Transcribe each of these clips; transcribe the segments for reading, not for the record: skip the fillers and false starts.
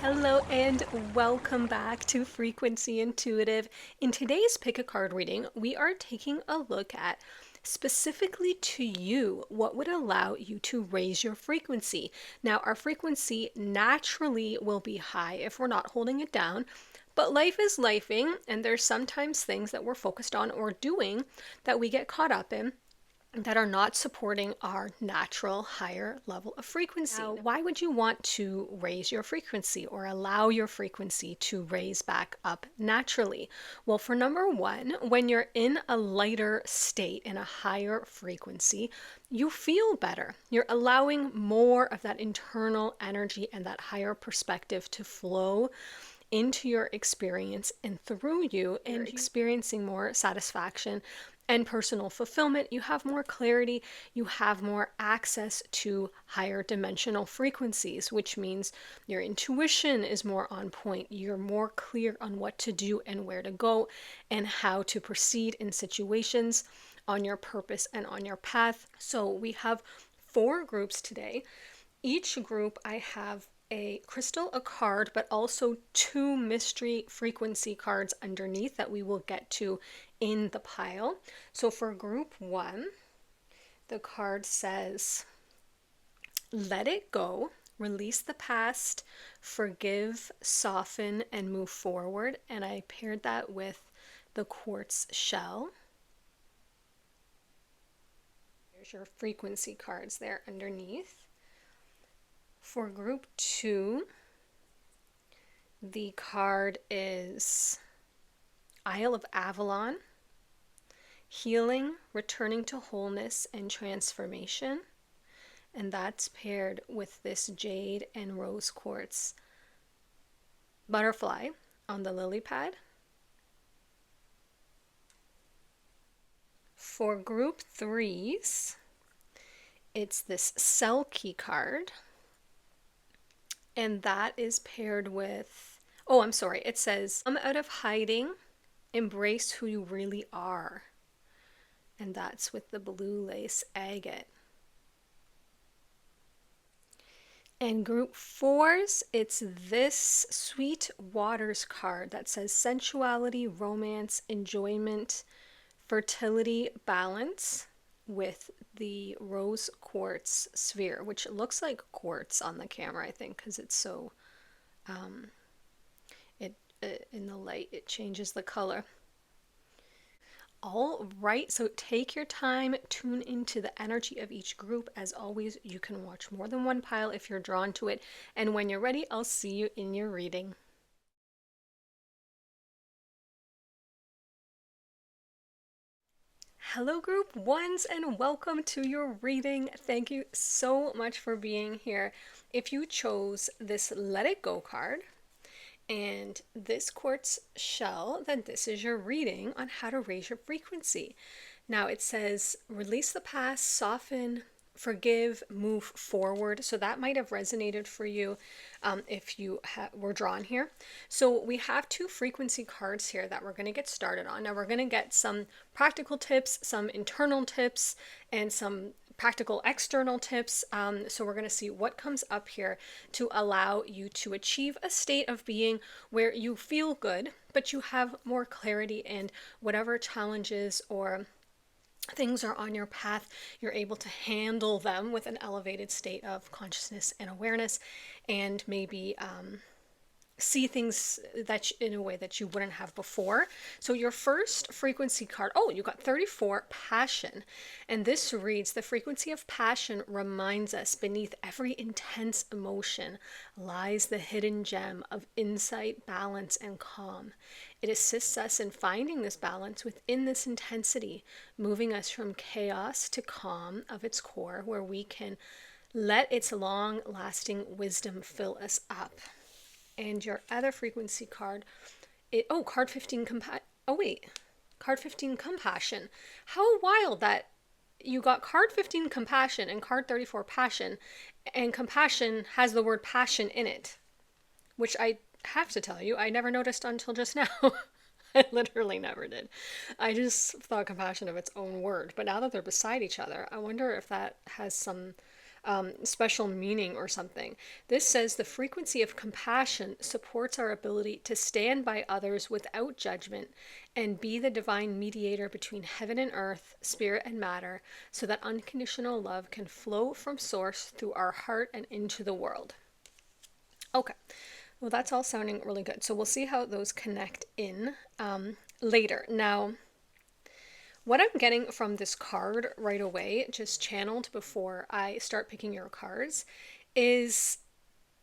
Hello and welcome back to Frequency Intuitive. In today's pick a card reading, we are taking a look at specifically to you what would allow you to raise your frequency. Now, our frequency naturally will be high if we're not holding it down, but life is lifing, and there's sometimes things that we're focused on or doing that we get caught up in that are not supporting our natural higher level of frequency. Now, why would you want to raise your frequency or allow your frequency to raise back up naturally? Well, for number one, when you're in a lighter state, in a higher frequency, you feel better. You're allowing more of that internal energy and that higher perspective to flow into your experience and through you, and you're experiencing more satisfaction and personal fulfillment. You have more clarity, you have more access to higher dimensional frequencies, which means your intuition is more on point. You're more clear on what to do and where to go and how to proceed in situations, on your purpose and on your path. So we have 4 groups today. Each group I have a crystal, a card, but also 2 mystery frequency cards underneath that we will get to in the pile. So for group 1, the card says, let it go, release the past, forgive, soften, and move forward. And I paired that with the quartz shell. There's your frequency cards there underneath. For group 2, the card is Isle of Avalon, healing, returning to wholeness, and transformation. And that's paired with this jade and rose quartz butterfly on the lily pad. For group 3s, it's this Selkie card. And that is paired with, it says, come out of hiding, embrace who you really are. And that's with the blue lace agate. And group 4s, it's this Sweet Waters card that says sensuality, romance, enjoyment, fertility, balance, with the rose quartz sphere, which looks like quartz on the camera, I think, because it's so in the light it changes the color. All right, so take your time, tune into the energy of each group. As always, you can watch more than one pile if you're drawn to it, and when you're ready, I'll see you in your reading. Hello group 1s and welcome to your reading. Thank you so much for being here. If you chose this Let It Go card and this quartz shell, then this is your reading on how to raise your frequency. Now it says release the past, soften, forgive, move forward. So that might have resonated for you if you were drawn here. So we have 2 frequency cards here that we're going to get started on. Now we're going to get some practical tips, some internal tips, and some practical external tips. So we're going to see what comes up here to allow you to achieve a state of being where you feel good, but you have more clarity, and whatever challenges or things are on your path, you're able to handle them with an elevated state of consciousness and awareness, and maybe see things that in a way that you wouldn't have before. So your first frequency card, you got 34, passion. And this reads, the frequency of passion reminds us beneath every intense emotion lies the hidden gem of insight, balance, and calm. It assists us in finding this balance within this intensity, moving us from chaos to calm of its core, where we can let its long-lasting wisdom fill us up. And your other frequency card, card 15, card 15, compassion. How wild that you got card 15, compassion, and card 34, passion, and compassion has the word passion in it, which I have to tell you, I never noticed until just now. I literally never did. I just thought compassion of its own word, but now that they're beside each other, I wonder if that has some special meaning or something. This says the frequency of compassion supports our ability to stand by others without judgment and be the divine mediator between heaven and earth, spirit and matter, so that unconditional love can flow from source through our heart and into the world. Okay, well, that's all sounding really good. So we'll see how those connect in later. Now, what I'm getting from this card right away, just channeled before I start picking your cards, is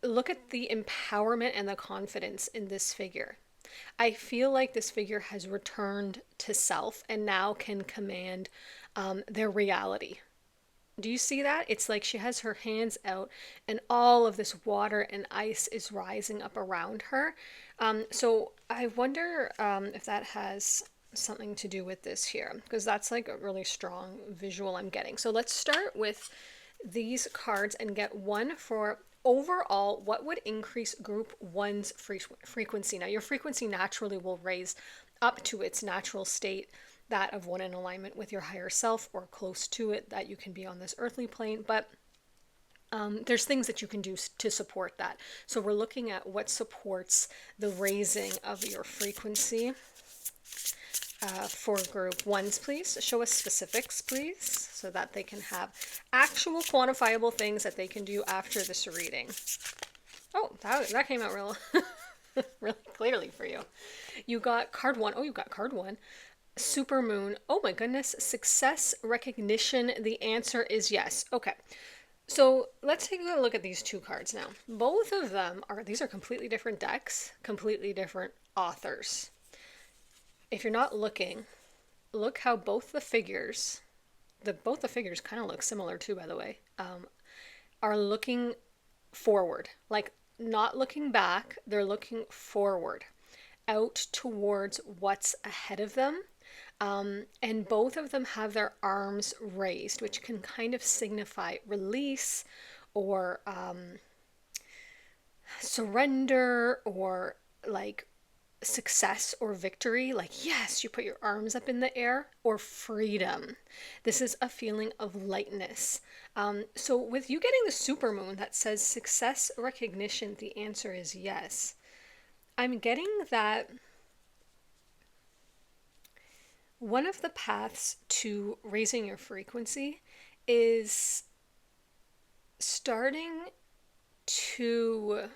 look at the empowerment and the confidence in this figure. I feel like this figure has returned to self and now can command their reality. Do you see that? It's like she has her hands out and all of this water and ice is rising up around her. So I wonder if that has something to do with this here, because that's like a really strong visual I'm getting. So let's start with these cards and get one for overall what would increase group one's frequency. Now your frequency naturally will raise up to its natural state, that of one in alignment with your higher self or close to it, that you can be on this earthly plane, but there's things that you can do to support that. So we're looking at what supports the raising of your frequency. For group ones, please show us specifics, please, so that they can have actual quantifiable things that they can do after this reading. Oh, that came out real really clearly for you. You got card one. Oh, you got card one. Supermoon. Oh my goodness. Success, recognition. The answer is yes. Okay. So let's take a look at these two cards now. Both of them these are completely different decks, completely different authors. If you're not looking, look how both the figures kind of look similar too, by the way, are looking forward, like not looking back. They're looking forward, out towards what's ahead of them. And both of them have their arms raised, which can kind of signify release or surrender, or like success or victory, like yes, you put your arms up in the air, or freedom. This is a feeling of lightness. So with you getting the supermoon that says success, recognition, the answer is yes, I'm getting that one of the paths to raising your frequency is starting to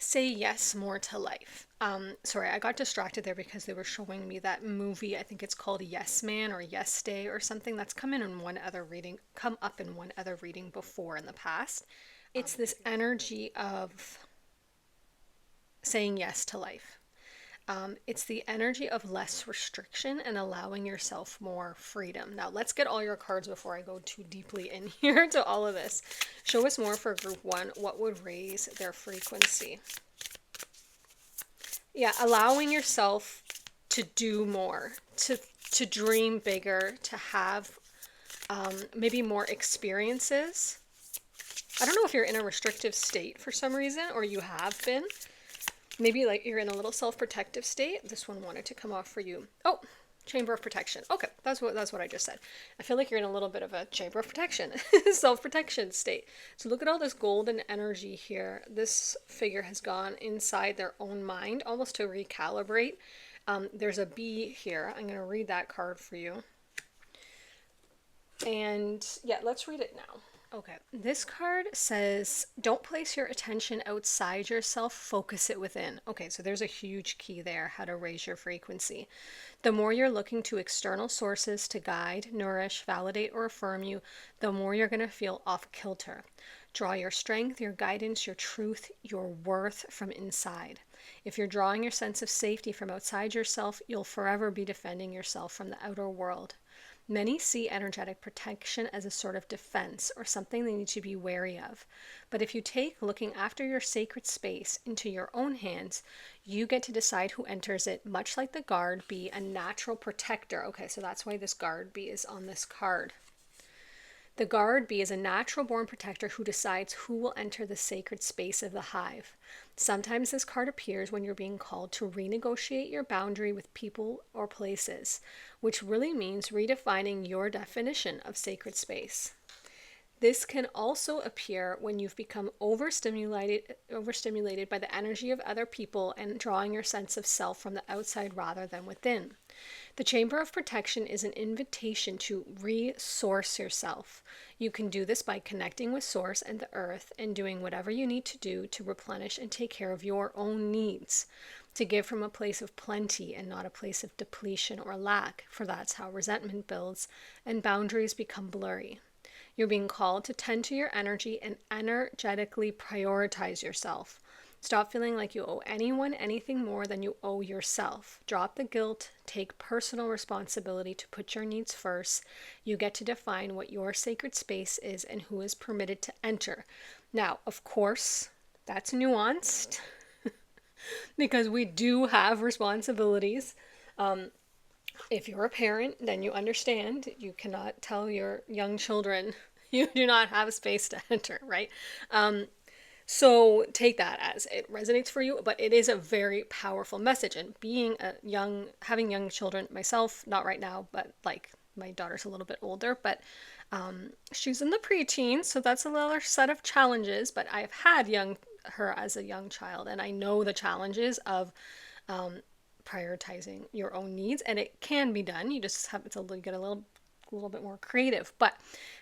say yes more to life. Sorry, I got distracted there because they were showing me that movie. I think it's called Yes Man or Yes Day or something, that's come up in one other reading before in the past. It's this energy of saying yes to life. It's the energy of less restriction and allowing yourself more freedom. Now let's get all your cards before I go too deeply in here to all of this. Show us more for group one. What would raise their frequency? Yeah, allowing yourself to do more, to dream bigger, to have maybe more experiences. I don't know if you're in a restrictive state for some reason, or you have been. Maybe like you're in a little self-protective state. This one wanted to come off for you. Oh, chamber of protection. Okay, that's what I just said. I feel like you're in a little bit of a chamber of protection, self-protection state. So look at all this golden energy here. This figure has gone inside their own mind, almost to recalibrate. There's a bee here. I'm going to read that card for you. And yeah, let's read it now. Okay, this card says, don't place your attention outside yourself, focus it within. Okay, so there's a huge key there, how to raise your frequency. The more you're looking to external sources to guide, nourish, validate, or affirm you, the more you're going to feel off kilter. Draw your strength, your guidance, your truth, your worth from inside. If you're drawing your sense of safety from outside yourself, you'll forever be defending yourself from the outer world. Many see energetic protection as a sort of defense or something they need to be wary of. But if you take looking after your sacred space into your own hands, you get to decide who enters it, much like the guard bee, a natural protector. Okay, so that's why this guard bee is on this card. The guard bee is a natural born protector who decides who will enter the sacred space of the hive. Sometimes this card appears when you're being called to renegotiate your boundary with people or places, which really means redefining your definition of sacred space. This can also appear when you've become overstimulated by the energy of other people and drawing your sense of self from the outside rather than within. The Chamber of Protection is an invitation to resource yourself. You can do this by connecting with Source and the Earth and doing whatever you need to do to replenish and take care of your own needs. To give from a place of plenty and not a place of depletion or lack, for that's how resentment builds and boundaries become blurry. You're being called to tend to your energy and energetically prioritize yourself. Stop feeling like you owe anyone anything more than you owe yourself. Drop the guilt, take personal responsibility to put your needs first. You get to define what your sacred space is and who is permitted to enter. Now, of course, that's nuanced because we do have responsibilities. If you're a parent, then you understand you cannot tell your young children you do not have a space to enter, right? So take that as it resonates for you, but it is a very powerful message. And having young children myself, not right now, but like my daughter's a little bit older, but she's in the preteen, so that's another set of challenges. But I've had her as a young child, and I know the challenges of prioritizing your own needs, and it can be done. You just have to get a little bit more creative. But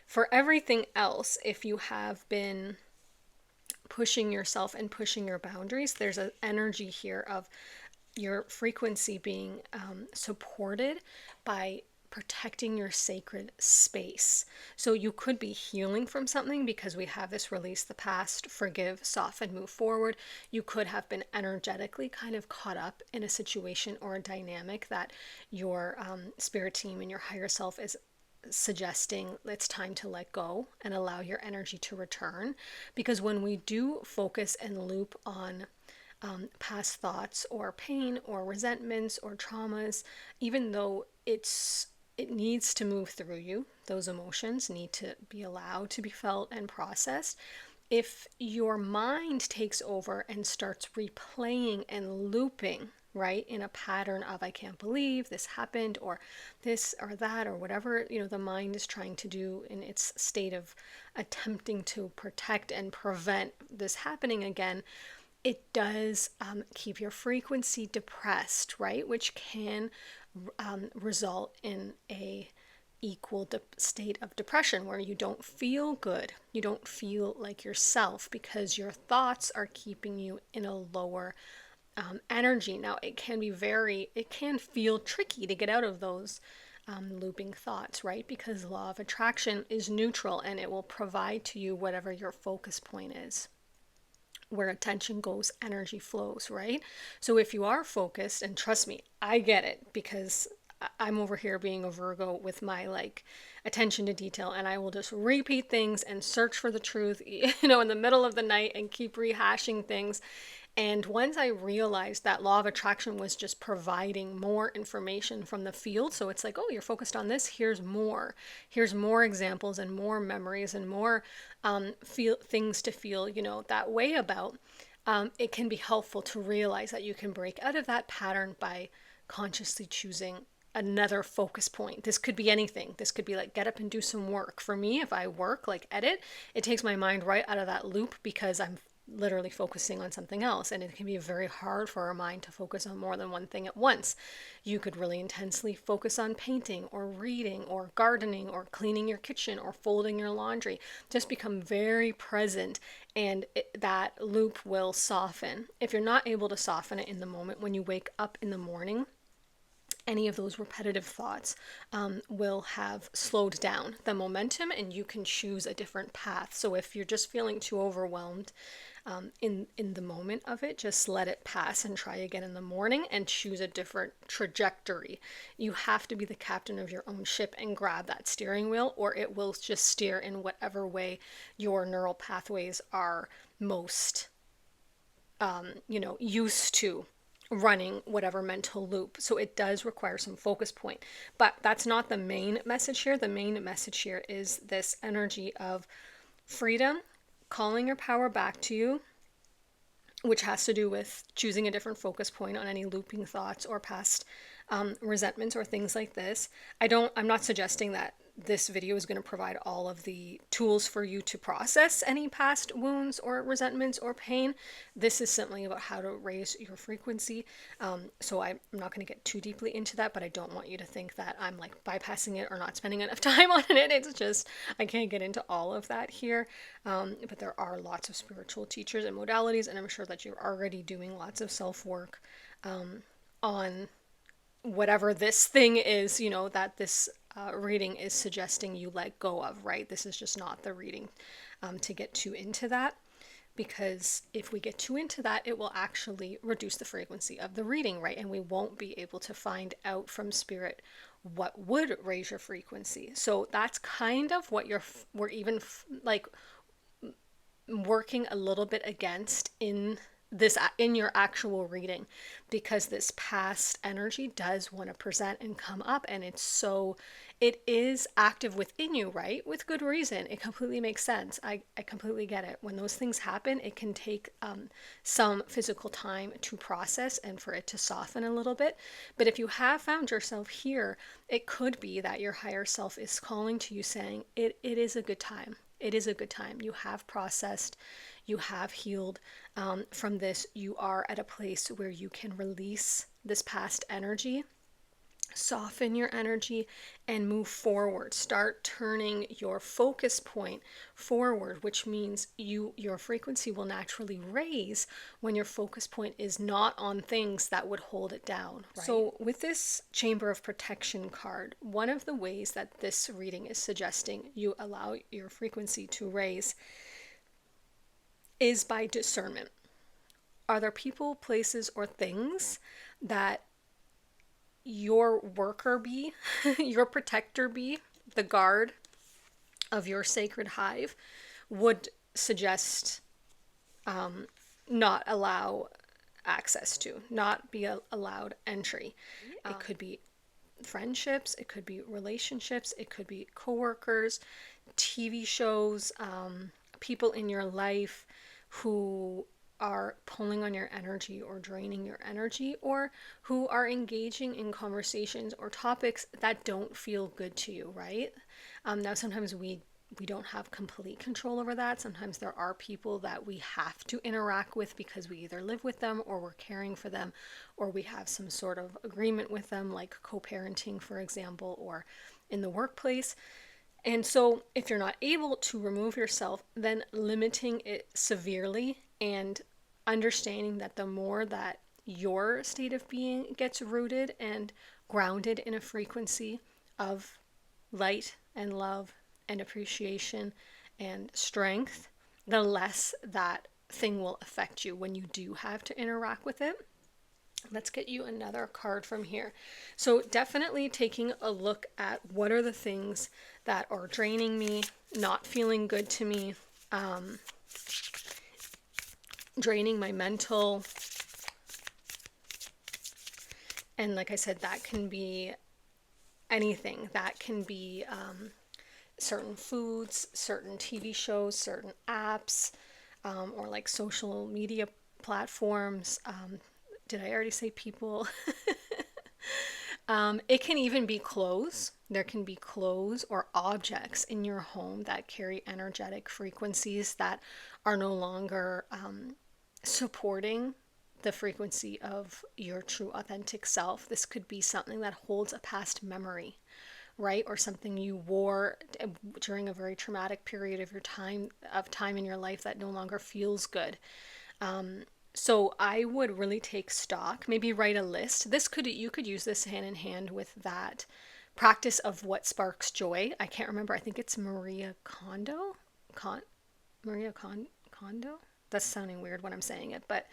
for everything else, if you have been pushing yourself and pushing your boundaries, there's an energy here of your frequency being supported by protecting your sacred space. So you could be healing from something because we have this release the past, forgive, soften, move forward. You could have been energetically kind of caught up in a situation or a dynamic that your spirit team and your higher self is suggesting it's time to let go and allow your energy to return. Because when we do focus and loop on past thoughts or pain or resentments or traumas, even though it needs to move through you, those emotions need to be allowed to be felt and processed. If your mind takes over and starts replaying and looping, right, in a pattern of I can't believe this happened or this or that or whatever, the mind is trying to do in its state of attempting to protect and prevent this happening again, it does keep your frequency depressed, right, which can result in a equal state of depression where you don't feel good. You don't feel like yourself because your thoughts are keeping you in a lower energy. Now, it can feel tricky to get out of those looping thoughts, right? Because law of attraction is neutral and it will provide to you whatever your focus point is. Where attention goes, energy flows, right? So if you are focused, and trust me, I get it because I'm over here being a Virgo with my attention to detail, and I will just repeat things and search for the truth, in the middle of the night and keep rehashing things. And once I realized that law of attraction was just providing more information from the field, so it's like, oh, you're focused on this, here's more examples and more memories and more things to feel, that way about. It can be helpful to realize that you can break out of that pattern by consciously choosing another focus point. This could be anything. This could be like get up and do some work. For me, if I work, like edit, it takes my mind right out of that loop because I'm literally focusing on something else, and it can be very hard for our mind to focus on more than one thing at once. You could really intensely focus on painting or reading or gardening or cleaning your kitchen or folding your laundry. Just become very present, and that loop will soften. If you're not able to soften it in the moment when you wake up in the morning, any of those repetitive thoughts will have slowed down the momentum, and you can choose a different path. So if you're just feeling too overwhelmed in the moment of it, just let it pass and try again in the morning and choose a different trajectory. You have to be the captain of your own ship and grab that steering wheel, or it will just steer in whatever way your neural pathways are most used to running whatever mental loop. So it does require some focus point. But that's not the main message here. The main message here is this energy of freedom, calling your power back to you, which has to do with choosing a different focus point on any looping thoughts or past resentments or things like this. I'm not suggesting that this video is going to provide all of the tools for you to process any past wounds or resentments or pain. This is simply about how to raise your frequency. So I'm not going to get too deeply into that, but I don't want you to think that I'm like bypassing it or not spending enough time on it. It's just, I can't get into all of that here. But there are lots of spiritual teachers and modalities, and I'm sure that you're already doing lots of self-work on whatever this thing is, that this reading is suggesting you let go of, right? This is just not the reading to get too into that, because if we get too into that, it will actually reduce the frequency of the reading, right? And we won't be able to find out from spirit what would raise your frequency. So that's kind of what we're even like working a little bit against in your actual reading, because this past energy does want to present and come up, and it is active within you, right? With good reason. It completely makes sense. I completely get it. When those things happen, it can take some physical time to process and for it to soften a little bit. But if you have found yourself here, it could be that your higher self is calling to you saying, it is a good time. It is a good time. You have processed, you have healed from this. You are at a place where you can release this past energy, soften your energy, and move forward. Start turning your focus point forward, which means your frequency will naturally raise when your focus point is not on things that would hold it down, right? So with this Chamber of Protection card, one of the ways that this reading is suggesting you allow your frequency to raise is by discernment. Are there people, places, or things that your worker bee, your protector bee, the guard of your sacred hive, would suggest not allow access to, not be allowed entry? It could be friendships, it could be relationships, it could be coworkers, TV shows, people in your life who are pulling on your energy or draining your energy, or who are engaging in conversations or topics that don't feel good to you, right? Now, sometimes we don't have complete control over that. Sometimes there are people that we have to interact with because we either live with them or we're caring for them, or we have some sort of agreement with them, like co-parenting, for example, or in the workplace. And so if you're not able to remove yourself, then limiting it severely and understanding that the more that your state of being gets rooted and grounded in a frequency of light and love and appreciation and strength, the less that thing will affect you when you do have to interact with it. Let's get you another card from here. So definitely taking a look at what are the things that are draining me, not feeling good to me, draining my mental. And like I said, that can be anything. That can be certain foods, certain TV shows, certain apps, or like social media platforms. Did I already say people? It can even be clothes. There can be clothes or objects in your home that carry energetic frequencies that are no longer supporting the frequency of your true authentic self. This could be something that holds a past memory, right? Or something you wore during a very traumatic period of your time in your life that no longer feels good. So I would really take stock, maybe write a list. You could use this hand in hand with that practice of what sparks joy. I can't remember. I think it's Maria Kondo. Kondo? That's sounding weird when I'm saying it, but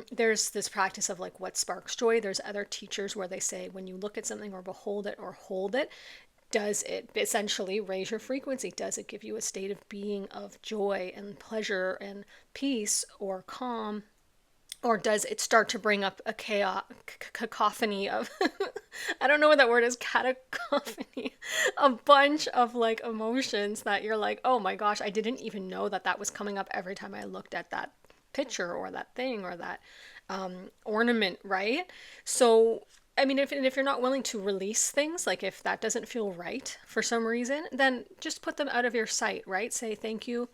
there's this practice of like what sparks joy. There's other teachers where they say when you look at something or behold it or hold it, does it essentially raise your frequency? Does it give you a state of being of joy and pleasure and peace or calm Or does it start to bring up a cacophony of, I don't know what that word is, cacophony, a bunch of like emotions that you're like, oh my gosh, I didn't even know that that was coming up every time I looked at that picture or that thing or that ornament, right? So, I mean, if you're not willing to release things, like if that doesn't feel right for some reason, then just put them out of your sight, right? Say thank you.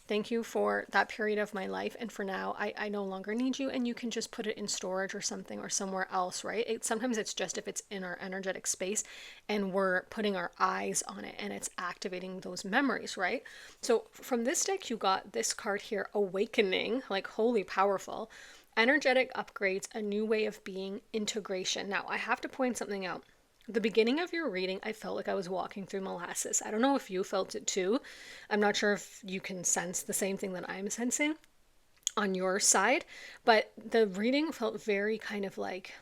Thank you for that period of my life. And for now, I no longer need you. And you can just put it in storage or something or somewhere else, right? Sometimes it's just if it's in our energetic space and we're putting our eyes on it and it's activating those memories, right? So from this deck, you got this card here, Awakening, like holy powerful. Energetic upgrades, a new way of being, integration. Now, I have to point something out. The beginning of your reading, I felt like I was walking through molasses. I don't know if you felt it too. I'm not sure if you can sense the same thing that I'm sensing on your side, but the reading felt very kind of like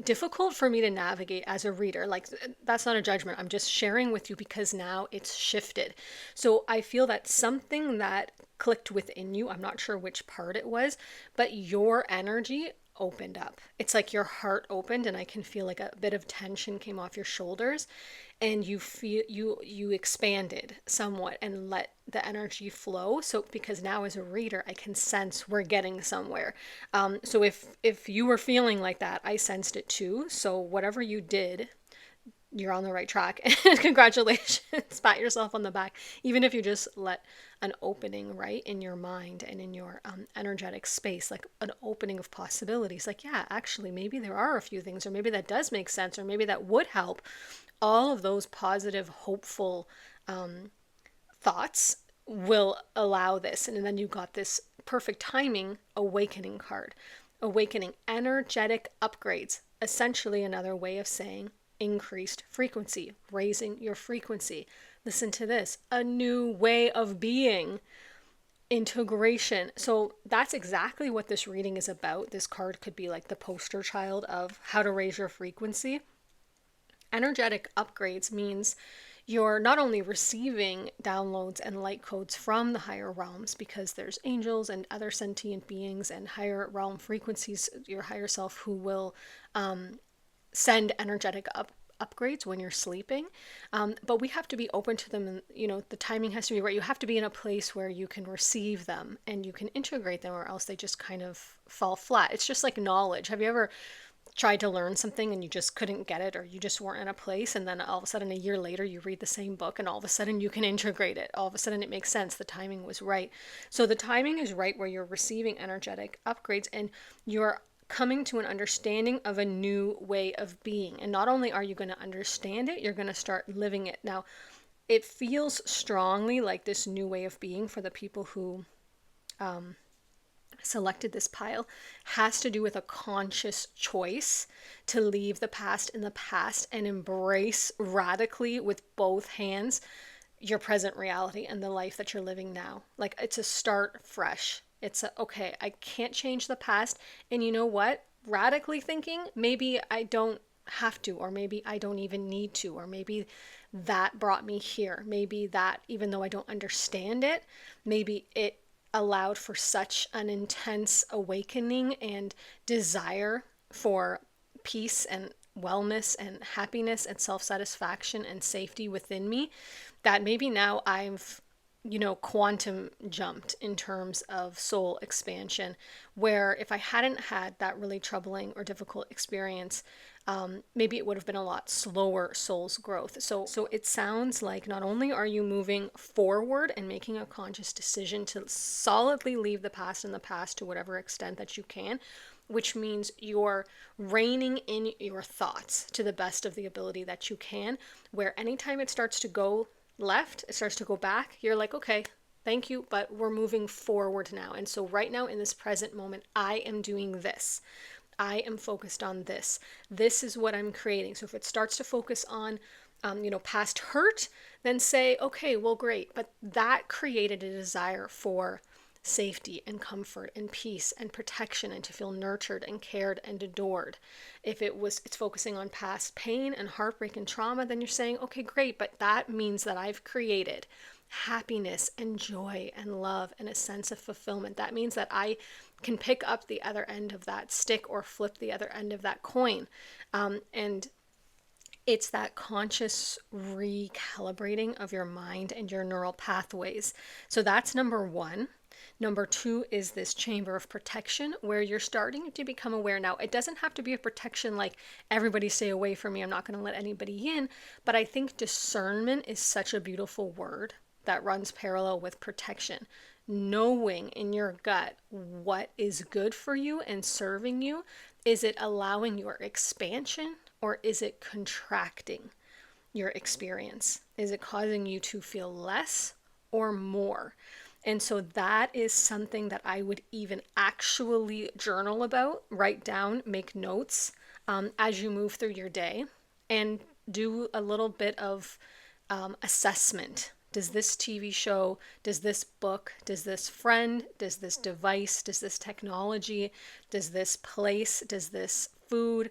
difficult for me to navigate as a reader. Like, that's not a judgment. I'm just sharing with you because now it's shifted. So I feel that something that clicked within you, I'm not sure which part it was, but your energy opened up. It's like your heart opened and I can feel like a bit of tension came off your shoulders and you feel you expanded somewhat and let the energy flow. So because now as a reader I can sense we're getting somewhere. So if you were feeling like that, I sensed it too. So whatever you did, you're on the right track. Congratulations. Pat yourself on the back. Even if you just let an opening, right, in your mind and in your energetic space, like an opening of possibilities. Like, yeah, actually, maybe there are a few things, or maybe that does make sense, or maybe that would help. All of those positive, hopeful thoughts will allow this. And then you got this perfect timing awakening card. Awakening, energetic upgrades. Essentially, another way of saying increased frequency, raising your frequency. Listen to this, a new way of being, integration. So that's exactly what this reading is about. This card could be like the poster child of how to raise your frequency. Energetic upgrades means you're not only receiving downloads and light codes from the higher realms, because there's angels and other sentient beings and higher realm frequencies, your higher self, who will send energetic upgrades when you're sleeping, but we have to be open to them, and the timing has to be right. You have to be in a place where you can receive them and you can integrate them, or else they just kind of fall flat. It's just like knowledge. Have you ever tried to learn something and you just couldn't get it, or you just weren't in a place, and then all of a sudden a year later you read the same book and all of a sudden you can integrate it, all of a sudden it makes sense, the timing was right. So the timing is right where you're receiving energetic upgrades and you're coming to an understanding of a new way of being. And not only are you going to understand it, you're going to start living it. Now, it feels strongly like this new way of being for the people who selected this pile has to do with a conscious choice to leave the past in the past and embrace radically with both hands your present reality and the life that you're living now. Like, it's a start fresh. It's okay, I can't change the past. And you know what? Radically thinking, maybe I don't have to, or maybe I don't even need to, or maybe that brought me here. Maybe that, even though I don't understand it, maybe it allowed for such an intense awakening and desire for peace and wellness and happiness and self-satisfaction and safety within me that maybe now I've quantum jumped in terms of soul expansion, where if I hadn't had that really troubling or difficult experience, maybe it would have been a lot slower soul's growth. So it sounds like not only are you moving forward and making a conscious decision to solidly leave the past in the past to whatever extent that you can, which means you're reining in your thoughts to the best of the ability that you can, where anytime it starts to go left, it starts to go back, you're like, okay, thank you, but we're moving forward now. And so right now in this present moment, I am doing this. I am focused on this. This is what I'm creating. So if it starts to focus on, past hurt, then say, okay, well, great. But that created a desire for safety and comfort and peace and protection and to feel nurtured and cared and adored. If it's focusing on past pain and heartbreak and trauma, then you're saying, okay, great, but that means that I've created happiness and joy and love and a sense of fulfillment. That means that I can pick up the other end of that stick or flip the other end of that coin. And it's that conscious recalibrating of your mind and your neural pathways. So that's number one. Number two is this chamber of protection where you're starting to become aware. Now, it doesn't have to be a protection like everybody stay away from me, I'm not going to let anybody in. But I think discernment is such a beautiful word that runs parallel with protection. Knowing in your gut what is good for you and serving you. Is it allowing your expansion or is it contracting your experience? Is it causing you to feel less or more? And so that is something that I would even actually journal about, write down, make notes as you move through your day, and do a little bit of assessment. Does this TV show, does this book, does this friend, does this device, does this technology, does this place, does this food,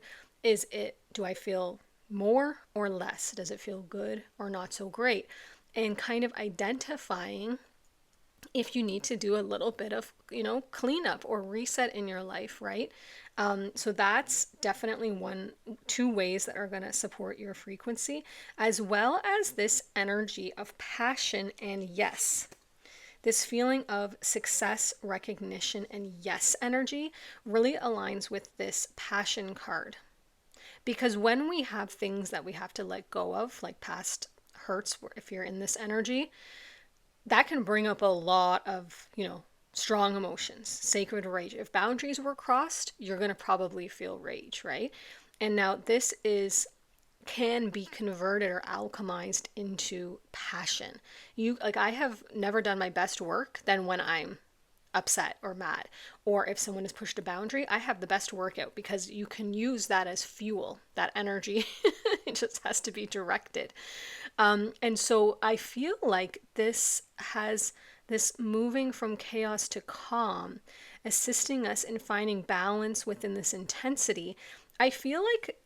do I feel more or less? Does it feel good or not so great? And kind of identifying if you need to do a little bit of, cleanup or reset in your life, right? So that's definitely two ways that are going to support your frequency, as well as this energy of passion and yes. This feeling of success, recognition, and yes energy really aligns with this passion card. Because when we have things that we have to let go of, like past hurts, if you're in this energy, that can bring up a lot of, strong emotions, sacred rage. If boundaries were crossed, you're going to probably feel rage, right? And now this can be converted or alchemized into passion. I have never done my best work than when I'm upset or mad, or if someone has pushed a boundary, I have the best workout because you can use that as fuel, that energy. It just has to be directed. And so I feel like this has this moving from chaos to calm, assisting us in finding balance within this intensity. I feel like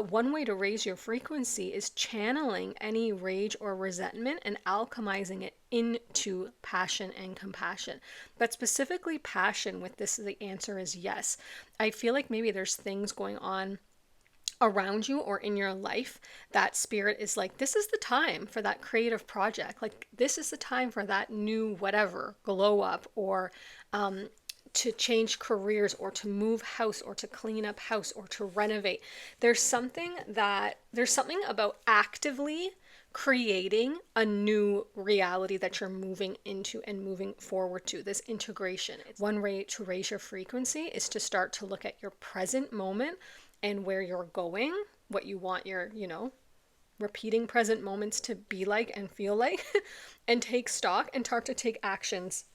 one way to raise your frequency is channeling any rage or resentment and alchemizing it into passion and compassion. But specifically passion with this, the answer is yes. I feel like maybe there's things going on around you or in your life that spirit is like, this is the time for that creative project. Like, this is the time for that new whatever, glow up, or to change careers, or to move house, or to clean up house, or to renovate. There's something about actively creating a new reality that you're moving into and moving forward to, this integration. One way to raise your frequency is to start to look at your present moment and where you're going, what you want your, repeating present moments to be like and feel like, and take stock and start to take actions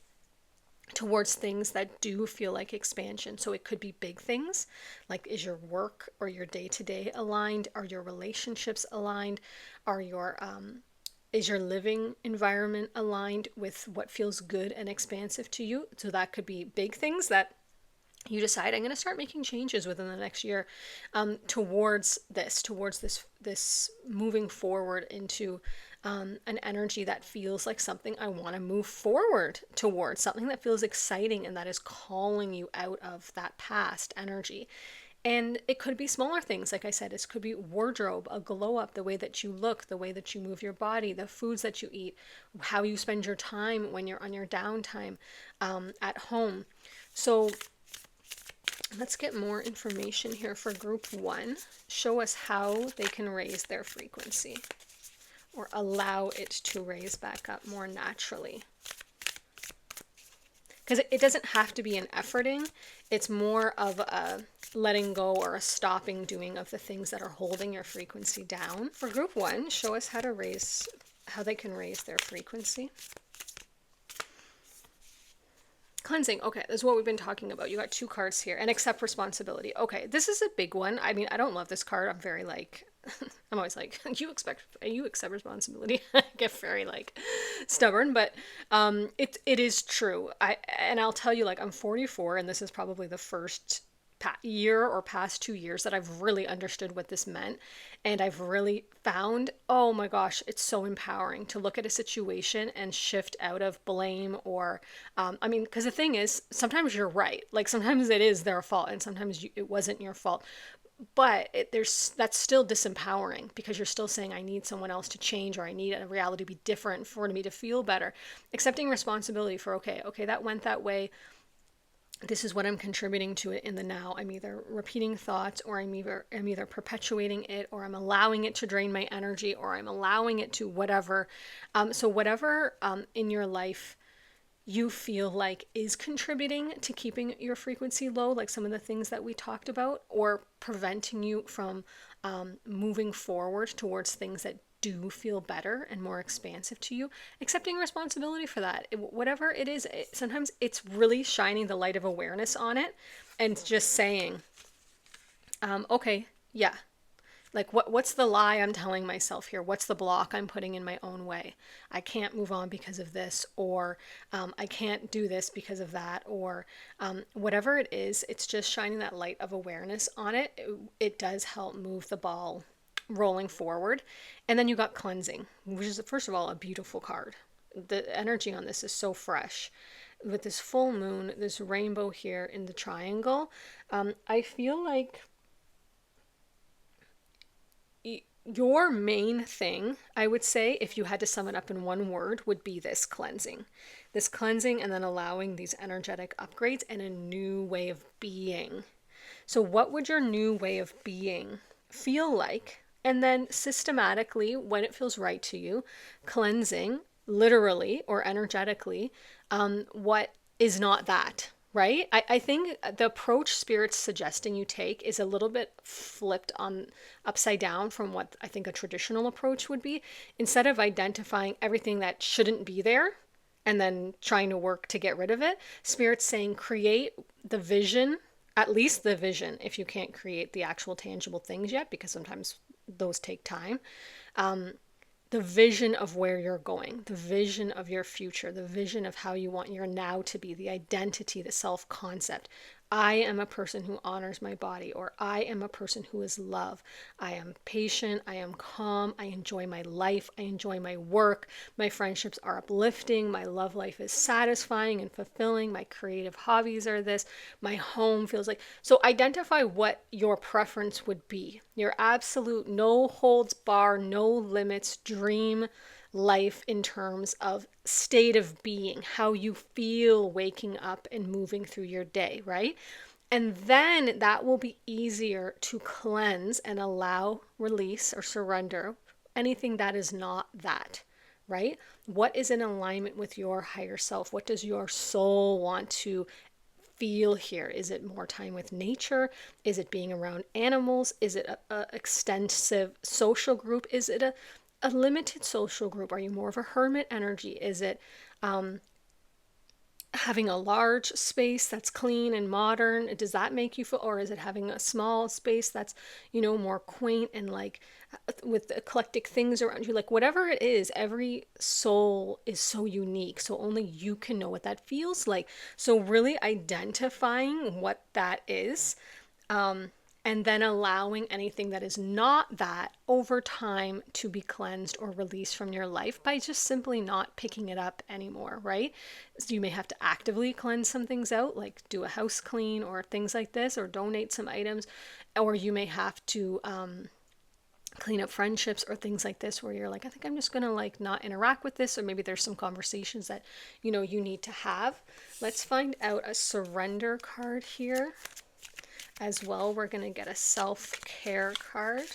towards things that do feel like expansion. So it could be big things, like is your work or your day-to-day aligned? Are your relationships aligned? Is your living environment aligned with what feels good and expansive to you? So that could be big things that you decide, I'm going to start making changes within the next year towards this moving forward into an energy that feels like something I want to move forward towards, something that feels exciting and that is calling you out of that past energy. And it could be smaller things. Like I said, it could be wardrobe, a glow up, the way that you look, the way that you move your body, the foods that you eat, how you spend your time when you're on your downtime at home. So let's get more information here for group 1. Show us how they can raise their frequency or allow it to raise back up more naturally. Because it doesn't have to be an efforting. It's more of a letting go or a stopping doing of the things that are holding your frequency down. For group 1, show us how they can raise their frequency. Cleansing. Okay, this is what we've been talking about. You got 2 cards here. And accept responsibility. Okay, this is a big one. I mean, I don't love this card. I'm very I'm always like, you accept responsibility. I get very stubborn, but it is true. I'll tell you, I'm 44, and this is probably the first year or past 2 years that I've really understood what this meant. And I've really found, oh my gosh, it's so empowering to look at a situation and shift out of blame or, I mean, because the thing is, sometimes you're right. Like sometimes it is their fault and sometimes it wasn't your fault. But that's still disempowering because you're still saying, I need someone else to change, or I need a reality to be different for me to feel better. Accepting responsibility for, okay, that went that way. This is what I'm contributing to it in the now. I'm either repeating thoughts, or I'm either perpetuating it, or I'm allowing it to drain my energy, or I'm allowing it to whatever. So whatever in your life you feel like is contributing to keeping your frequency low, like some of the things that we talked about, or preventing you from moving forward towards things that do feel better and more expansive to you, accepting responsibility for that. Whatever it is, sometimes it's really shining the light of awareness on it and just saying, okay, yeah, like what's the lie I'm telling myself here? What's the block I'm putting in my own way? I can't move on because of this, or I can't do this because of that, or whatever it is, it's just shining that light of awareness on it. It does help move the ball rolling forward. And then you got cleansing, which is, first of all, a beautiful card. The energy on this is so fresh. With this full moon, this rainbow here in the triangle, I feel like your main thing, I would say, if you had to sum it up in one word, would be this cleansing. This cleansing, and then allowing these energetic upgrades and a new way of being. So what would your new way of being feel like? And then systematically, when it feels right to you, cleansing, literally or energetically, what is not that. Right? I think the approach Spirit's suggesting you take is a little bit flipped on upside down from what I think a traditional approach would be. Instead of identifying everything that shouldn't be there and then trying to work to get rid of it, Spirit's saying create the vision, at least the vision, if you can't create the actual tangible things yet, because sometimes those take time. The vision of where you're going, the vision of your future, the vision of how you want your now to be, the identity, the self-concept. I am a person who honors my body, or I am a person who is love. I am patient. I am calm. I enjoy my life. I enjoy my work. My friendships are uplifting. My love life is satisfying and fulfilling. My creative hobbies are this. My home feels like. So identify what your preference would be. Your absolute no holds bar, no limits dream life in terms of state of being, how you feel waking up and moving through your day, right? And then that will be easier to cleanse and allow release or surrender anything that is not that, right? What is in alignment with your higher self? What does your soul want to feel here? Is it more time with nature? Is it being around animals? Is it a extensive social group? Is it a limited social group? Are you more of a hermit energy? Is it having a large space that's clean and modern? Does that make you feel, or is it having a small space that's, more quaint and like with eclectic things around you? Like whatever it is, every soul is so unique. So only you can know what that feels like. So really identifying what that is, and then allowing anything that is not that over time to be cleansed or released from your life by just simply not picking it up anymore, right? So you may have to actively cleanse some things out, like do a house clean or things like this, or donate some items, or you may have to clean up friendships or things like this where you're like, I think I'm just gonna like not interact with this, or maybe there's some conversations that you need to have. Let's find out a surrender card here. As well, we're going to get a self-care card.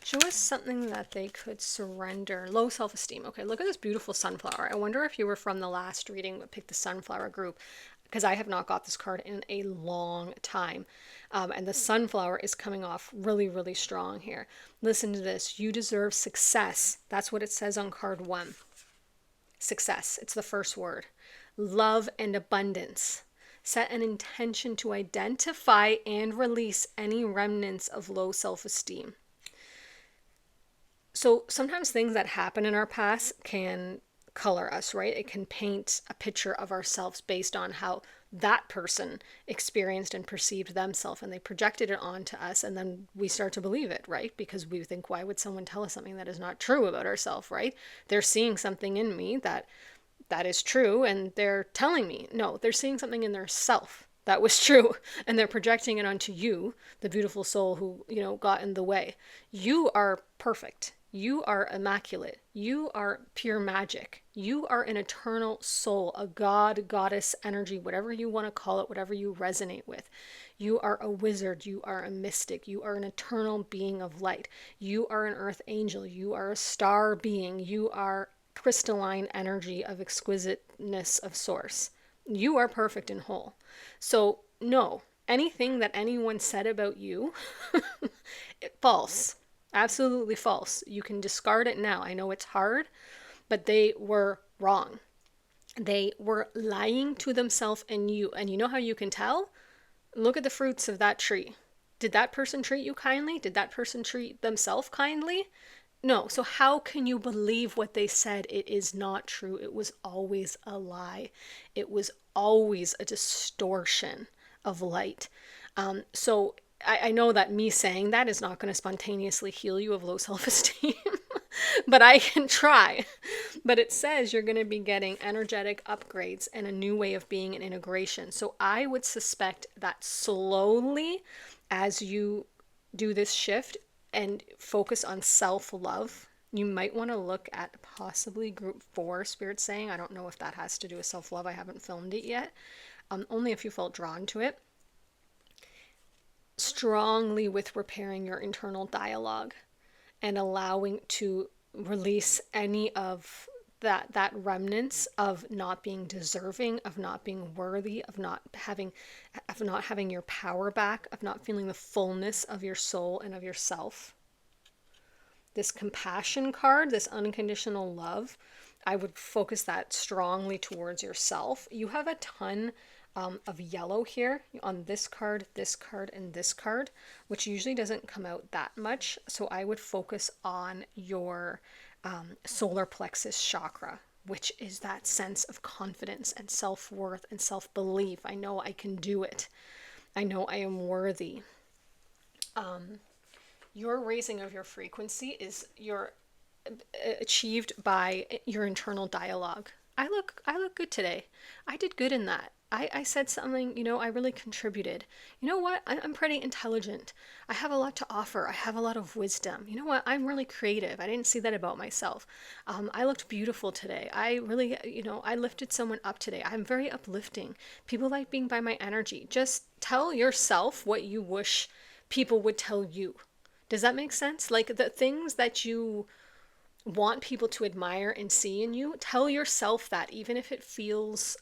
Show us something that they could surrender. Low self-esteem. Okay, look at this beautiful sunflower. I wonder if you were from the last reading but picked the sunflower group, because I have not got this card in a long time. And the sunflower is coming off really, really strong here. Listen to this. You deserve success. That's what it says on card 1. Success. It's the first word. Love and abundance. Set an intention to identify and release any remnants of low self-esteem. So sometimes things that happen in our past can color us, right? It can paint a picture of ourselves based on how that person experienced and perceived themselves, and they projected it onto us, and then we start to believe it, right? Because we think, why would someone tell us something that is not true about ourselves, right? They're seeing something in me that is true, and they're telling me. No, they're seeing something in their self that was true, and they're projecting it onto you, the beautiful soul who, got in the way. You are perfect. You are immaculate. You are pure magic. You are an eternal soul, a god, goddess, energy, whatever you want to call it, whatever you resonate with. You are a wizard. You are a mystic. You are an eternal being of light. You are an earth angel. You are a star being. You are crystalline energy of exquisiteness of source. You are perfect and whole. So, no, anything that anyone said about you, false. Absolutely false. You can discard it now. I know it's hard, but they were wrong. They were lying to themselves and you. And you know how you can tell? Look at the fruits of that tree. Did that person treat you kindly? Did that person treat themselves kindly? No. So how can you believe what they said? It is not true. It was always a lie. It was always a distortion of light. So I know that me saying that is not going to spontaneously heal you of low self-esteem, but I can try. But it says you're going to be getting energetic upgrades and a new way of being and integration. So I would suspect that slowly, as you do this shift and focus on self-love, you might want to look at possibly group 4, Spirit saying. I don't know if that has to do with self-love. I haven't filmed it yet. Only if you felt drawn to it. Strongly with repairing your internal dialogue and allowing to release any of that remnants of not being deserving, of not being worthy, of not having your power back, of not feeling the fullness of your soul and of yourself. This compassion card, this unconditional love, I would focus that strongly towards yourself. You have a ton of yellow here on this card, and this card, which usually doesn't come out that much. So I would focus on your solar plexus chakra, which is that sense of confidence and self-worth and self-belief. I know I can do it. I know I am worthy. Your raising of your frequency is achieved by your internal dialogue. I look good today. I did good in that. I said something, I really contributed. You know what? I'm pretty intelligent. I have a lot to offer. I have a lot of wisdom. You know what? I'm really creative. I didn't see that about myself. I looked beautiful today. I really, I lifted someone up today. I'm very uplifting. People like being by my energy. Just tell yourself what you wish people would tell you. Does that make sense? Like the things that you want people to admire and see in you, tell yourself that, even if it feels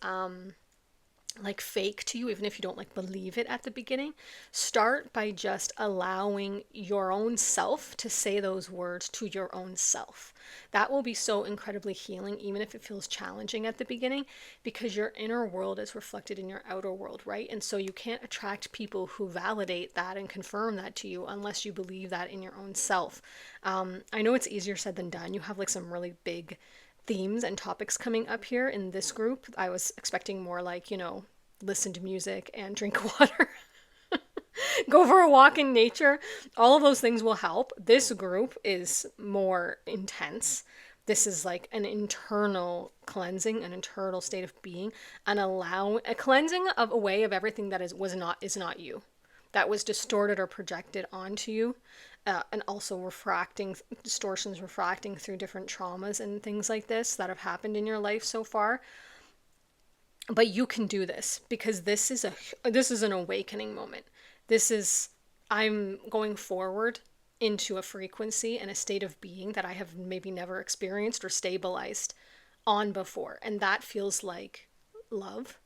like fake to you, even if you don't like believe it at the beginning. Start by just allowing your own self to say those words to your own self. That will be so incredibly healing, even if it feels challenging at the beginning, because your inner world is reflected in your outer world, right? And so you can't attract people who validate that and confirm that to you unless you believe that in your own self. I know it's easier said than done. You have like some really big themes and topics coming up here in this group. I was expecting more like, listen to music and drink water. Go for a walk in nature. All of those things will help. This group is more intense. This is like an internal cleansing, an internal state of being, a cleansing of away of everything that is not you, that was distorted or projected onto you. And also distortions refracting through different traumas and things like this that have happened in your life so far. But you can do this, because this is an awakening moment. I'm going forward into a frequency and a state of being that I have maybe never experienced or stabilized on before. And that feels like love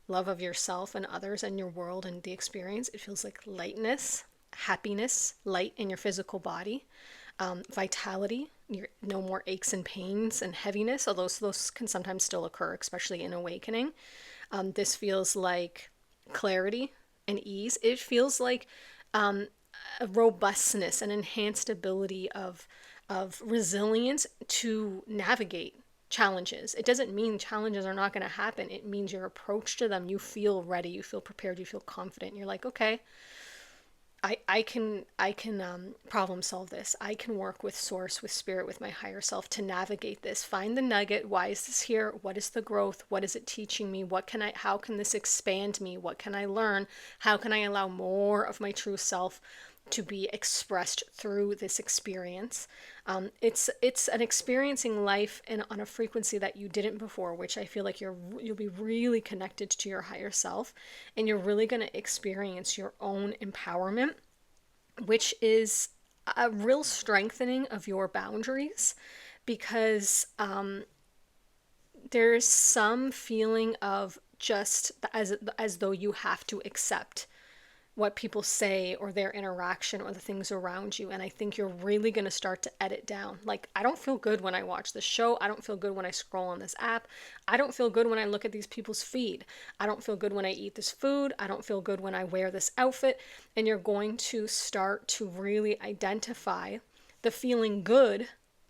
of yourself and others and your world and the experience. It feels like lightness, happiness, light in your physical body, vitality, no more aches and pains and heaviness, although those can sometimes still occur, especially in awakening. This feels like clarity and ease. It feels like a robustness, an enhanced ability of resilience to navigate challenges. It doesn't mean challenges are not going to happen. It means your approach to them, you feel ready, you feel prepared, you feel confident. You're like, okay, I can problem solve this. I can work with source, with spirit, with my higher self to navigate this. Find the nugget. Why is this here? What is the growth? What is it teaching me? How can this expand me? What can I learn? How can I allow more of my true self to be expressed through this experience? It's an experiencing life on a frequency that you didn't before, which I feel like you'll be really connected to your higher self, and you're really going to experience your own empowerment, which is a real strengthening of your boundaries, because there's some feeling of just as though you have to accept what people say or their interaction or the things around you. And I think you're really going to start to edit down. Like, I don't feel good when I watch this show. I don't feel good when I scroll on this app. I don't feel good when I look at these people's feed. I don't feel good when I eat this food. I don't feel good when I wear this outfit. And you're going to start to really identify the feeling good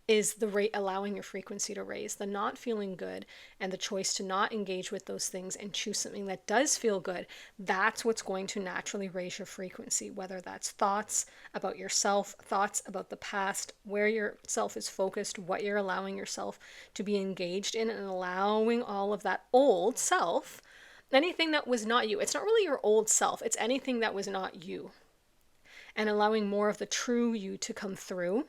is the rate allowing your frequency to raise. The not feeling good and the choice to not engage with those things and choose something that does feel good, that's what's going to naturally raise your frequency, whether that's thoughts about yourself, thoughts about the past, where your self is focused, what you're allowing yourself to be engaged in, and allowing all of that old self, anything that was not you. It's not really your old self, it's anything that was not you. And allowing more of the true you to come through.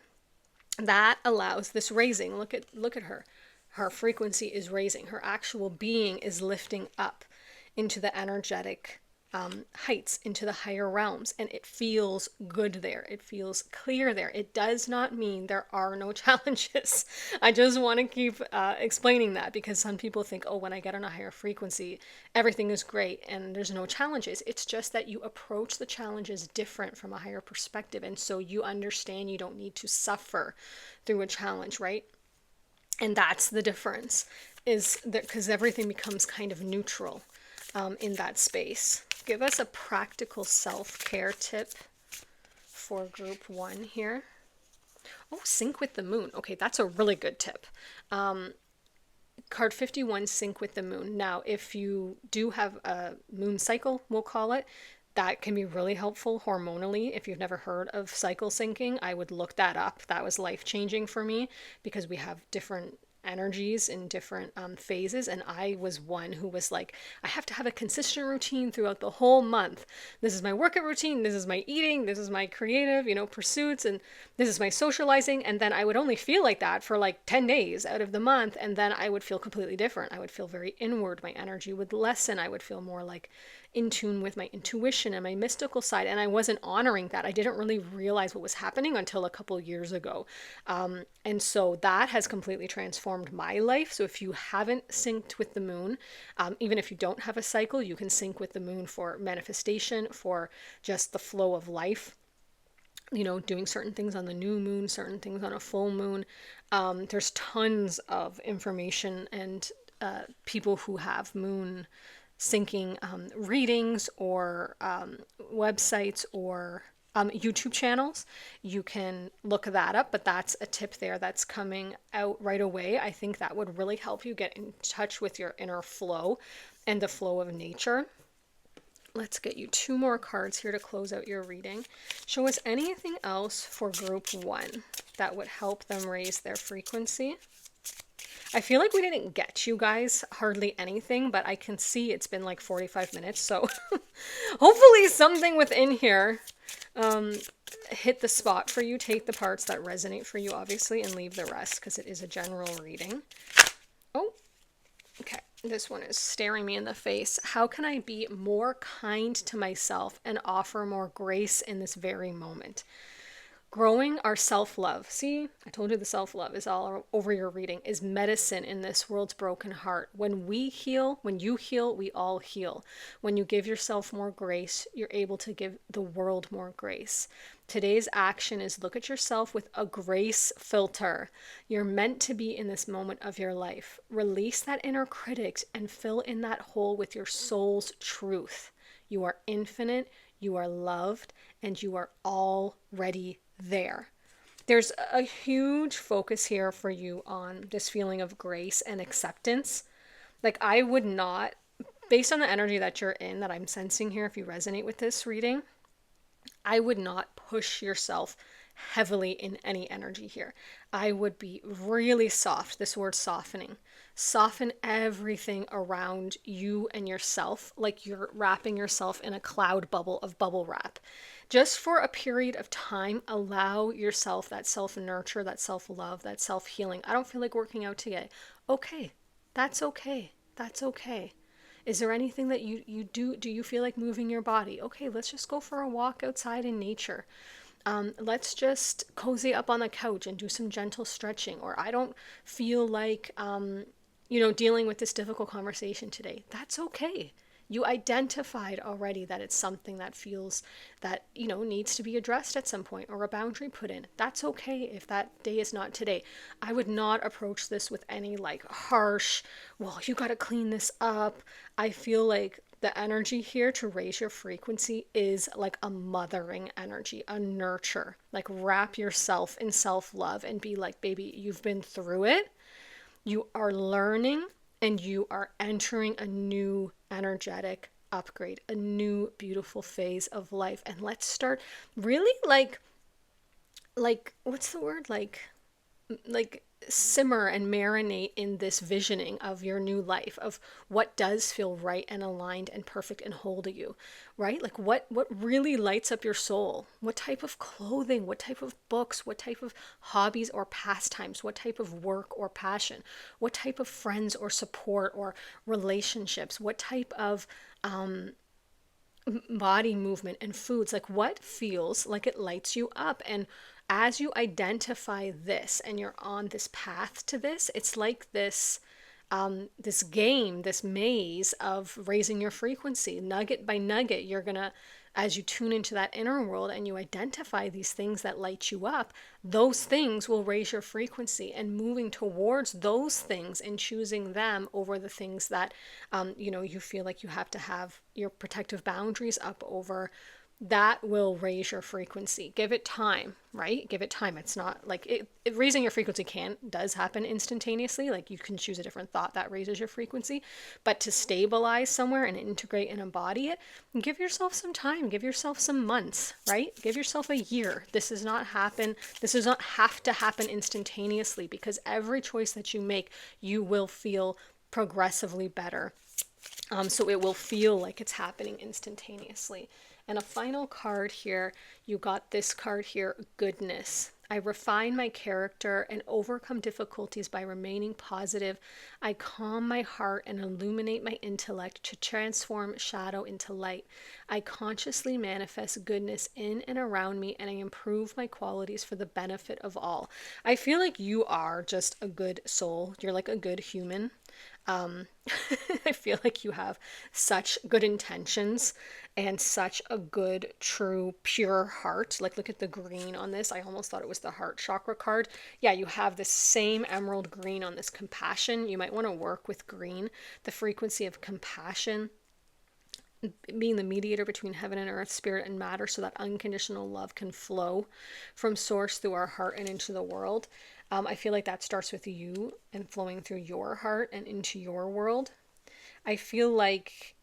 That allows this raising. Look at her. Her frequency is raising. Her actual being is lifting up into the energetic heights, into the higher realms, and it feels good there. It feels clear there. It does not mean there are no challenges. I just want to keep explaining that, because some people think, oh, when I get on a higher frequency, everything is great and there's no challenges. It's just that you approach the challenges different from a higher perspective, and so you understand you don't need to suffer through a challenge, right? And that's the difference, is that because everything becomes kind of neutral in that space. Give us a practical self-care tip for group 1 here. Oh, sync with the moon. Okay, that's a really good tip. Card 51, sync with the moon. Now, if you do have a moon cycle, we'll call it, that can be really helpful hormonally. If you've never heard of cycle syncing, I would look that up. That was life-changing for me, because we have different energies in different phases, and I was one who was like, I have to have a consistent routine throughout the whole month. This is my workout routine, this is my eating, this is my creative pursuits, and this is my socializing. And then I would only feel like that for like 10 days out of the month, and then I would feel completely different. I would feel very inward. My energy would lessen. I would feel more like in tune with my intuition and my mystical side, and I wasn't honoring that. I didn't really realize what was happening until a couple years ago, and so that has completely transformed my life. So if you haven't synced with the moon, even if you don't have a cycle, you can sync with the moon for manifestation, for just the flow of life, doing certain things on the new moon, certain things on a full moon. There's tons of information and people who have moon syncing readings or websites or YouTube channels. You can look that up, but that's a tip there that's coming out right away. I think that would really help you get in touch with your inner flow and the flow of nature. Let's get you 2 more cards here to close out your reading. Show us anything else for group 1 that would help them raise their frequency. I feel like we didn't get you guys hardly anything, but I can see it's been like 45 minutes, so hopefully something within here hit the spot for you. Take the parts that resonate for you, obviously, and leave the rest, because it is a general reading. Oh, okay. This one is staring me in the face. How can I be more kind to myself and offer more grace in this very moment? Growing our self-love. See, I told you the self-love is all over your reading, is medicine in this world's broken heart. When we heal, when you heal, we all heal. When you give yourself more grace, you're able to give the world more grace. Today's action is look at yourself with a grace filter. You're meant to be in this moment of your life. Release that inner critic and fill in that hole with your soul's truth. You are infinite, you are loved, and you are already there. There's a huge focus here for you on this feeling of grace and acceptance. Like, I would not, based on the energy that you're in, that I'm sensing here, if you resonate with this reading, I would not push yourself heavily in any energy here. I would be really soft. This word softening. Soften everything around you and yourself like you're wrapping yourself in a cloud bubble of bubble wrap. Just for a period of time, allow yourself that self nurture, that self love, that self healing. I don't feel like working out today. Okay, that's okay. That's okay. Is there anything that you do? Do you feel like moving your body? Okay, let's just go for a walk outside in nature. Let's just cozy up on the couch and do some gentle stretching. Or I don't feel like, dealing with this difficult conversation today. That's okay. You identified already that it's something that feels that, needs to be addressed at some point or a boundary put in. That's okay if that day is not today. I would not approach this with any like harsh, well, you got to clean this up. I feel like the energy here to raise your frequency is like a mothering energy, a nurture. Like, wrap yourself in self love and be like, baby, you've been through it. You are learning and you are entering a new energetic upgrade, a new beautiful phase of life. And let's start really like what's the word? Like simmer and marinate in this visioning of your new life, of what does feel right and aligned and perfect and whole to you, right? Like what really lights up your soul? What type of clothing, what type of books, what type of hobbies or pastimes, what type of work or passion, what type of friends or support or relationships, what type of body movement and foods, like what feels like it lights you up. And as you identify this and you're on this path to this, it's like this game, this maze of raising your frequency nugget by nugget. You're gonna, as you tune into that inner world and you identify these things that light you up, those things will raise your frequency. And moving towards those things and choosing them over the things that you feel like you have your protective boundaries up over, that will raise your frequency. Give it time, right? Give it time. It's not like raising your frequency does happen instantaneously. Like, you can choose a different thought that raises your frequency, but to stabilize somewhere and integrate and embody it, give yourself some time, give yourself some months, right? Give yourself a year. This does not have to happen instantaneously, because every choice that you make, you will feel progressively better. So it will feel like it's happening instantaneously. And a final card here, you got this card here, goodness. I refine my character and overcome difficulties by remaining positive. I calm my heart and illuminate my intellect to transform shadow into light. I consciously manifest goodness in and around me, and I improve my qualities for the benefit of all. I feel like you are just a good soul. You're like a good human. I feel like you have such good intentions and such a good, true, pure heart. Like, look at the green on this. I almost thought it was the heart chakra card. Yeah, you have this same emerald green on this compassion. You might want to work with green, the frequency of compassion, being the mediator between heaven and earth, spirit and matter, so that unconditional love can flow from source through our heart and into the world. I feel like that starts with you and flowing through your heart and into your world. I feel like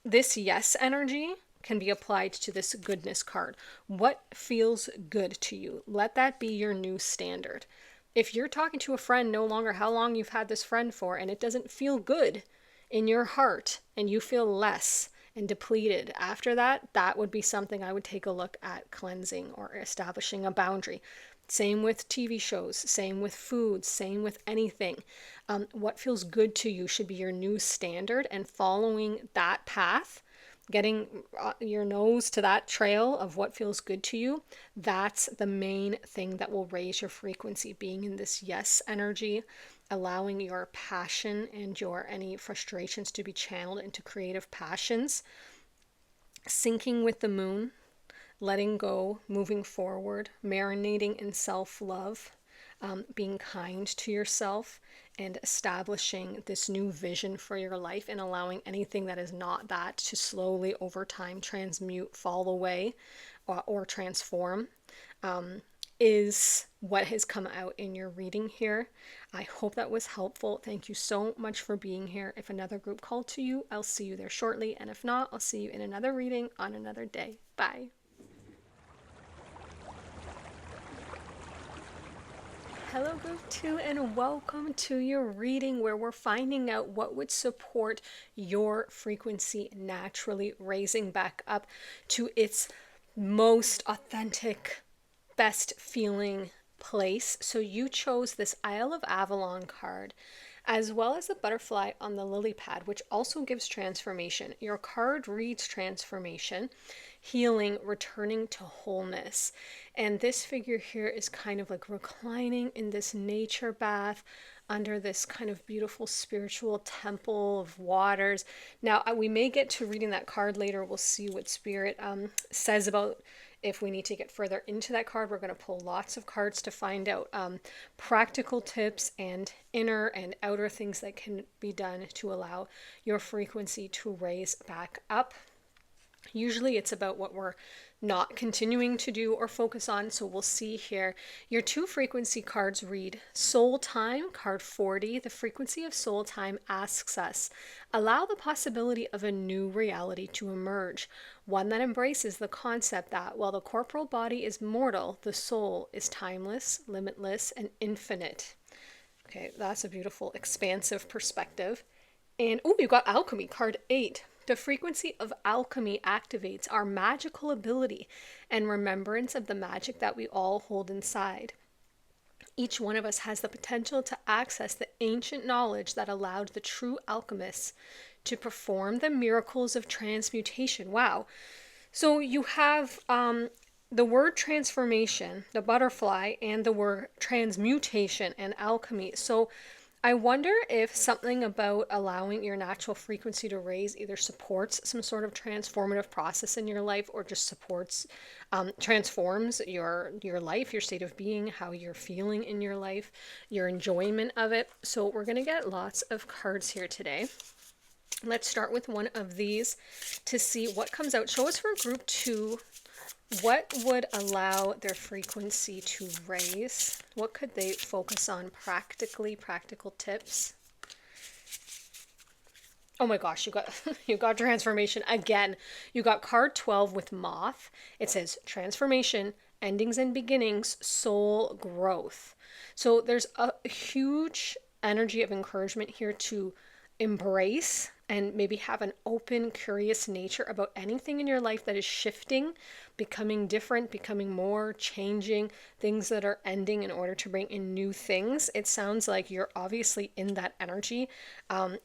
this yes energy can be applied to this goodness card. What feels good to you? Let that be your new standard. If you're talking to a friend, no longer how long you've had this friend for, and it doesn't feel good in your heart and you feel less and depleted after that, that would be something I would take a look at cleansing or establishing a boundary. Same with TV shows, same with foods, same with anything. What feels good to you should be your new standard, and following that path, getting your nose to that trail of what feels good to you, that's the main thing that will raise your frequency. Being in this yes energy, allowing your passion and your any frustrations to be channeled into creative passions, syncing with the moon, letting go, moving forward, marinating in self-love, being kind to yourself, and establishing this new vision for your life, and allowing anything that is not that to slowly over time transmute, fall away, or transform. is what has come out in your reading here. I hope that was helpful. Thank you so much for being here. If another group called to you, I'll see you there shortly. And if not, I'll see you in another reading on another day. Bye. Hello, group 2, and welcome to your reading where we're finding out what would support your frequency naturally raising back up to its most authentic, best feeling place. So you chose this Isle of Avalon card, as well as the butterfly on the lily pad, which also gives transformation. Your card reads transformation, healing, returning to wholeness. And this figure here is kind of like reclining in this nature bath under this kind of beautiful spiritual temple of waters. Now, we may get to reading that card later. We'll see what Spirit says about if we need to get further into that card. We're going to pull lots of cards to find out practical tips and inner and outer things that can be done to allow your frequency to raise back up. Usually it's about what we're not continuing to do or focus on. So we'll see here. Your 2 frequency cards read Soul Time, card 40. The frequency of Soul Time asks us, allow the possibility of a new reality to emerge, one that embraces the concept that while the corporal body is mortal, the soul is timeless, limitless, and infinite. Okay, that's a beautiful, expansive perspective. And you got Alchemy, card 8. The frequency of alchemy activates our magical ability and remembrance of the magic that we all hold inside. Each one of us has the potential to access the ancient knowledge that allowed the true alchemists to perform the miracles of transmutation. Wow. So you have the word transformation, the butterfly, and the word transmutation and alchemy. So I wonder if something about allowing your natural frequency to raise either supports some sort of transformative process in your life or just supports, transforms your life, your state of being, how you're feeling in your life, your enjoyment of it. So we're going to get lots of cards here today. Let's start with one of these to see what comes out. Show us for group 2. What would allow their frequency to raise? What could they focus on practically? Practical tips. Oh my gosh, you got transformation again. You got card 12 with moth. It says transformation, endings and beginnings, soul growth. So there's a huge energy of encouragement here to embrace and maybe have an open, curious nature about anything in your life that is shifting, becoming different, becoming more, changing, things that are ending in order to bring in new things. It sounds like you're obviously in that energy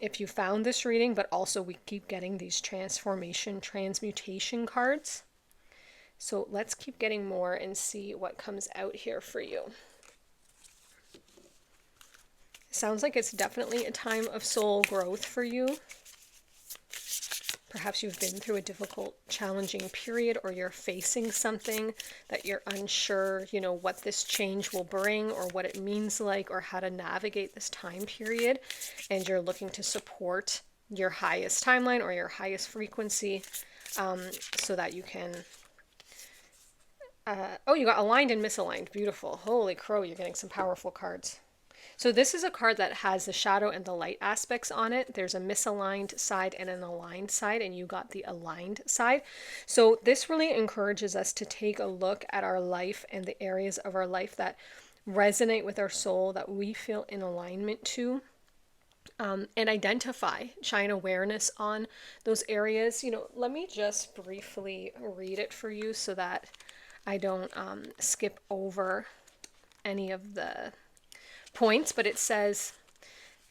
if you found this reading, but also we keep getting these transformation, transmutation cards. So let's keep getting more and see what comes out here for you. Sounds like it's definitely a time of soul growth for you. Perhaps you've been through a difficult, challenging period, or you're facing something that you're unsure, what this change will bring or what it means like or how to navigate this time period. And you're looking to support your highest timeline or your highest frequency so that you can... you got aligned and misaligned. Beautiful. Holy crow, you're getting some powerful cards. So this is a card that has the shadow and the light aspects on it. There's a misaligned side and an aligned side, and you got the aligned side. So this really encourages us to take a look at our life and the areas of our life that resonate with our soul, that we feel in alignment to, and identify, shine awareness on those areas. Let me just briefly read it for you so that I don't skip over any of the points, but it says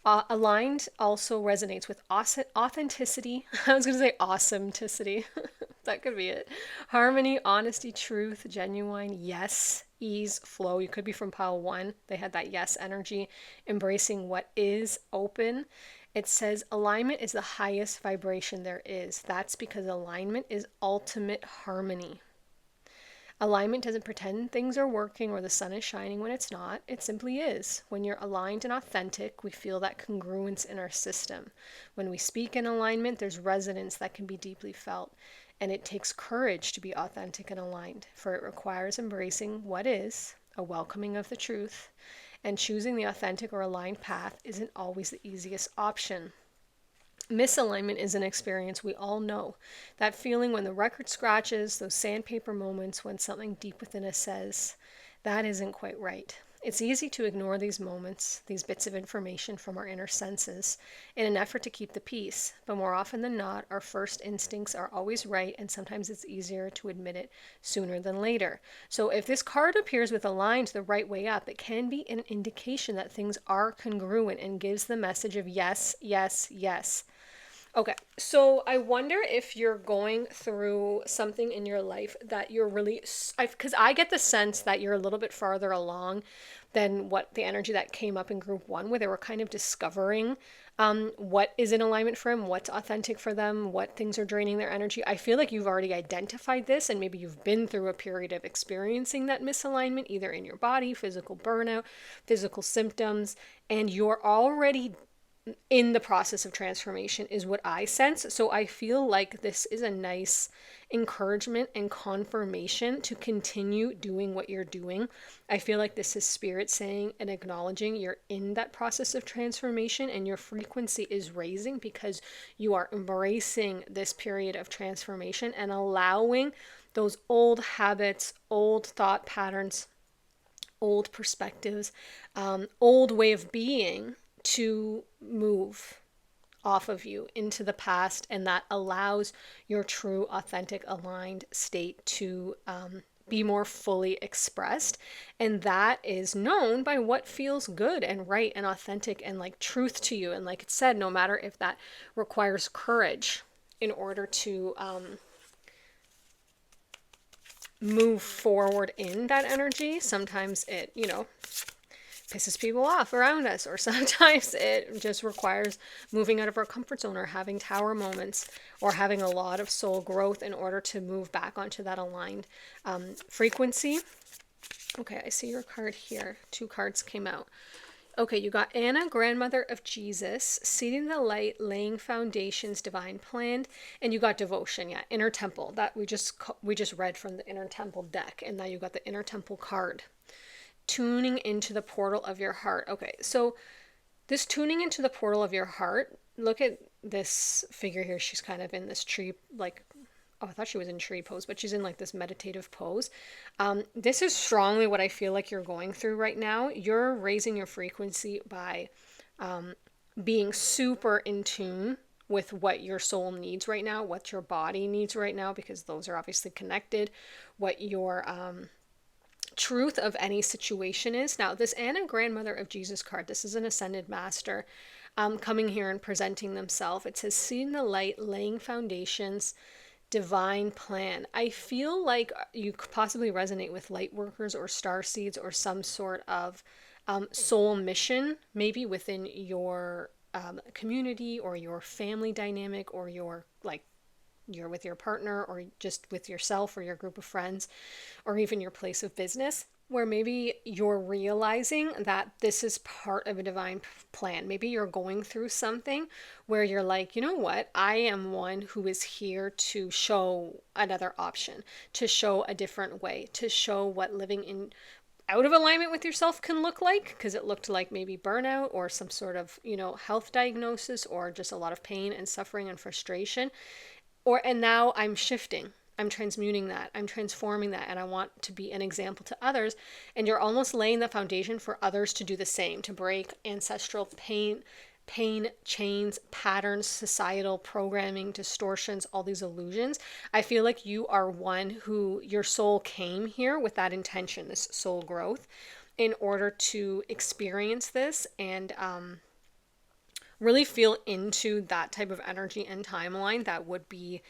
aligned also resonates with authenticity. I was going to say awesometicity. That could be it. Harmony, honesty, truth, genuine, yes, ease, flow. You could be from pile 1. They had that yes energy, embracing what is, open. It says alignment is the highest vibration there is. That's because alignment is ultimate harmony. Alignment doesn't pretend things are working or the sun is shining when it's not. It simply is. When you're aligned and authentic, we feel that congruence in our system. When we speak in alignment, there's resonance that can be deeply felt. And it takes courage to be authentic and aligned, for it requires embracing what is, a welcoming of the truth, and choosing the authentic or aligned path isn't always the easiest option. Misalignment is an experience we all know. That feeling when the record scratches, those sandpaper moments when something deep within us says, that isn't quite right. It's easy to ignore these moments, these bits of information from our inner senses, in an effort to keep the peace. But more often than not, our first instincts are always right, and sometimes it's easier to admit it sooner than later. So if this card appears with a line the right way up, it can be an indication that things are congruent and gives the message of yes, yes, yes. Okay, so I wonder if you're going through something in your life that you're really, because I get the sense that you're a little bit farther along than what the energy that came up in group one, where they were kind of discovering what is in alignment for them, what's authentic for them, what things are draining their energy. I feel like you've already identified this, and maybe you've been through a period of experiencing that misalignment, either in your body, physical burnout, physical symptoms, and you're already in the process of transformation is what I sense. So I feel like this is a nice encouragement and confirmation to continue doing what you're doing. I feel like this is spirit saying and acknowledging you're in that process of transformation, and your frequency is raising because you are embracing this period of transformation and allowing those old habits, old thought patterns, old perspectives, old way of being to move off of you into the past, and that allows your true, authentic, aligned state to be more fully expressed. And that is known by what feels good and right and authentic and like truth to you. And like it said, no matter if that requires courage in order to move forward in that energy. Sometimes it, pisses people off around us, or sometimes it just requires moving out of our comfort zone or having tower moments or having a lot of soul growth in order to move back onto that aligned frequency. Okay, I see your card here. 2 cards came out. Okay, you got Anna, grandmother of Jesus, seeding the light, laying foundations, divine plan, and you got devotion, inner temple. That we just read from the inner temple deck, and now you got the inner temple card. Tuning into the portal of your heart. Okay, so this tuning into the portal of your heart, look at this figure here. She's kind of in this tree, like, oh, I thought she was in tree pose, but she's in like this meditative pose. This is strongly what I feel like you're going through right now. You're raising your frequency by being super in tune with what your soul needs right now, what your body needs right now, because those are obviously connected, what your truth of any situation is. Now, this Anna, grandmother of Jesus card, this is an ascended master coming here and presenting themselves. It says, seeing the light, laying foundations, divine plan. I feel like you could possibly resonate with light workers or star seeds or some sort of soul mission, maybe within your community or your family dynamic, or your you're with your partner, or just with yourself or your group of friends, or even your place of business, where maybe you're realizing that this is part of a divine plan. Maybe you're going through something where you're like, you know what? I am one who is here to show another option, to show a different way, to show what living in out of alignment with yourself can look like, because it looked like maybe burnout or some sort of, health diagnosis, or just a lot of pain and suffering and frustration. And now I'm shifting, I'm transmuting that, I'm transforming that, and I want to be an example to others. And you're almost laying the foundation for others to do the same, to break ancestral pain, chains, patterns, societal programming, distortions, all these illusions. I feel like you are one who, your soul came here with that intention, this soul growth, in order to experience this and really feel into that type of energy and timeline that would be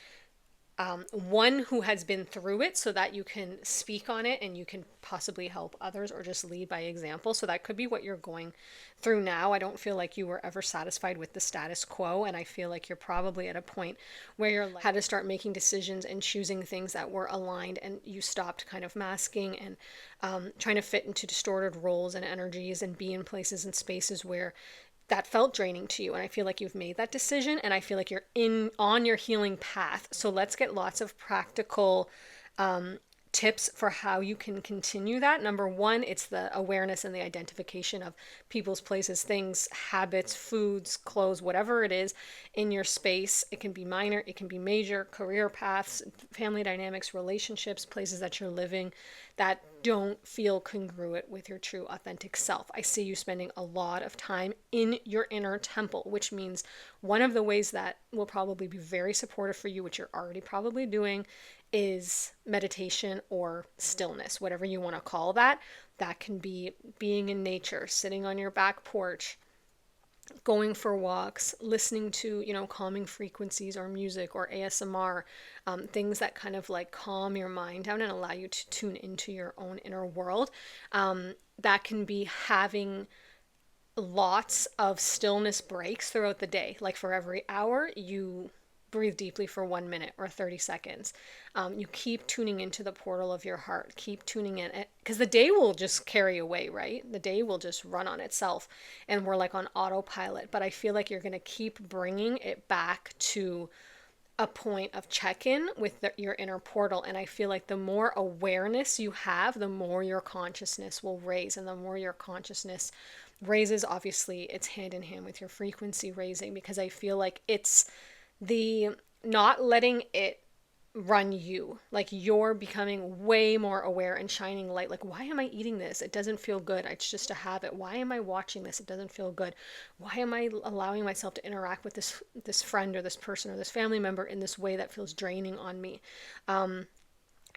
one who has been through it, so that you can speak on it and you can possibly help others or just lead by example. So that could be what you're going through now. I don't feel like you were ever satisfied with the status quo, and I feel like you're probably at a point where you're had to start making decisions and choosing things that were aligned, and you stopped kind of masking and trying to fit into distorted roles and energies and be in places and spaces where that felt draining to you. And I feel like you've made that decision, and I feel like you're on your healing path. So let's get lots of practical tips for how you can continue that. Number one, it's the awareness and the identification of people's, places, things, habits, foods, clothes, whatever it is in your space. It can be minor, it can be major, career paths, family dynamics, relationships, places that you're living that don't feel congruent with your true authentic self. I see you spending a lot of time in your inner temple, which means one of the ways that will probably be very supportive for you, which you're already probably doing, is meditation or stillness, whatever you want to call that. That can be being in nature, sitting on your back porch, going for walks, listening to, calming frequencies or music or ASMR, things that kind of like calm your mind down and allow you to tune into your own inner world. That can be having lots of stillness breaks throughout the day. Like for every hour, you breathe deeply for 1 minute or 30 seconds. You keep tuning into the portal of your heart, keep tuning in, because the day will just carry away, right? The day will just run on itself and we're like on autopilot. But I feel like you're going to keep bringing it back to a point of check-in with your inner portal. And I feel like the more awareness you have, the more your consciousness will raise. And the more your consciousness raises, obviously it's hand in hand with your frequency raising, because I feel like it's the not letting it run you. Like you're becoming way more aware and shining light. Like, why am I eating this? It doesn't feel good. It's just a habit. Why am I watching this? It doesn't feel good. Why am I allowing myself to interact with this friend or this person or this family member in this way that feels draining on me?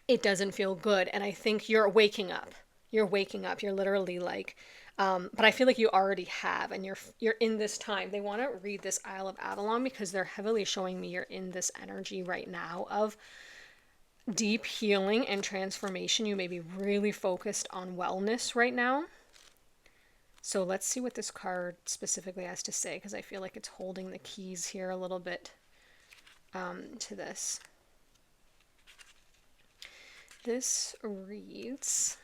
It doesn't feel good. And I think you're waking up. You're waking up. You're literally like, but I feel like you already have, and you're in this time. They want to read this Isle of Avalon because they're heavily showing me you're in this energy right now of deep healing and transformation. You may be really focused on wellness right now. So let's see what this card specifically has to say, because I feel like it's holding the keys here a little bit to this. This reads...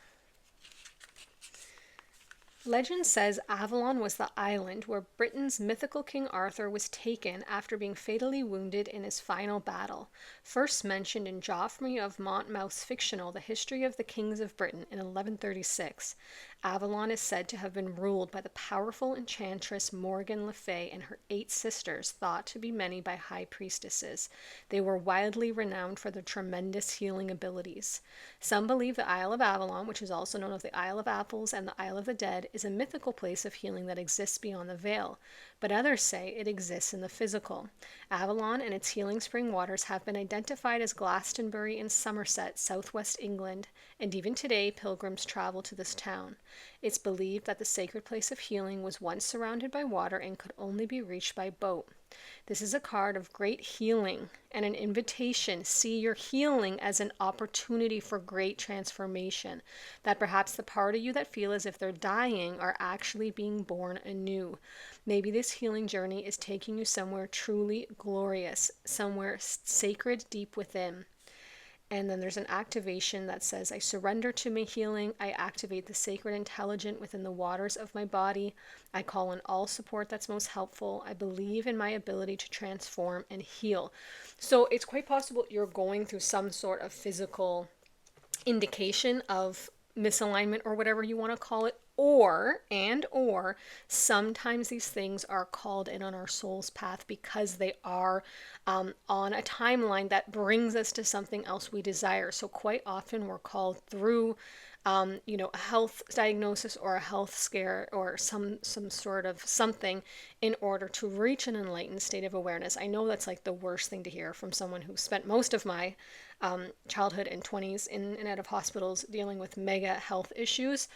Legend says Avalon was the island where Britain's mythical King Arthur was taken after being fatally wounded in his final battle. First mentioned in Geoffrey of Monmouth's fictional The History of the Kings of Britain in 1136. Avalon is said to have been ruled by the powerful enchantress Morgan Le Fay and her 8 sisters, thought to be many by high priestesses. They were widely renowned for their tremendous healing abilities. Some believe the Isle of Avalon, which is also known as the Isle of Apples and the Isle of the Dead, is a mythical place of healing that exists beyond the veil, but others say it exists in the physical. Avalon and its healing spring waters have been identified as Glastonbury in Somerset, southwest England, and even today pilgrims travel to this town. It's believed that the sacred place of healing was once surrounded by water and could only be reached by boat. This is a card of great healing and an invitation. See your healing as an opportunity for great transformation, that perhaps the part of you that feel as if they're dying are actually being born anew. Maybe this healing journey is taking you somewhere truly glorious, somewhere sacred deep within. And then there's an activation that says, I surrender to my healing. I activate the sacred intelligent within the waters of my body. I call in all support that's most helpful. I believe in my ability to transform and heal. So it's quite possible you're going through some sort of physical indication of misalignment or whatever you want to call it, or sometimes these things are called in on our soul's path because they are on a timeline that brings us to something else we desire. So quite often we're called through a health diagnosis or a health scare or some sort of something in order to reach an enlightened state of awareness. I know that's like the worst thing to hear from someone who spent most of my childhood and 20s in and out of hospitals dealing with mega health issues.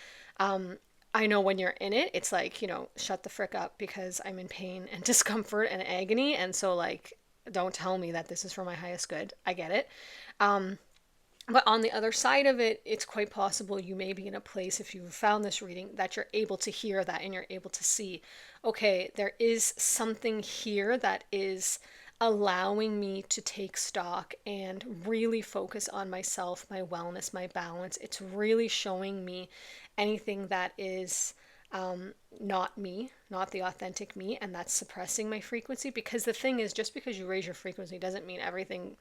I know when you're in it, it's like, shut the frick up because I'm in pain and discomfort and agony. And so like, don't tell me that this is for my highest good. I get it. But on the other side of it, it's quite possible you may be in a place, if you've found this reading, that you're able to hear that and you're able to see, okay, there is something here that is allowing me to take stock and really focus on myself, my wellness, my balance. It's really showing me anything that is not me, not the authentic me, and that's suppressing my frequency. Because the thing is, just because you raise your frequency doesn't mean everything,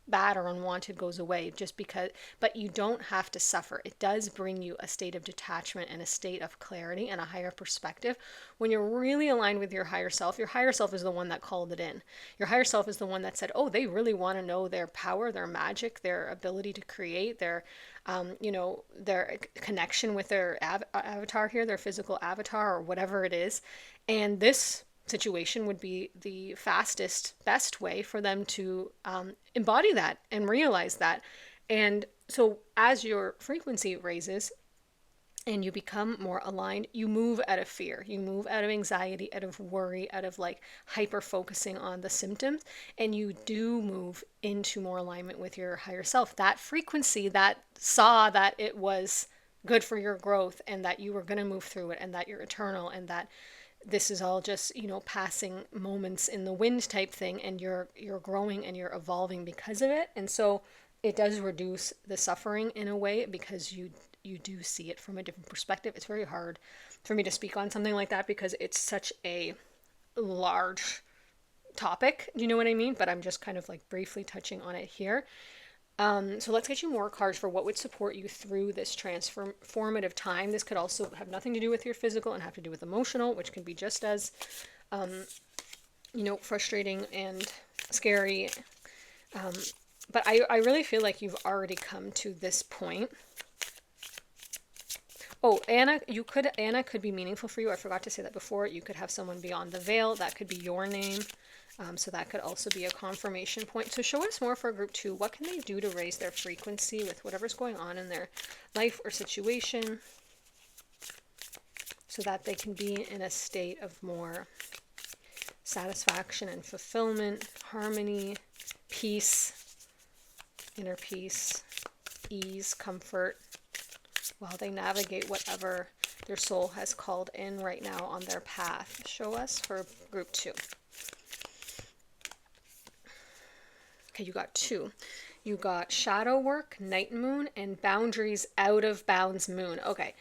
bad or unwanted goes away. Just because, but you don't have to suffer. It does bring you a state of detachment and a state of clarity and a higher perspective when you're really aligned with your higher self. Your higher self is the one that called it in. Your higher self is the one that said, oh, they really want to know their power, their magic, their ability to create, their connection with their avatar here, their physical avatar or whatever it is. And this situation would be the fastest, best way for them to embody that and realize that. And so as your frequency raises, and you become more aligned, you move out of fear, you move out of anxiety, out of worry, out of like hyper focusing on the symptoms, and you do move into more alignment with your higher self. That frequency that saw that it was good for your growth and that you were going to move through it and that you're eternal and that this is all just, passing moments in the wind type thing, and you're growing and you're evolving because of it. And so it does reduce the suffering in a way, because you do see it from a different perspective. It's very hard for me to speak on something like that because it's such a large topic. You know what I mean? But I'm just kind of like briefly touching on it here. So let's get you more cards for what would support you through this transformative time. This could also have nothing to do with your physical and have to do with emotional, which can be just as, frustrating and scary. But I really feel like you've already come to this point. Oh, Anna could be meaningful for you. I forgot to say that before. You could have someone beyond the veil. That could be your name. So that could also be a confirmation point. So show us more for group 2. What can they do to raise their frequency with whatever's going on in their life or situation so that they can be in a state of more satisfaction and fulfillment, harmony, peace, inner peace, ease, comfort, while they navigate whatever their soul has called in right now on their path. Show us for group 2. Okay, you got 2. You got shadow work, night moon, and boundaries, out of bounds moon. Okay.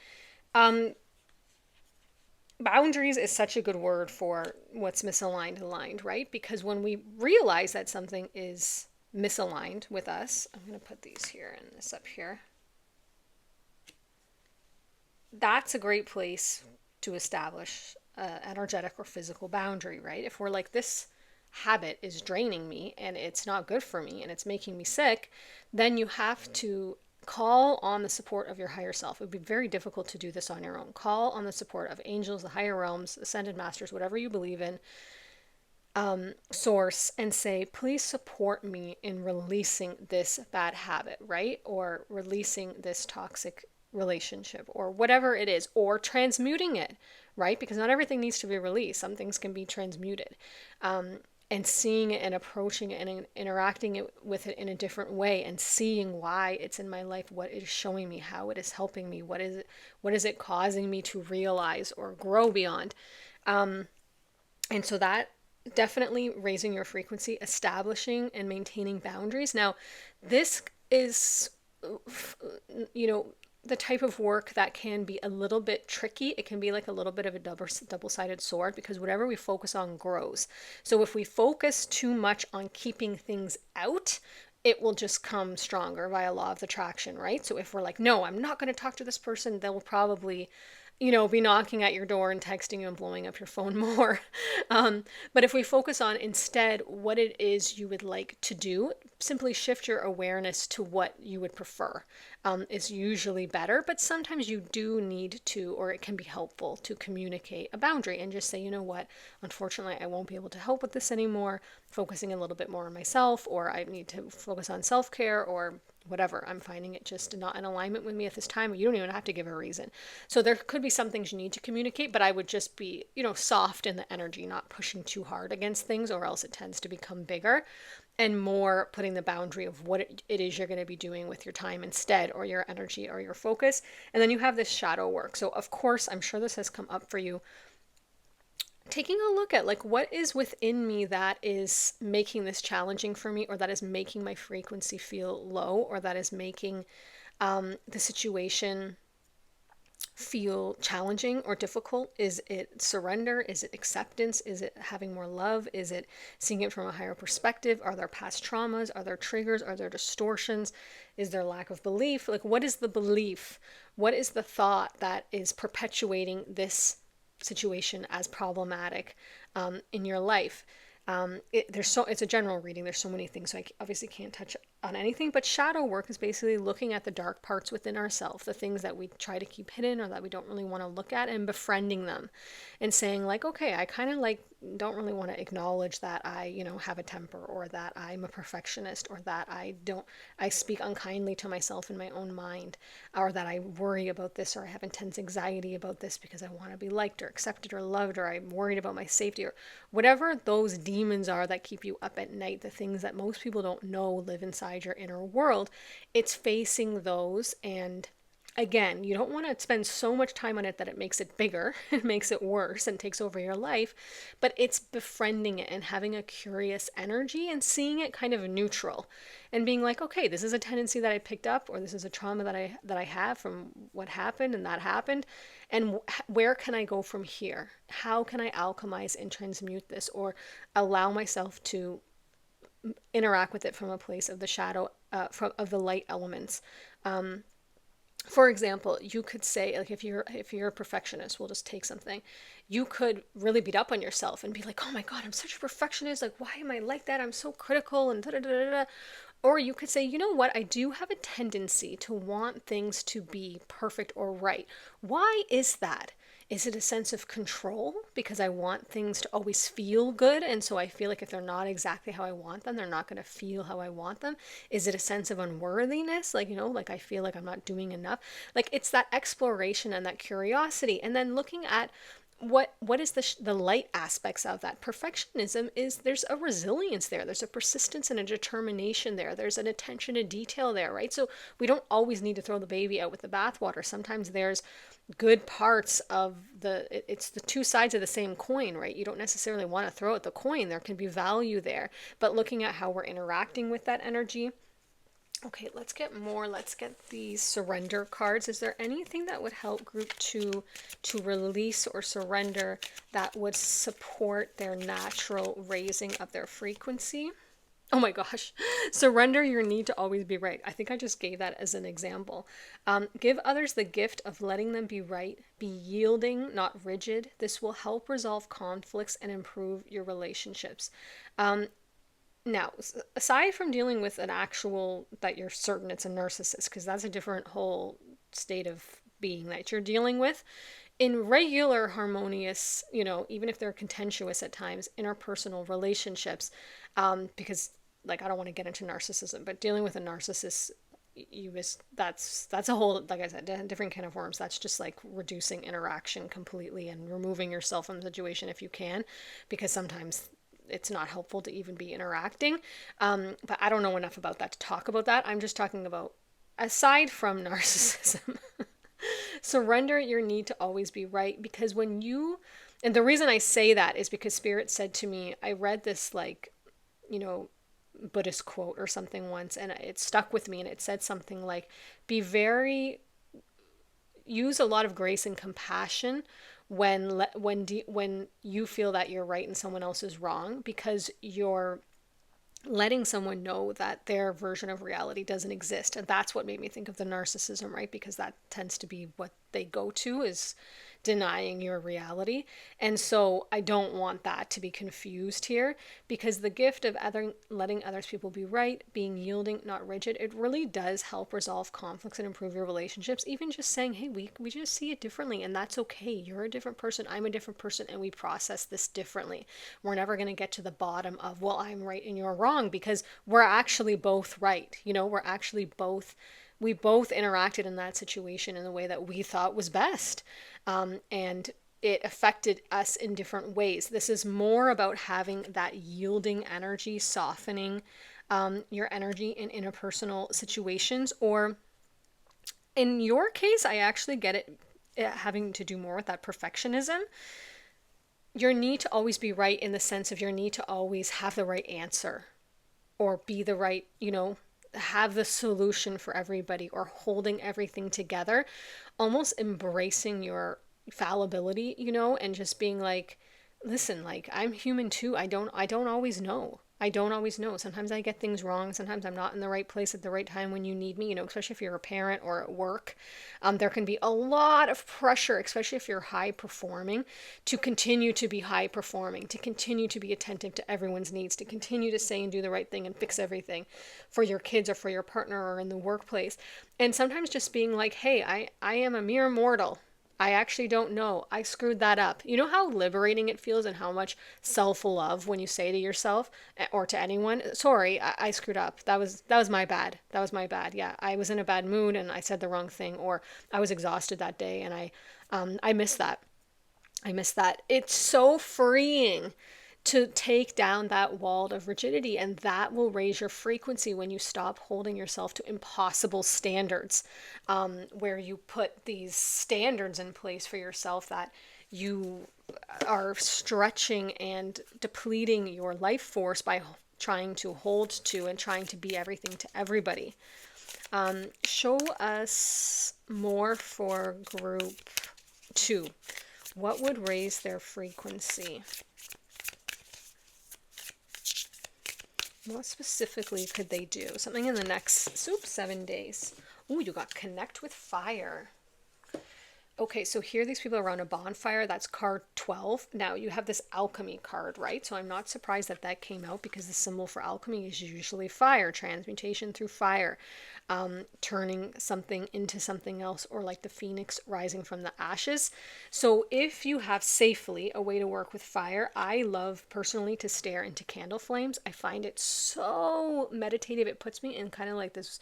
Boundaries is such a good word for what's misaligned, aligned, right? Because when we realize that something is misaligned with us, I'm going to put these here and this up here. That's a great place to establish an energetic or physical boundary, right? If we're like, this habit is draining me and it's not good for me and it's making me sick, then you have to call on the support of your higher self. It would be very difficult to do this on your own. Call on the support of angels, the higher realms, ascended masters, whatever you believe in, source, and say, please support me in releasing this bad habit, right? Or releasing this toxic relationship or whatever it is, or transmuting it, right? Because not everything needs to be released. Some things can be transmuted. And seeing it and approaching it and interacting with it in a different way and seeing why it's in my life, what it is showing me, how it is helping me, what is it causing me to realize or grow beyond. And so that definitely raising your frequency, establishing and maintaining boundaries. Now, this is, the type of work that can be a little bit tricky. It can be like a little bit of a double-sided sword, because whatever we focus on grows. So if we focus too much on keeping things out, it will just come stronger via law of attraction, right? So if we're like, no, I'm not going to talk to this person, they'll probably, be knocking at your door and texting you and blowing up your phone more. But if we focus on instead what it is you would like to do, simply shift your awareness to what you would prefer. Is usually better, but sometimes you do need to, or it can be helpful to communicate a boundary and just say, you know what, unfortunately, I won't be able to help with this anymore, focusing a little bit more on myself, or I need to focus on self-care, or whatever. I'm finding it just not in alignment with me at this time. You don't even have to give a reason. So there could be some things you need to communicate, but I would just be, soft in the energy, not pushing too hard against things, or else it tends to become bigger, and more putting the boundary of what it is you're going to be doing with your time instead, or your energy or your focus. And then you have this shadow work. So of course, I'm sure this has come up for you. Taking a look at like, what is within me that is making this challenging for me, or that is making my frequency feel low, or that is making the situation feel challenging or difficult? Is it surrender? Is it acceptance? Is it having more love? Is it seeing it from a higher perspective? Are there past traumas? Are there triggers? Are there distortions? Is there lack of belief? Like, what is the belief? What is the thought that is perpetuating this situation as problematic in your life? It's a general reading. There's so many things, so I obviously can't touch on anything. But shadow work is basically looking at the dark parts within ourselves, the things that we try to keep hidden or that we don't really want to look at, and befriending them, and saying like, okay, I kind of like don't really want to acknowledge that I, have a temper, or that I'm a perfectionist, or that I speak unkindly to myself in my own mind, or that I worry about this, or I have intense anxiety about this because I want to be liked or accepted or loved, or I'm worried about my safety, or whatever those demons are that keep you up at night, the things that most people don't know live inside your inner world. It's facing those. And again, you don't want to spend so much time on it that it makes it bigger, it makes it worse and takes over your life, but it's befriending it and having a curious energy and seeing it kind of neutral and being like, okay, this is a tendency that I picked up, or this is a trauma that I have from what happened and that happened, and where can I go from here? How can I alchemize and transmute this, or allow myself to interact with it from a place of the shadow, of the light elements? For example, you could say, like, if you're a perfectionist, we'll just take something. You could really beat up on yourself and be like, oh my God, I'm such a perfectionist. Like, why am I like that? I'm so critical and da da da da da. Or you could say, you know what? I do have a tendency to want things to be perfect or right. Why is that? Is it a sense of control because I want things to always feel good? And so I feel like if they're not exactly how I want them, they're not going to feel how I want them. Is it a sense of unworthiness? Like, like I feel like I'm not doing enough. Like, it's that exploration and that curiosity. And then looking at what is the light aspects of that. Perfectionism is, there's a resilience there, there's a persistence and a determination there, there's an attention to detail there, right? So we don't always need to throw the baby out with the bathwater. Sometimes there's good parts of it's the two sides of the same coin, right? You don't necessarily want to throw out the coin. There can be value there, but looking at how we're interacting with that energy. Okay, let's get these surrender cards. Is there anything that would help group two to release or surrender that would support their natural raising of their frequency? Oh my gosh. Surrender your need to always be right. I think I just gave that as an example. Give others the gift of letting them be right. Be yielding, not rigid. This will help resolve conflicts and improve your relationships. Now, aside from dealing with an actual, that you're certain it's a narcissist, because that's a different whole state of being that you're dealing with, in regular harmonious, even if they're contentious at times, interpersonal relationships, because, like, I don't want to get into narcissism, but dealing with a narcissist, that's a whole, like I said, different kind of worms. That's just like reducing interaction completely and removing yourself from the situation if you can, because sometimes it's not helpful to even be interacting. But I don't know enough about that to talk about that. I'm just talking about, aside from narcissism, surrender your need to always be right. Because and the reason I say that is because Spirit said to me, I read this, like, Buddhist quote or something once, and it stuck with me, and it said something like, use a lot of grace and compassion when you feel that you're right and someone else is wrong, because you're letting someone know that their version of reality doesn't exist. And that's what made me think of the narcissism, right? Because that tends to be what they go to, is denying your reality. And so I don't want that to be confused here, because the gift of letting others people be right, being yielding, not rigid, it really does help resolve conflicts and improve your relationships. Even just saying, hey, we just see it differently, and that's okay. You're a different person, I'm a different person, and we process this differently. We're never going to get to the bottom of, well, I'm right and you're wrong, because we're actually both right. We both interacted in that situation in the way that we thought was best. And it affected us in different ways. This is more about having that yielding energy, softening your energy in interpersonal situations. Or in your case, I actually get it having to do more with that perfectionism. Your need to always be right, in the sense of your need to always have the right answer, or be the right, have the solution for everybody or holding everything together, almost embracing your fallibility, and just being like, listen, like I'm human too. I don't always know. I don't always know. Sometimes I get things wrong. Sometimes I'm not in the right place at the right time when you need me, especially if you're a parent or at work. There can be a lot of pressure, especially if you're high performing, to continue to be high performing, to continue to be attentive to everyone's needs, to continue to say and do the right thing and fix everything for your kids or for your partner or in the workplace. And sometimes just being like, hey, I am a mere mortal. I actually don't know. I screwed that up. You know how liberating it feels and how much self-love when you say to yourself or to anyone, sorry, I screwed up. That was my bad. That was my bad. Yeah, I was in a bad mood and I said the wrong thing, or I was exhausted that day and I missed that. I miss that. It's so freeing to take down that wall of rigidity, and that will raise your frequency when you stop holding yourself to impossible standards, where you put these standards in place for yourself that you are stretching and depleting your life force by trying to hold to and trying to be everything to everybody. Show us more for group 2. What would raise their frequency? What specifically could they do? Something in the next 7 days. Ooh, you got connect with fire. Okay, so here these people around a bonfire. That's card 12. Now you have this alchemy card, right? So I'm not surprised that that came out because the symbol for alchemy is usually fire, transmutation through fire, turning something into something else, or like the phoenix rising from the ashes. So if you have safely a way to work with fire, I love personally to stare into candle flames. I find it so meditative. It puts me in kind of like this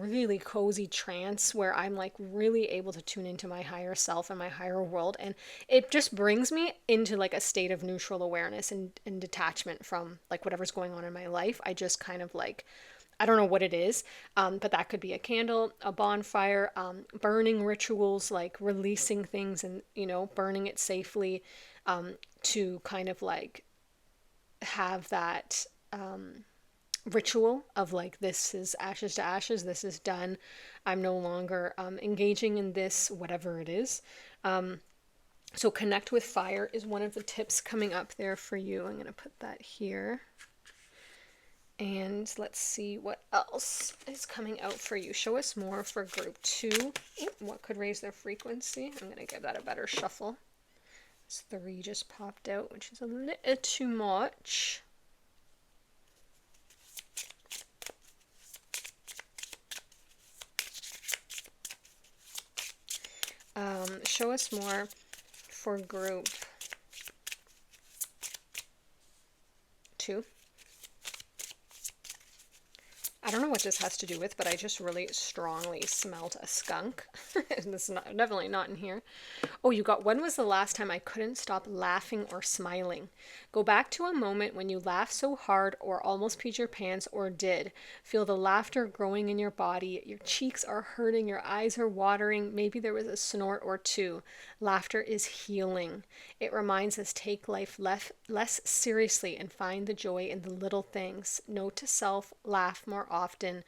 really cozy trance where I'm like really able to tune into my higher self and my higher world, and it just brings me into like a state of neutral awareness and detachment from like whatever's going on in my life. I just kind of like, I don't know what it is, but that could be a candle, a bonfire, burning rituals, like releasing things and burning it safely, to kind of like have that ritual of like, this is ashes to ashes, this is done, I'm no longer engaging in this, whatever it is. So connect with fire is one of the tips coming up there for you. I'm going to put that here. And let's see what else is coming out for you. Show us more for group 2. Ooh, what could raise their frequency? I'm going to give that a better shuffle. This 3 just popped out, which is a little too much. Show us more for group 2. I don't know what this has to do with, but I just really strongly smelled a skunk. And this is definitely not in here. Oh, you got, when was the last time I couldn't stop laughing or smiling? Go back to a moment when you laughed so hard or almost peed your pants or did. Feel the laughter growing in your body. Your cheeks are hurting. Your eyes are watering. Maybe there was a snort or two. Laughter is healing. It reminds us take life less seriously and find the joy in the little things. Note to self, laugh more often.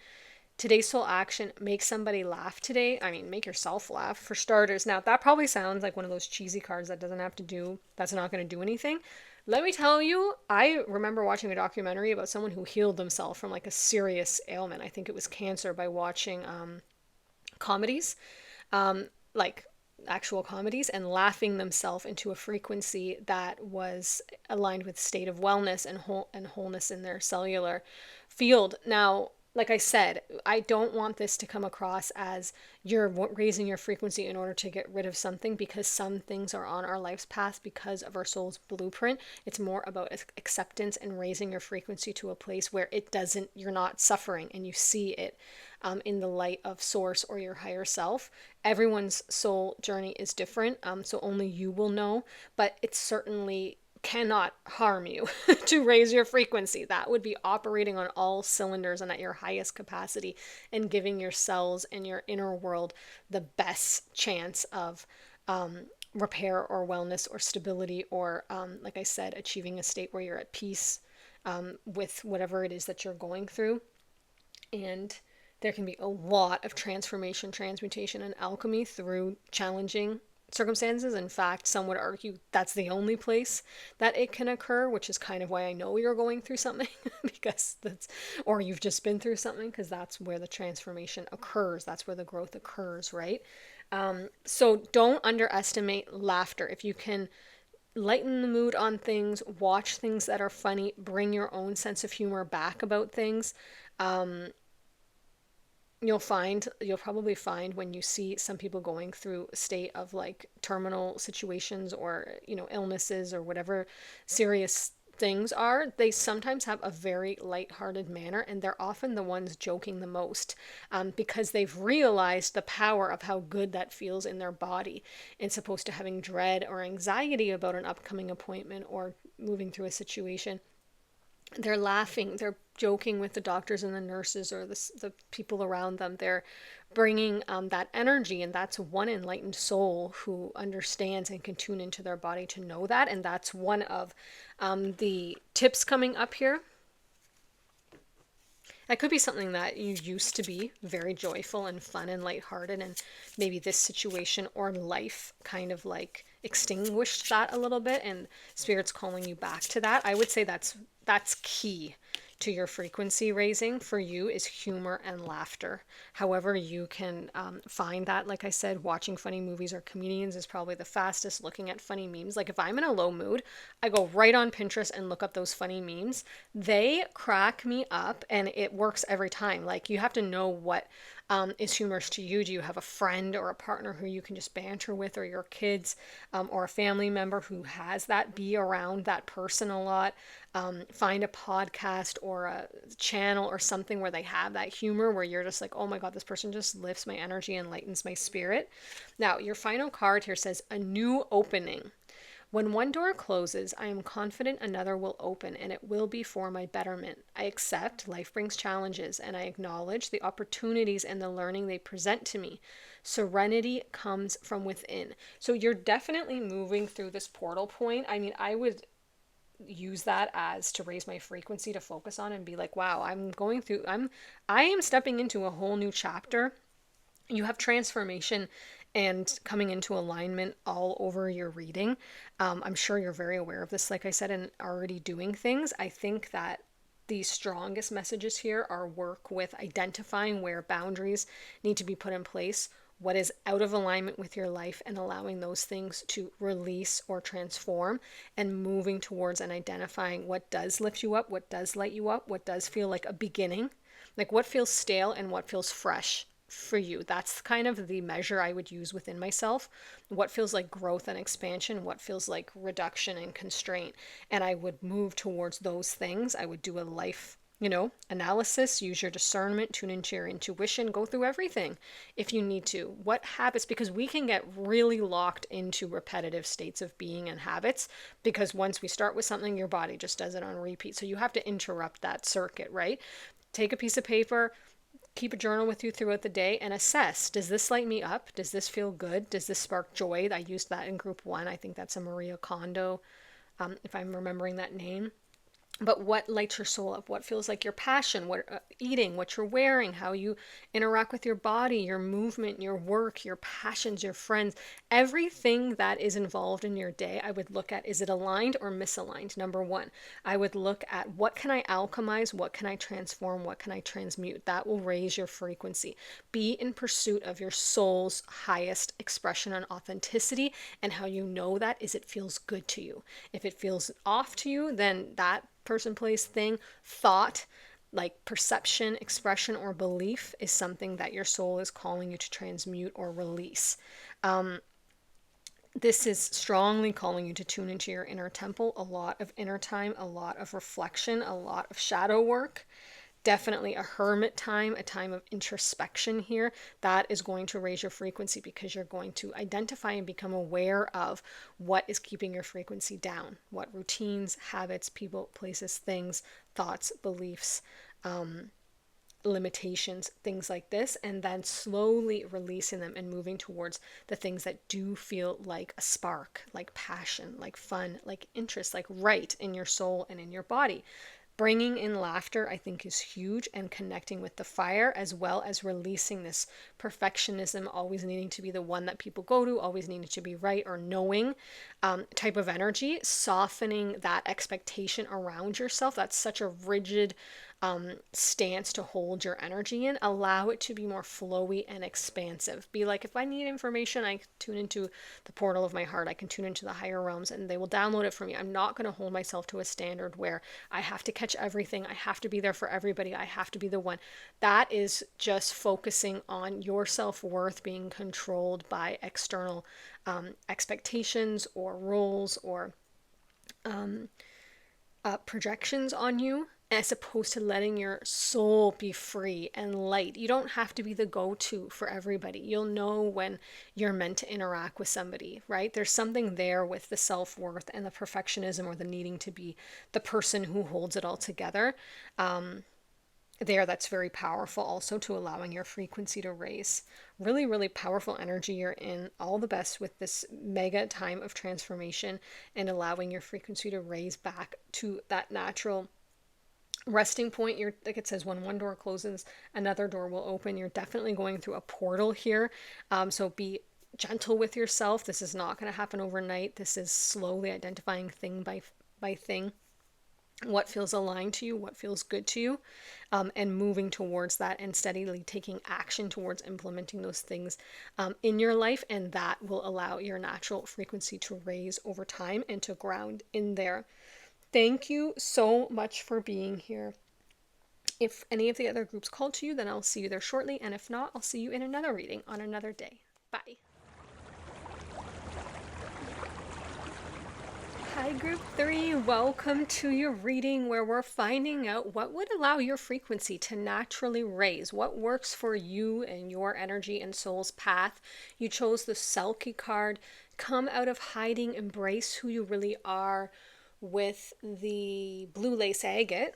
Today's soul action, make somebody laugh today. I mean, make yourself laugh for starters. Now, that probably sounds like one of those cheesy cards that's not going to do anything. Let me tell you, I remember watching a documentary about someone who healed themselves from like a serious ailment. I think it was cancer, by watching comedies, like actual comedies, and laughing themselves into a frequency that was aligned with state of wellness and wholeness in their cellular field. Now, like I said, I don't want this to come across as you're raising your frequency in order to get rid of something, because some things are on our life's path because of our soul's blueprint. It's more about acceptance and raising your frequency to a place where you're not suffering and you see it in the light of source or your higher self. Everyone's soul journey is different, so only you will know, but it's certainly cannot harm you to raise your frequency. That would be operating on all cylinders and at your highest capacity, and giving your cells and your inner world the best chance of repair or wellness or stability, or like I said, achieving a state where you're at peace with whatever it is that you're going through. And there can be a lot of transformation, transmutation, and alchemy through challenging circumstances. In fact, some would argue that's the only place that it can occur, which is kind of why I know you're going through something because that's, or you've just been through something, because that's where the transformation occurs. That's where the growth occurs, right? So don't underestimate laughter. If you can lighten the mood on things, watch things that are funny, bring your own sense of humor back about things. You'll probably find when you see some people going through a state of like terminal situations or illnesses or whatever serious things are, they sometimes have a very lighthearted manner, and they're often the ones joking the most, because they've realized the power of how good that feels in their body, as opposed to having dread or anxiety about an upcoming appointment or moving through a situation. They're laughing, they're joking with the doctors and the nurses or the people around them. They're bringing that energy, and that's one enlightened soul who understands and can tune into their body to know that. And that's one of the tips coming up here. That could be something that you used to be very joyful and fun and lighthearted, and maybe this situation or life kind of like extinguished that a little bit, and spirit's calling you back to that. I would say that's key to your frequency raising for you, is humor and laughter. However you can find that, like I said, watching funny movies or comedians is probably the fastest. Looking at funny memes, like if I'm in a low mood, I go right on Pinterest and look up those funny memes. They crack me up, and it works every time. Like, you have to know what is humorous to you. Do you have a friend or a partner who you can just banter with, or your kids, or a family member who has that? Be around that person a lot. Find a podcast or a channel or something where they have that humor, where you're just like, oh my God, this person just lifts my energy and lightens my spirit. Now, your final card here says a new opening. When one door closes, I am confident another will open, and it will be for my betterment. I accept life brings challenges, and I acknowledge the opportunities and the learning they present to me. Serenity comes from within. So you're definitely moving through this portal point. I mean, I would use that as to raise my frequency, to focus on and be like, wow, I am stepping into a whole new chapter. You have transformation and coming into alignment all over your reading. I'm sure you're very aware of this, like I said, and already doing things. I think that the strongest messages here are work with identifying where boundaries need to be put in place, what is out of alignment with your life, and allowing those things to release or transform, and moving towards and identifying what does lift you up, what does light you up, what does feel like a beginning, like what feels stale and what feels fresh for you. That's kind of the measure I would use within myself. What feels like growth and expansion, what feels like reduction and constraint. And I would move towards those things. I would do a life, analysis, use your discernment, tune into your intuition, go through everything if you need to. What habits, because we can get really locked into repetitive states of being and habits, because once we start with something, your body just does it on repeat. So you have to interrupt that circuit, right? Take a piece of paper, keep a journal with you throughout the day, and assess, does this light me up? Does this feel good? Does this spark joy? I used that in group 1. I think that's a Maria Kondo, if I'm remembering that name. But what lights your soul up? What feels like your passion? What eating, what you're wearing, how you interact with your body, your movement, your work, your passions, your friends, everything that is involved in your day. I would look at, is it aligned or misaligned? Number 1, I would look at, what can I alchemize? What can I transform? What can I transmute? That will raise your frequency. Be in pursuit of your soul's highest expression and authenticity. And how you know that is, it feels good to you. If it feels off to you, then that person, place, thing, thought, like perception, expression, or belief, is something that your soul is calling you to transmute or release. This is strongly calling you to tune into your inner temple, a lot of inner time, a lot of reflection, a lot of shadow work. Definitely a hermit time, a time of introspection here. That is going to raise your frequency, because you're going to identify and become aware of what is keeping your frequency down. What routines, habits, people, places, things, thoughts, beliefs, limitations, things like this, and then slowly releasing them and moving towards the things that do feel like a spark, like passion, like fun, like interest, like right in your soul and in your body. Bringing in laughter, I think, is huge, and connecting with the fire, as well as releasing this perfectionism, always needing to be the one that people go to, always needing to be right or knowing type of energy, softening that expectation around yourself. That's such a rigid stance to hold your energy in. Allow it to be more flowy and expansive. Be like, if I need information, I tune into the portal of my heart. I can tune into the higher realms and they will download it for me. I'm not going to hold myself to a standard where I have to catch everything. I have to be there for everybody. I have to be the one. That is just focusing on your self-worth being controlled by external expectations or roles or projections on you, as opposed to letting your soul be free and light. You don't have to be the go-to for everybody. You'll know when you're meant to interact with somebody, right? There's something there with the self-worth and the perfectionism or the needing to be the person who holds it all together. That's very powerful also to allowing your frequency to raise. Really, really powerful energy you're in. All the best with this mega time of transformation and allowing your frequency to raise back to that natural resting point. You're, like it says, when one door closes, another door will open. You're definitely going through a portal here. So be gentle with yourself. This is not going to happen overnight. This is slowly identifying thing by thing what feels aligned to you, what feels good to you, and moving towards that and steadily taking action towards implementing those things in your life. And that will allow your natural frequency to raise over time and to ground in there. Thank you so much for being here. If any of the other groups called to you, then I'll see you there shortly. And if not, I'll see you in another reading on another day. Bye. Hi, Group 3. Welcome to your reading where we're finding out what would allow your frequency to naturally raise, what works for you and your energy and soul's path. You chose the Selkie card. Come out of hiding, embrace who you really are, with the blue lace agate.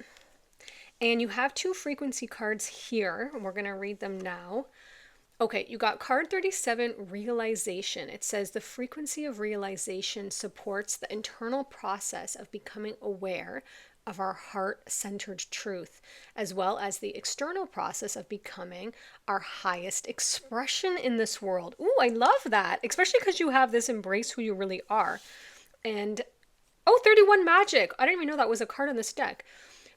And you have two frequency cards here. We're going to read them now. Okay, you got card 37, realization. It says the frequency of realization supports the internal process of becoming aware of our heart-centered truth, as well as the external process of becoming our highest expression in this world. Ooh, I love that, especially because you have this embrace who you really are. And, 31 magic. I didn't even know that was a card on this deck.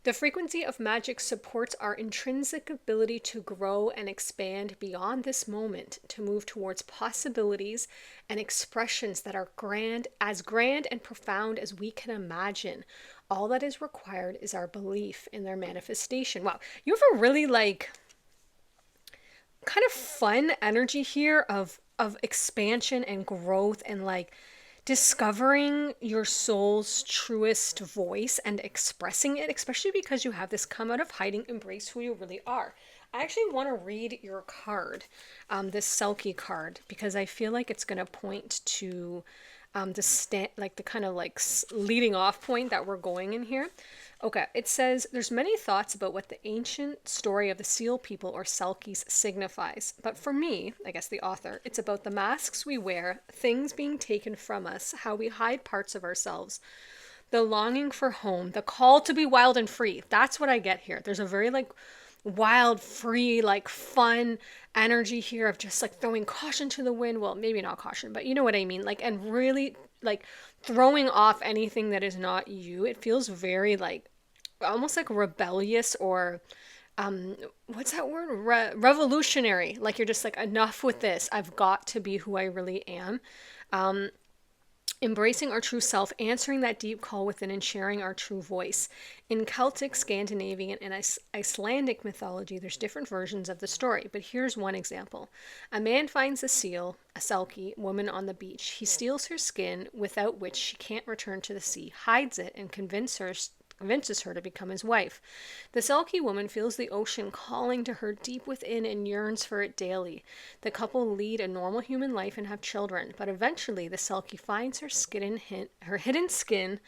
The frequency of magic supports our intrinsic ability to grow and expand beyond this moment, to move towards possibilities and expressions that are grand and profound as we can imagine. All that is required is our belief in their manifestation. Wow, you have a really kind of fun energy here of expansion and growth and discovering your soul's truest voice and expressing it, especially because you have this come out of hiding, embrace who you really are. I actually want to read your card, this Selkie card, because I feel like it's going to point to the kind of leading off point that we're going in here. Okay, it says, there's many thoughts about what the ancient story of the seal people or Selkies signifies. But for me, I guess the author, it's about the masks we wear, things being taken from us, how we hide parts of ourselves, the longing for home, the call to be wild and free. That's what I get here. There's a very wild, free, fun energy here of just throwing caution to the wind. Well, maybe not caution, but you know what I mean. And really throwing off anything that is not you. It feels very almost rebellious or what's that word? Revolutionary. You're just enough with this. I've got to be who I really am. Embracing our true self, answering that deep call within, and sharing our true voice. In Celtic, Scandinavian, and Icelandic mythology, there's different versions of the story, but here's one example. A man finds a Selkie woman on the beach. He steals her skin, without which she can't return to the sea, hides it, and convinces her to become his wife. The Selkie woman feels the ocean calling to her deep within and yearns for it daily. The couple lead a normal human life and have children, but eventually the Selkie finds her hidden skin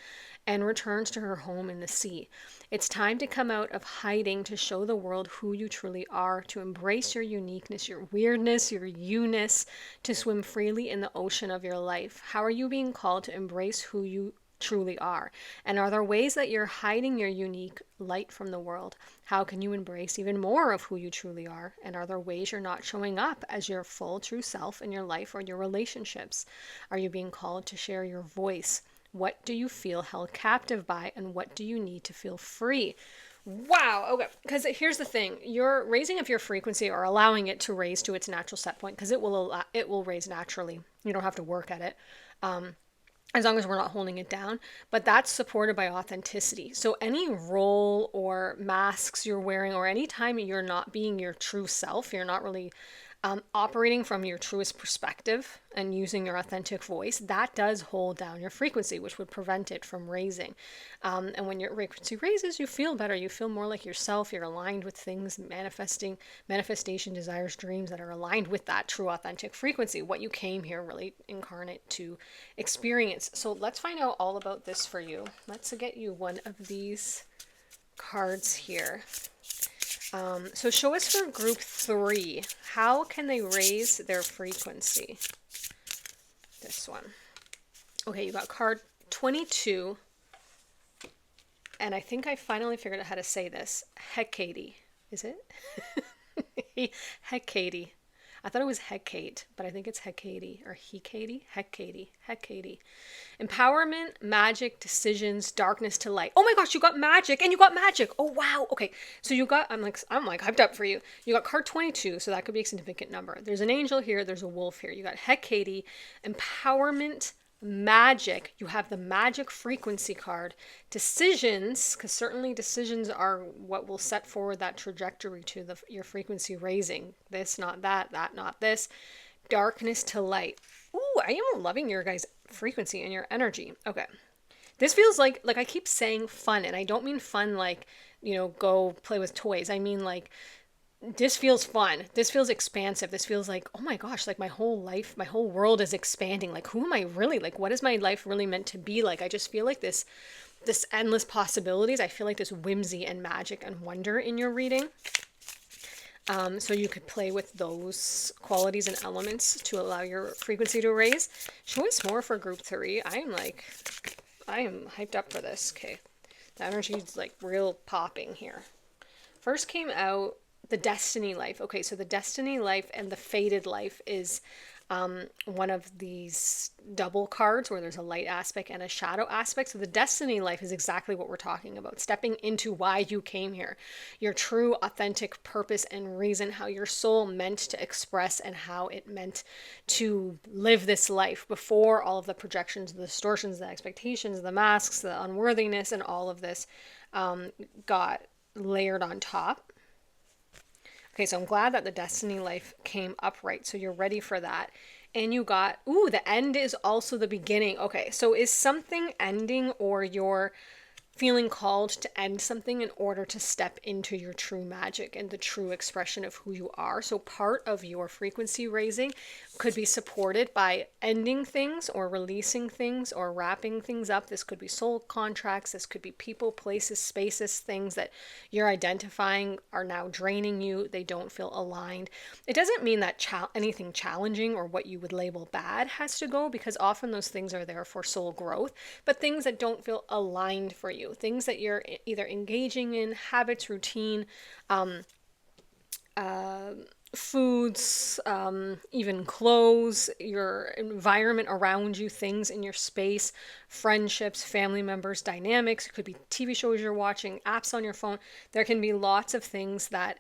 and returns to her home in the sea. It's time to come out of hiding, to show the world who you truly are, to embrace your uniqueness, your weirdness, your you-ness, to swim freely in the ocean of your life. How are you being called to embrace who you truly are? And are there ways that you're hiding your unique light from the world? How can you embrace even more of who you truly are? And are there ways you're not showing up as your full true self in your life or your relationships? Are you being called to share your voice? What do you feel held captive by, and what do you need to feel free? Wow. Okay. Because here's the thing: you're raising up your frequency or allowing it to raise to its natural set point, because it will raise naturally. You don't have to work at it. As long as we're not holding it down. But that's supported by authenticity. So any role or masks you're wearing, or any time you're not being your true self, you're not really operating from your truest perspective and using your authentic voice, that does hold down your frequency, which would prevent it from raising. And when your frequency raises, you feel better. You feel more like yourself. You're aligned with things, manifestation, desires, dreams that are aligned with that true authentic frequency, what you came here really incarnate to experience. So let's find out all about this for you. Let's get you one of these cards here. So show us for group 3, how can they raise their frequency? This one. Okay, you got card 22, and I think I finally figured out how to say this. Hecate. Is it? Hecate. I thought it was Hecate, but I think it's Hecate or Hecate. Hecate. Empowerment, magic, decisions, darkness to light. Oh my gosh, you got magic and you got magic. Oh wow. Okay. So you got, I'm like hyped up for you. You got card 22, so that could be a significant number. There's an angel here, there's a wolf here. You got Hecate, empowerment, magic. You have the magic frequency card. Decisions, because certainly decisions are what will set forward that trajectory to your frequency raising. This, not that, that, not this. Darkness to light. Ooh, I am loving your guys' frequency and your energy. Okay. This feels like I keep saying fun, and I don't mean fun like, go play with toys. I mean like, this feels fun. This feels expansive. This feels like, oh my gosh, like my whole life, my whole world is expanding. Like, who am I really? Like, what is my life really meant to be like? I just feel like this endless possibilities. I feel like this whimsy and magic and wonder in your reading. So you could play with those qualities and elements to allow your frequency to raise. Show us more for group 3. I am hyped up for this. Okay. The energy is like real popping here. First came out the destiny life. Okay, so the destiny life and the fated life is one of these double cards where there's a light aspect and a shadow aspect. So the destiny life is exactly what we're talking about, stepping into why you came here, your true authentic purpose and reason, how your soul meant to express and how it meant to live this life before all of the projections, the distortions, the expectations, the masks, the unworthiness, and all of this got layered on top. Okay, so I'm glad that the destiny life came upright. So you're ready for that. And you got, ooh, the end is also the beginning. Okay, so is something ending, or you're feeling called to end something in order to step into your true magic and the true expression of who you are? So part of your frequency raising could be supported by ending things or releasing things or wrapping things up. This could be soul contracts. This could be people, places, spaces, things that you're identifying are now draining you. They don't feel aligned. It doesn't mean that anything challenging or what you would label bad has to go, because often those things are there for soul growth, but things that don't feel aligned for you, things that you're either engaging in, habits, routine, foods, even clothes, your environment around you, things in your space, friendships, family members, dynamics. It could be TV shows you're watching, apps on your phone. There can be lots of things that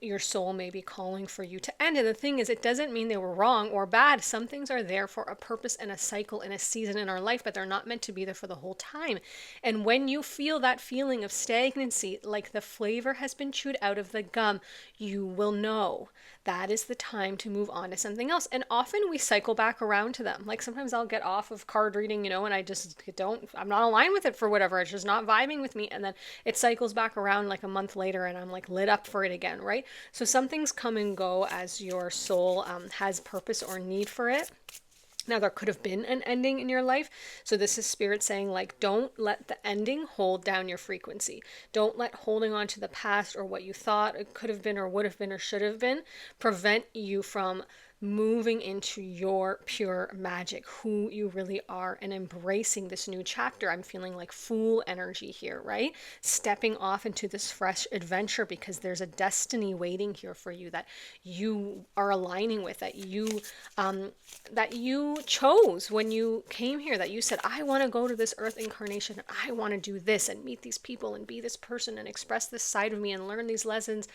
your soul may be calling for you to end. And the thing is, it doesn't mean they were wrong or bad. Some things are there for a purpose and a cycle and a season in our life, but they're not meant to be there for the whole time. And when you feel that feeling of stagnancy, like the flavor has been chewed out of the gum, you will know that is the time to move on to something else. And often we cycle back around to them. Like sometimes I'll get off of card reading, and I'm not aligned with it for whatever. It's just not vibing with me. And then it cycles back around like a month later and I'm like lit up for it again, right? So some things come and go as your soul has purpose or need for it. Now, there could have been an ending in your life. So this is spirit saying, like, don't let the ending hold down your frequency. Don't let holding on to the past or what you thought it could have been or would have been or should have been prevent you from moving into your pure magic, who you really are, and embracing this new chapter. I'm feeling like Fool energy here, right? Stepping off into this fresh adventure because there's a destiny waiting here for you that you are aligning with, that you chose when you came here, that you said, I want to go to this earth incarnation, I want to do this and meet these people and be this person and express this side of me and learn these lessons.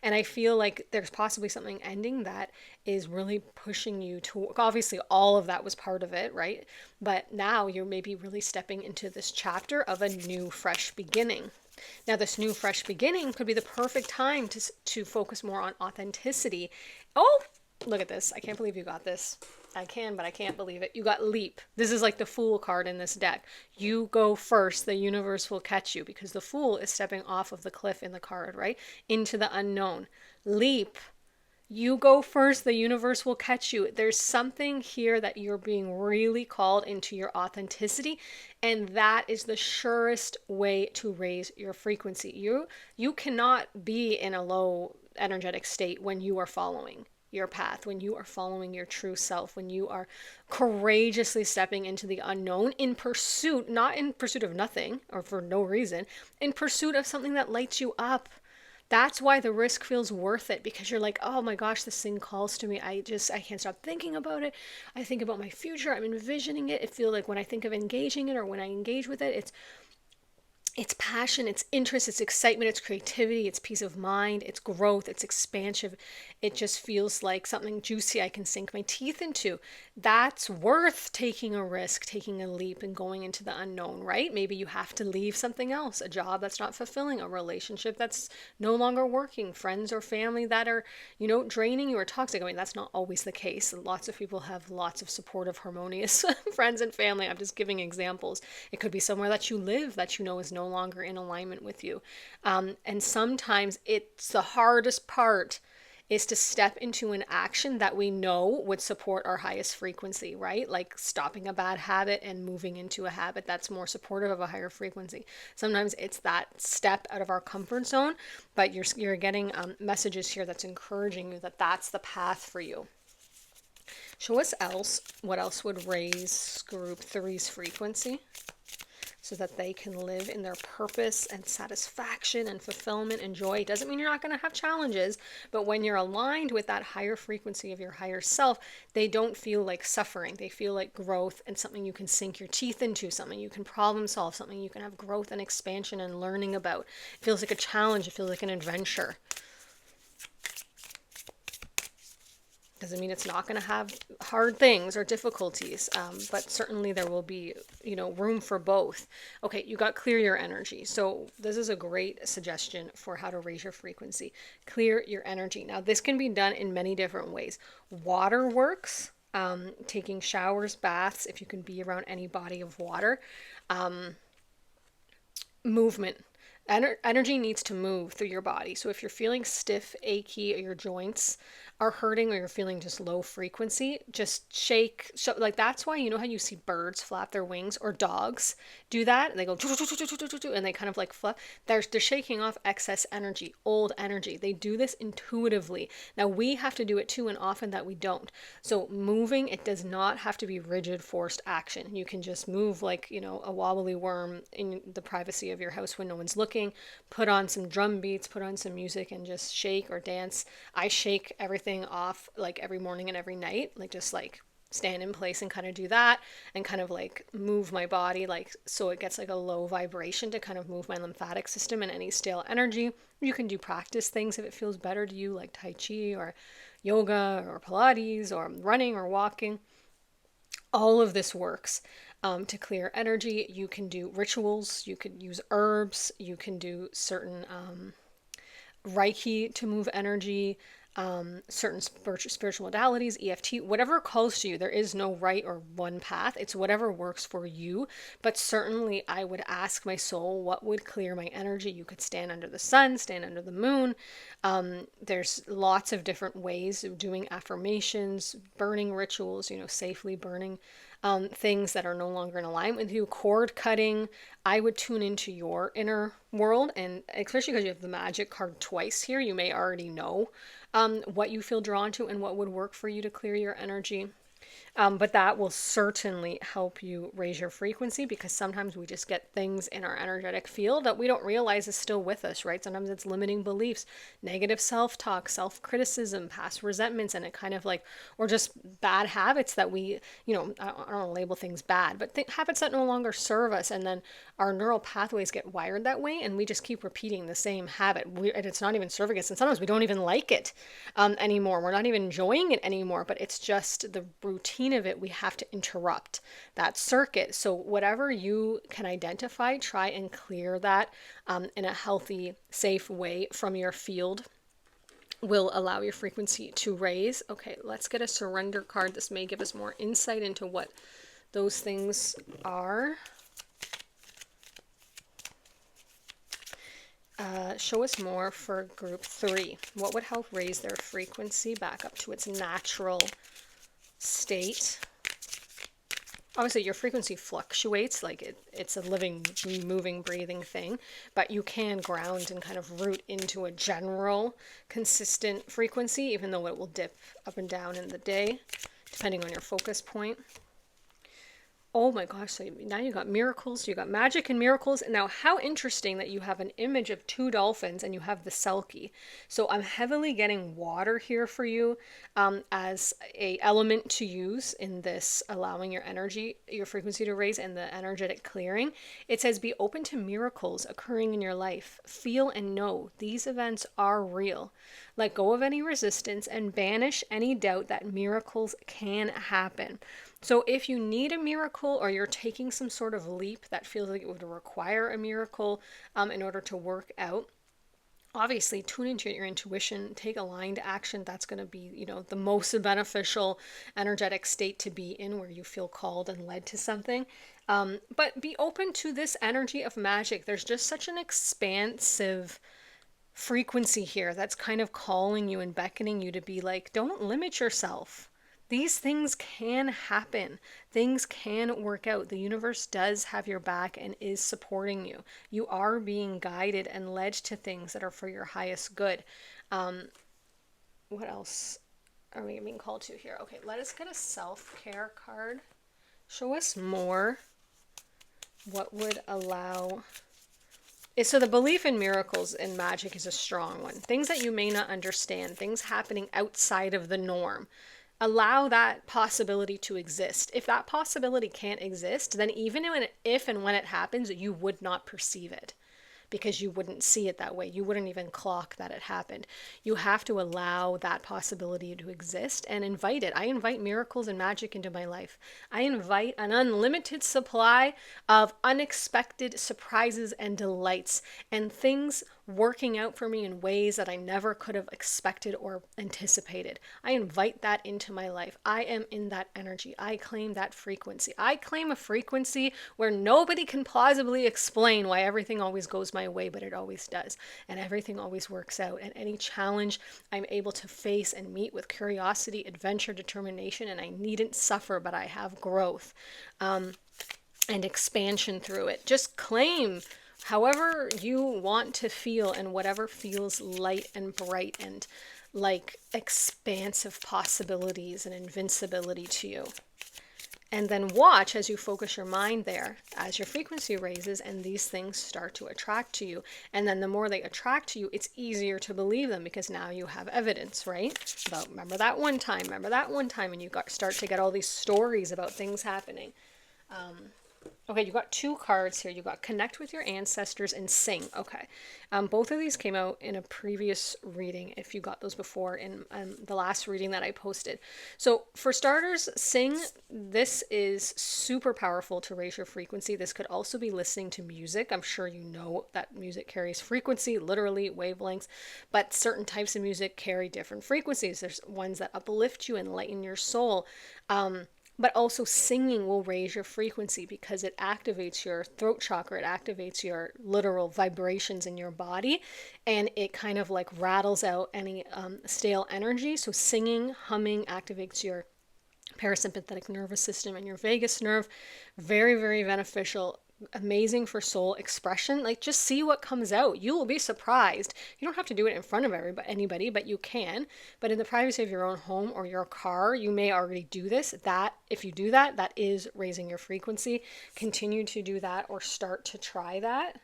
And I feel like there's possibly something ending that is really pushing you to, obviously all of that was part of it, right? But now you're maybe really stepping into this chapter of a new fresh beginning. Now, this new fresh beginning could be the perfect time to focus more on authenticity. Oh, look at this. I can't believe you got this. I can, but I can't believe it. You got leap. This is like the Fool card in this deck. You go first, the universe will catch you, because the Fool is stepping off of the cliff in the card, right? Into the unknown. Leap. You go first, the universe will catch you. There's something here that you're being really called into your authenticity, and that is the surest way to raise your frequency. You cannot be in a low energetic state when you are following your path, when you are following your true self, when you are courageously stepping into the unknown in pursuit, not in pursuit of nothing or for no reason, in pursuit of something that lights you up. That's why the risk feels worth it, because you're like, oh my gosh, this thing calls to me. I can't stop thinking about it. I think about my future. I'm envisioning it. It feels like when I think of engaging it, or when I engage with it, it's passion, it's interest, it's excitement, it's creativity, it's peace of mind, it's growth, it's expansive. It just feels like something juicy I can sink my teeth into. That's worth taking a risk, taking a leap, and going into the unknown, right? Maybe you have to leave something else, a job that's not fulfilling, a relationship that's no longer working, friends or family that are, draining you or toxic. I mean, that's not always the case. Lots of people have lots of supportive, harmonious friends and family. I'm just giving examples. It could be somewhere that you live that is no longer in alignment with you. And sometimes it's the hardest part is to step into an action that we know would support our highest frequency, right? Like stopping a bad habit and moving into a habit that's more supportive of a higher frequency. Sometimes it's that step out of our comfort zone, but you're getting messages here that's encouraging you that that's the path for you. Show us what else would raise group 3's frequency, so that they can live in their purpose and satisfaction and fulfillment and joy. It doesn't mean you're not going to have challenges, but when you're aligned with that higher frequency of your higher self, they don't feel like suffering. They feel like growth and something you can sink your teeth into, something you can problem solve, something you can have growth and expansion and learning about. It feels like a challenge. It feels like an adventure. Doesn't mean it's not going to have hard things or difficulties, but certainly there will be, room for both. Okay, you got clear your energy. So this is a great suggestion for how to raise your frequency. Clear your energy. Now, this can be done in many different ways. Water works, taking showers, baths, if you can be around any body of water. Movement. Energy needs to move through your body. So if you're feeling stiff, achy, or your joints are hurting, or you're feeling just low frequency, just shake. So like that's why how you see birds flap their wings, or dogs do that, and they go and they kind of like flap. They're shaking off excess energy, old energy. They do this intuitively. Now we have to do it too, and often that we don't. So moving, it does not have to be rigid, forced action. You can just move like a wobbly worm in the privacy of your house when no one's looking. Put on some drum beats, put on some music, and just shake or dance. I shake everything off like every morning and every night, like just like stand in place and kind of do that, and kind of like move my body, like so it gets like a low vibration to kind of move my lymphatic system and any stale energy. You can do practice things if it feels better to you, like Tai Chi or yoga or Pilates or running or walking. All of this works to clear energy. You can do rituals, you could use herbs, you can do certain Reiki to move energy, certain spiritual modalities, EFT, whatever calls to you. There is no right or one path. It's whatever works for you. But certainly I would ask my soul, what would clear my energy? You could stand under the sun, stand under the moon. There's lots of different ways of doing affirmations, burning rituals, safely burning things that are no longer in alignment with you, cord cutting. I would tune into your inner world, and especially because you have the magic card twice here, you may already know what you feel drawn to and what would work for you to clear your energy. But that will certainly help you raise your frequency, because sometimes we just get things in our energetic field that we don't realize is still with us, right? Sometimes it's limiting beliefs, negative self-talk, self-criticism, past resentments, and it kind of like, or just bad habits that we, I don't want to label things bad, but habits that no longer serve us. And then our neural pathways get wired that way, and we just keep repeating the same habit. And it's not even serving us. And sometimes we don't even like it anymore. We're not even enjoying it anymore, but it's just the routine of it. We have to interrupt that circuit. So whatever you can identify, try and clear that in a healthy, safe way from your field, will allow your frequency to raise. Okay, let's get a surrender card. This may give us more insight into what those things are. Show us more for group 3. What would help raise their frequency back up to its natural state? Obviously, your frequency fluctuates, like it's a living, moving, breathing thing, but you can ground and kind of root into a general, consistent frequency, even though it will dip up and down in the day, depending on your focus point. Oh my gosh, so now you got miracles, you got magic and miracles. And now how interesting that you have an image of 2 dolphins and you have the selkie. So I'm heavily getting water here for you as a element to use in this allowing your energy, your frequency to raise, and the energetic clearing. It says be open to miracles occurring in your life. Feel and know these events are real. Let go of any resistance and banish any doubt that miracles can happen. So if you need a miracle, or you're taking some sort of leap that feels like it would require a miracle in order to work out, obviously tune into your intuition, take aligned action. That's going to be, the most beneficial energetic state to be in, where you feel called and led to something. But be open to this energy of magic. There's just such an expansive frequency here that's kind of calling you and beckoning you to be like, don't limit yourself. These things can happen. Things can work out. The universe does have your back and is supporting you. You are being guided and led to things that are for your highest good. What else are we being called to here? Okay, let us get a self-care card. Show us more. What would allow... So the belief in miracles and magic is a strong one. Things that you may not understand, things happening outside of the norm. Allow that possibility to exist. If that possibility can't exist, then even if and when it happens, you would not perceive it, because you wouldn't see it that way. You wouldn't even clock that it happened. You have to allow that possibility to exist and invite it. I invite miracles and magic into my life. I invite an unlimited supply of unexpected surprises and delights, and things working out for me in ways that I never could have expected or anticipated. I invite that into my life. I am in that energy. I claim that frequency. I claim a frequency where nobody can plausibly explain why everything always goes my way, but it always does. And everything always works out. And any challenge I'm able to face and meet with curiosity, adventure, determination, and I needn't suffer, but I have growth and expansion through it. Just claim however you want to feel, and whatever feels light and bright and like expansive possibilities and invincibility to you. And then watch as you focus your mind there, as your frequency raises and these things start to attract to you. And then the more they attract to you, it's easier to believe them, because now you have evidence, right? About remember that one time, and you start to get all these stories about things happening. Okay, you got 2 cards here. You got Connect with Your Ancestors and Sing. Okay. Both of these came out in a previous reading, if you got those before, in the last reading that I posted. So for starters, Sing, this is super powerful to raise your frequency. This could also be listening to music. I'm sure you know that music carries frequency, literally wavelengths, but certain types of music carry different frequencies. There's ones that uplift you and lighten your soul. But also singing will raise your frequency, because it activates your throat chakra. It activates your literal vibrations in your body, and it kind of like rattles out any stale energy. So singing, humming activates your parasympathetic nervous system and your vagus nerve. Very, very beneficial. Amazing for soul expression. Like, just see what comes out. You will be surprised. You don't have to do it in front of anybody, but you can. But in the privacy of your own home or your car, you may already do this. That, if you do that, that is raising your frequency. Continue to do that or start to try that.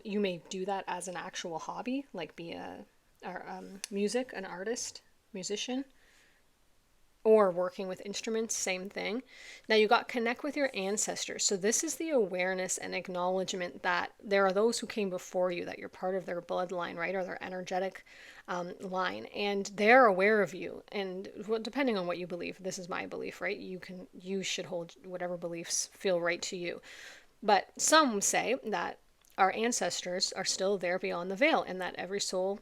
You may do that as an actual hobby, like be an artist, musician, or working with instruments, same thing. Now you got connect with your ancestors. So this is the awareness and acknowledgement that there are those who came before you, that you're part of their bloodline, right? Or their energetic line, and they're aware of you. And depending on what you believe, this is my belief, right? You should hold whatever beliefs feel right to you. But some say that our ancestors are still there beyond the veil, and that every soul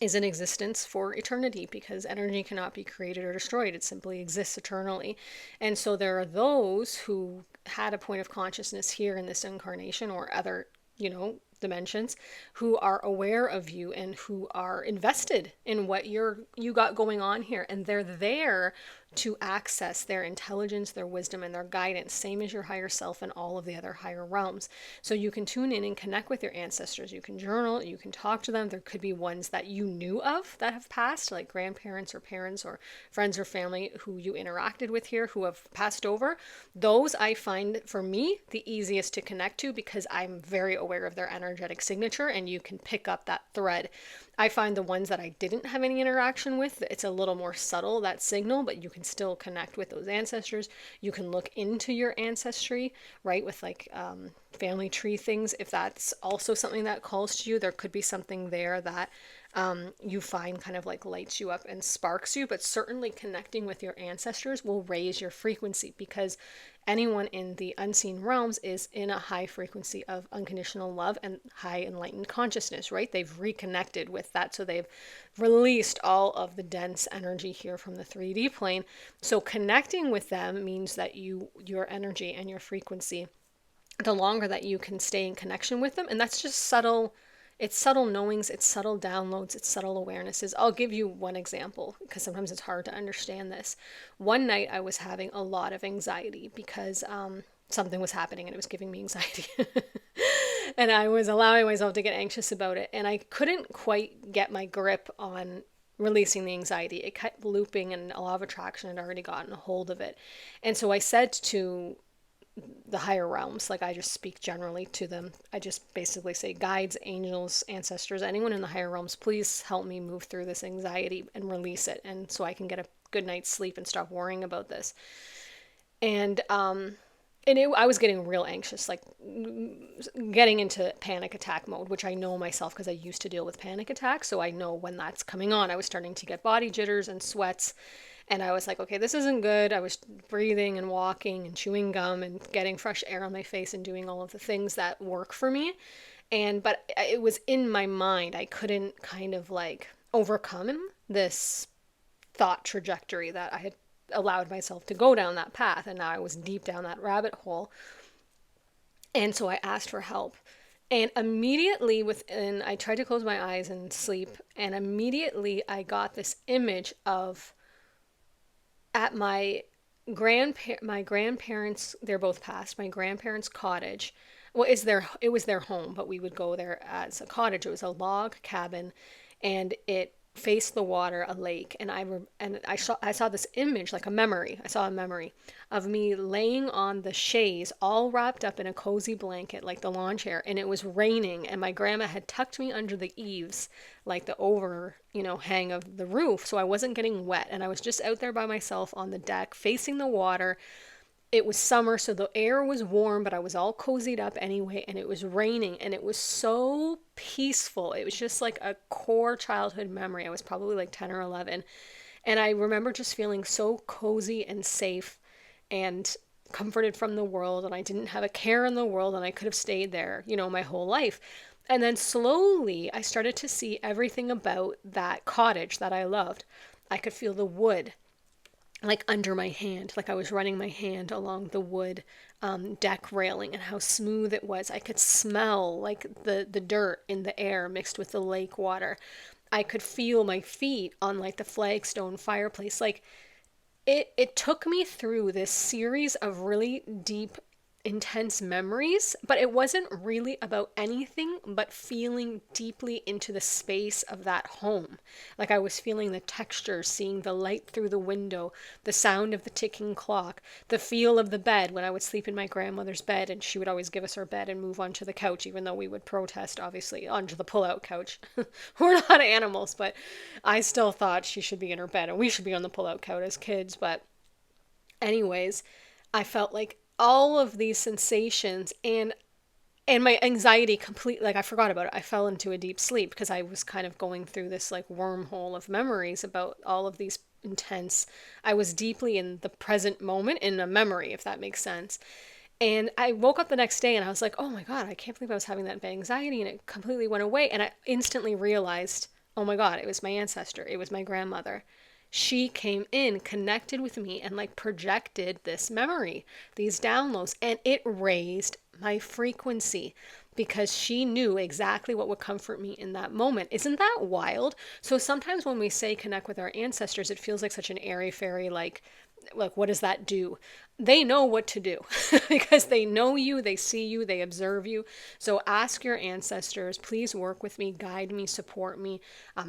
is in existence for eternity, because energy cannot be created or destroyed. It simply exists eternally. And so there are those who had a point of consciousness here in this incarnation or other, dimensions, who are aware of you and who are invested in what you got going on here. And they're there to access their intelligence, their wisdom, and their guidance, same as your higher self and all of the other higher realms. So you can tune in and connect with your ancestors. You can journal, you can talk to them. There could be ones that you knew of that have passed, like grandparents or parents or friends or family who you interacted with here who have passed over. Those I find, for me, the easiest to connect to, because I'm very aware of their energetic signature and you can pick up that thread. I find the ones that I didn't have any interaction with, it's a little more subtle, that signal, but you can still connect with those ancestors. You can look into your ancestry, right, with like family tree things. If that's also something that calls to you, there could be something there that you find kind of like lights you up and sparks you. But certainly connecting with your ancestors will raise your frequency, because anyone in the unseen realms is in a high frequency of unconditional love and high enlightened consciousness, right? They've reconnected with that. So they've released all of the dense energy here from the 3D plane. So connecting with them means that your energy and your frequency, the longer that you can stay in connection with them, and that's just subtle. It's subtle knowings, it's subtle downloads, it's subtle awarenesses. I'll give you one example, because sometimes it's hard to understand this. One night I was having a lot of anxiety because something was happening and it was giving me anxiety. And I was allowing myself to get anxious about it. And I couldn't quite get my grip on releasing the anxiety. It kept looping, and a law of attraction had already gotten a hold of it. And so I said to the higher realms, like I just speak generally to them. I just basically say, guides, angels, ancestors, anyone in the higher realms, please help me move through this anxiety and release it, and so I can get a good night's sleep and stop worrying about this. And I was getting real anxious, like getting into panic attack mode, which I know myself because I used to deal with panic attacks. So I know when that's coming on. I was starting to get body jitters and sweats. And I was like, okay, this isn't good. I was breathing and walking and chewing gum and getting fresh air on my face and doing all of the things that work for me. But it was in my mind. I couldn't kind of like overcome this thought trajectory that I had allowed myself to go down that path. And now I was deep down that rabbit hole. And so I asked for help. And immediately I tried to close my eyes and sleep. And immediately I got this image of, at my grandparents, they're both passed, my grandparents' cottage. Well, it was their home, but we would go there as a cottage. It was a log cabin, and it faced the water, a lake. And I saw this image, like a memory. I saw a memory of me laying on the chaise, all wrapped up in a cozy blanket, like the lawn chair. And it was raining, and my grandma had tucked me under the eaves, like the hang of the roof. So I wasn't getting wet, and I was just out there by myself on the deck, facing the water. It was summer, so the air was warm, but I was all cozied up anyway, and it was raining, and it was so peaceful. It was just like a core childhood memory. I was probably like 10 or 11, and I remember just feeling so cozy and safe and comforted from the world, and I didn't have a care in the world, and I could have stayed there, my whole life. And then slowly I started to see everything about that cottage that I loved. I could feel the wood like under my hand, like I was running my hand along the wood deck railing, and how smooth it was. I could smell like the dirt in the air mixed with the lake water. I could feel my feet on like the flagstone fireplace. Like it took me through this series of really deep, intense memories, but it wasn't really about anything but feeling deeply into the space of that home. Like I was feeling the texture, seeing the light through the window, the sound of the ticking clock, the feel of the bed when I would sleep in my grandmother's bed and she would always give us our bed and move onto the couch, even though we would protest, obviously, onto the pull-out couch. We're not animals, but I still thought she should be in her bed and we should be on the pull-out couch as kids. But anyways, I felt like all of these sensations and my anxiety completely, like I forgot about it. I fell into a deep sleep because I was kind of going through this like wormhole of memories about all of these intense. I was deeply in the present moment in a memory, if that makes sense. And I woke up the next day and I was like, oh my God, I can't believe I was having that anxiety. And it completely went away. And I instantly realized, oh my God, it was my ancestor. It was my grandmother. She came in, connected with me, and like projected this memory, these downloads, and it raised my frequency because she knew exactly what would comfort me in that moment. Isn't that wild? So sometimes when we say connect with our ancestors, it feels like such an airy fairy, like what does that do? They know what to do because they know you, they see you, they observe you. So ask your ancestors, please work with me, guide me, support me,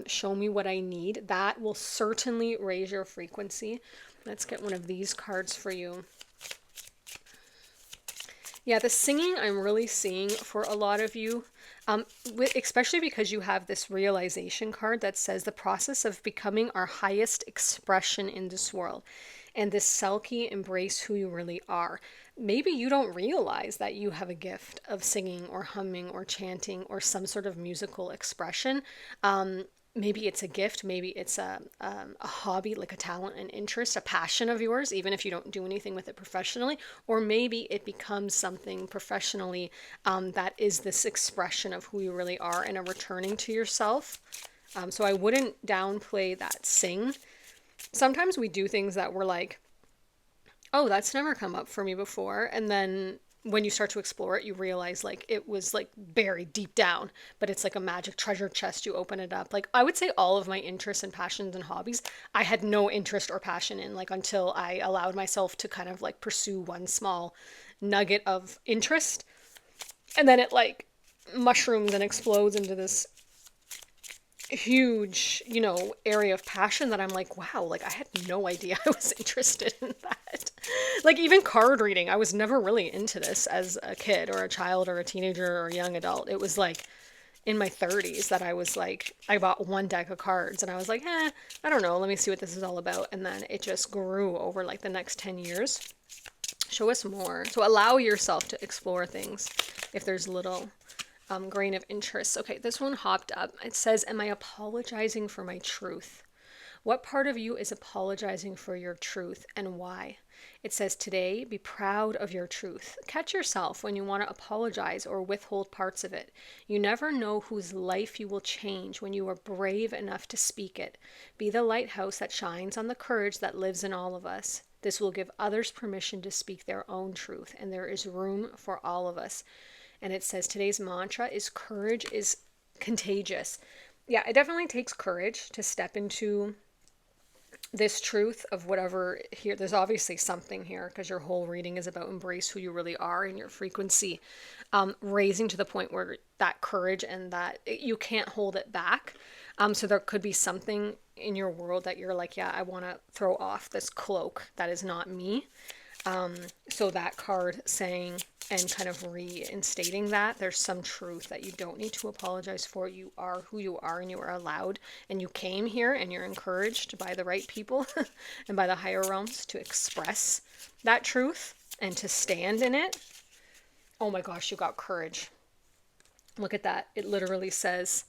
show me what I need. That will certainly raise your frequency. Let's get one of these cards for you. Yeah, the singing I'm really seeing for a lot of you, especially because you have this realization card that says the process of becoming our highest expression in this world. And this Selkie, embrace who you really are. Maybe you don't realize that you have a gift of singing or humming or chanting or some sort of musical expression. Maybe it's a gift, maybe it's a hobby, like a talent, an interest, a passion of yours, even if you don't do anything with it professionally, or maybe it becomes something professionally that is this expression of who you really are and a returning to yourself. So I wouldn't downplay that sing. Sometimes we do things that we're like, oh, that's never come up for me before. And then when you start to explore it, you realize like it was like buried deep down, but it's like a magic treasure chest. You open it up. Like I would say all of my interests and passions and hobbies, I had no interest or passion in like until I allowed myself to kind of like pursue one small nugget of interest. And then it like mushrooms and explodes into this huge, area of passion that I'm like, wow, like I had no idea I was interested in that. Like even card reading, I was never really into this as a kid or a child or a teenager or a young adult. It was like in my 30s that I was like, I bought one deck of cards and I was like, I don't know, let me see what this is all about. And then it just grew over like the next 10 years. Show us more. So allow yourself to explore things if there's little grain of interest. Okay, this one hopped up. It says, am I apologizing for my truth? What part of you is apologizing for your truth and why? It says, today, be proud of your truth. Catch yourself when you want to apologize or withhold parts of it. You never know whose life you will change when you are brave enough to speak it. Be the lighthouse that shines on the courage that lives in all of us. This will give others permission to speak their own truth, and there is room for all of us. And it says today's mantra is courage is contagious. Yeah, it definitely takes courage to step into this truth of whatever here. There's obviously something here because your whole reading is about embrace who you really are and your frequency raising to the point where that courage and that you can't hold it back. So there could be something in your world that you're like, yeah, I want to throw off this cloak that is not me. So that card saying and kind of reinstating that there's some truth that you don't need to apologize for. You are who you are and you are allowed and you came here and you're encouraged by the right people and by the higher realms to express that truth and to stand in it. Oh my gosh, you got courage. Look at that. It literally says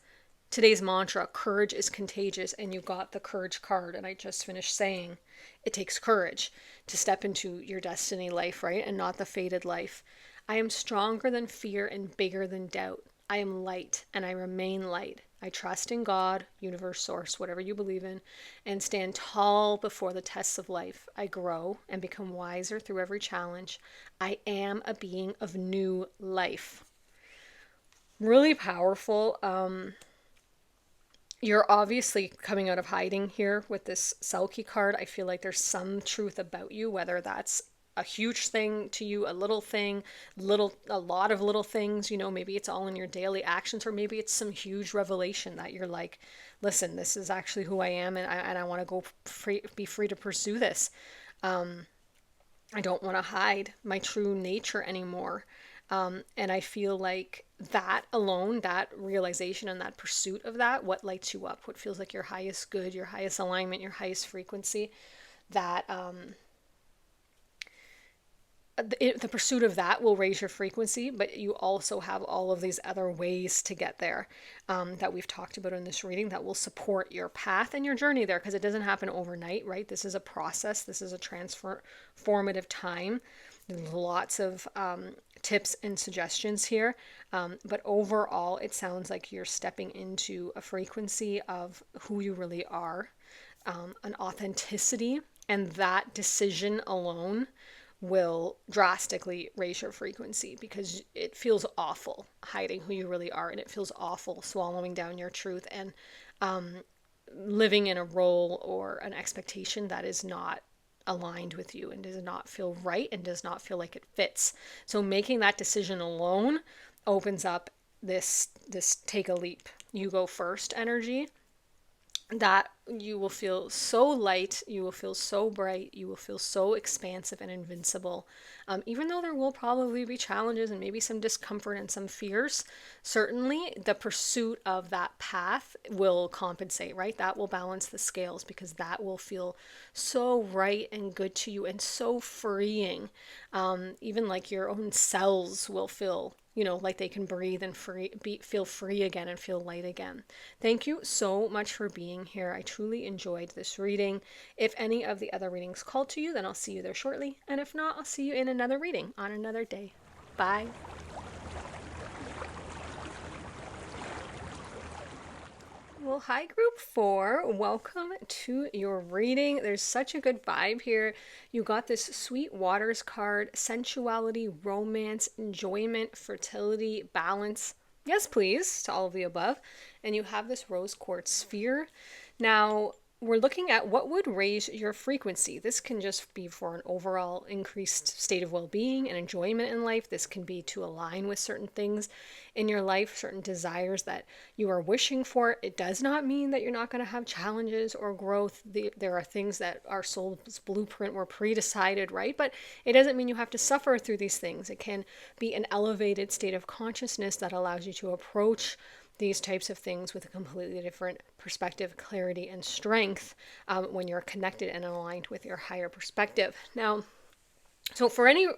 today's mantra, courage is contagious, and you got the courage card. And I just finished saying it takes courage to step into your destiny life, right? And not the fated life. I am stronger than fear and bigger than doubt. I am light and I remain light. I trust in God, universe, source, whatever you believe in, and stand tall before the tests of life. I grow and become wiser through every challenge. I am a being of new life. Really powerful. You're obviously coming out of hiding here with this Selkie card. I feel like there's some truth about you, whether that's a huge thing to you, a little thing, a lot of little things, maybe it's all in your daily actions, or maybe it's some huge revelation that you're like, listen, this is actually who I am, and I want to be free to pursue this. I don't want to hide my true nature anymore. And I feel like that alone, that realization and that pursuit of that, what lights you up, what feels like your highest good, your highest alignment, your highest frequency, that the pursuit of that will raise your frequency, but you also have all of these other ways to get there that we've talked about in this reading that will support your path and your journey there, because it doesn't happen overnight, right? This is a process. This is a transformative time. There's lots of tips and suggestions here, but overall, it sounds like you're stepping into a frequency of who you really are, an authenticity, and that decision alone will drastically raise your frequency, because it feels awful hiding who you really are, and it feels awful swallowing down your truth and living in a role or an expectation that is not aligned with you and does not feel right and does not feel like it fits. So making that decision alone opens up this take a leap, you go first energy, that you will feel so light, you will feel so bright, you will feel so expansive and invincible. Even though there will probably be challenges and maybe some discomfort and some fears, certainly the pursuit of that path will compensate, right? That will balance the scales, because that will feel so right and good to you and so freeing. Even like your own cells will feel like they can breathe and feel free again and feel light again. Thank you so much for being here. I truly enjoyed this reading. If any of the other readings call to you, then I'll see you there shortly. And if not, I'll see you in another reading on another day. Bye. Well, hi, group 4. Welcome to your reading. There's such a good vibe here. You got this Sweet Waters card, sensuality, romance, enjoyment, fertility, balance. Yes, please, to all of the above. And you have this rose quartz sphere. Now, we're looking at what would raise your frequency. This can just be for an overall increased state of well-being and enjoyment in life. This can be to align with certain things in your life, certain desires that you are wishing for. It does not mean that you're not going to have challenges or growth. There are things that our soul's blueprint were pre-decided, right? But it doesn't mean you have to suffer through these things. It can be an elevated state of consciousness that allows you to approach these types of things with a completely different perspective, clarity, and strength when you're connected and aligned with your higher perspective. Now, so for any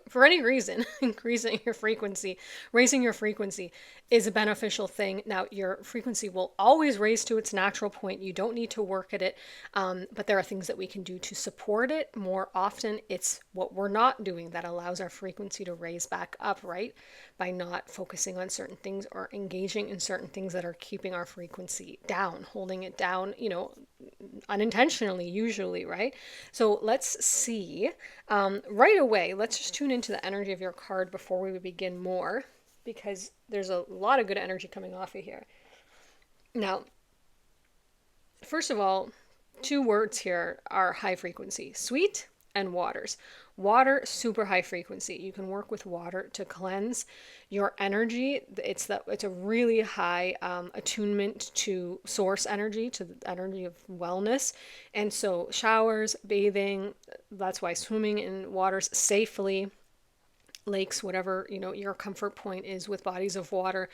reason, increasing your frequency, raising your frequency is a beneficial thing. Now, your frequency will always raise to its natural point. You don't need to work at it, but there are things that we can do to support it. More often, it's what we're not doing that allows our frequency to raise back up, right? By not focusing on certain things or engaging in certain things that are keeping our frequency down, holding it down, unintentionally, usually, right? So let's see. Right away, let's just tune into the energy of your card before we begin more, because there's a lot of good energy coming off of here. Now, first of all, 2 words here are high frequency: sweet and waters. Water, super high frequency. You can work with water to cleanse your energy. It's a really high attunement to source energy, to the energy of wellness. And so showers, bathing, that's why swimming in waters safely, lakes, whatever your comfort point is with bodies of water,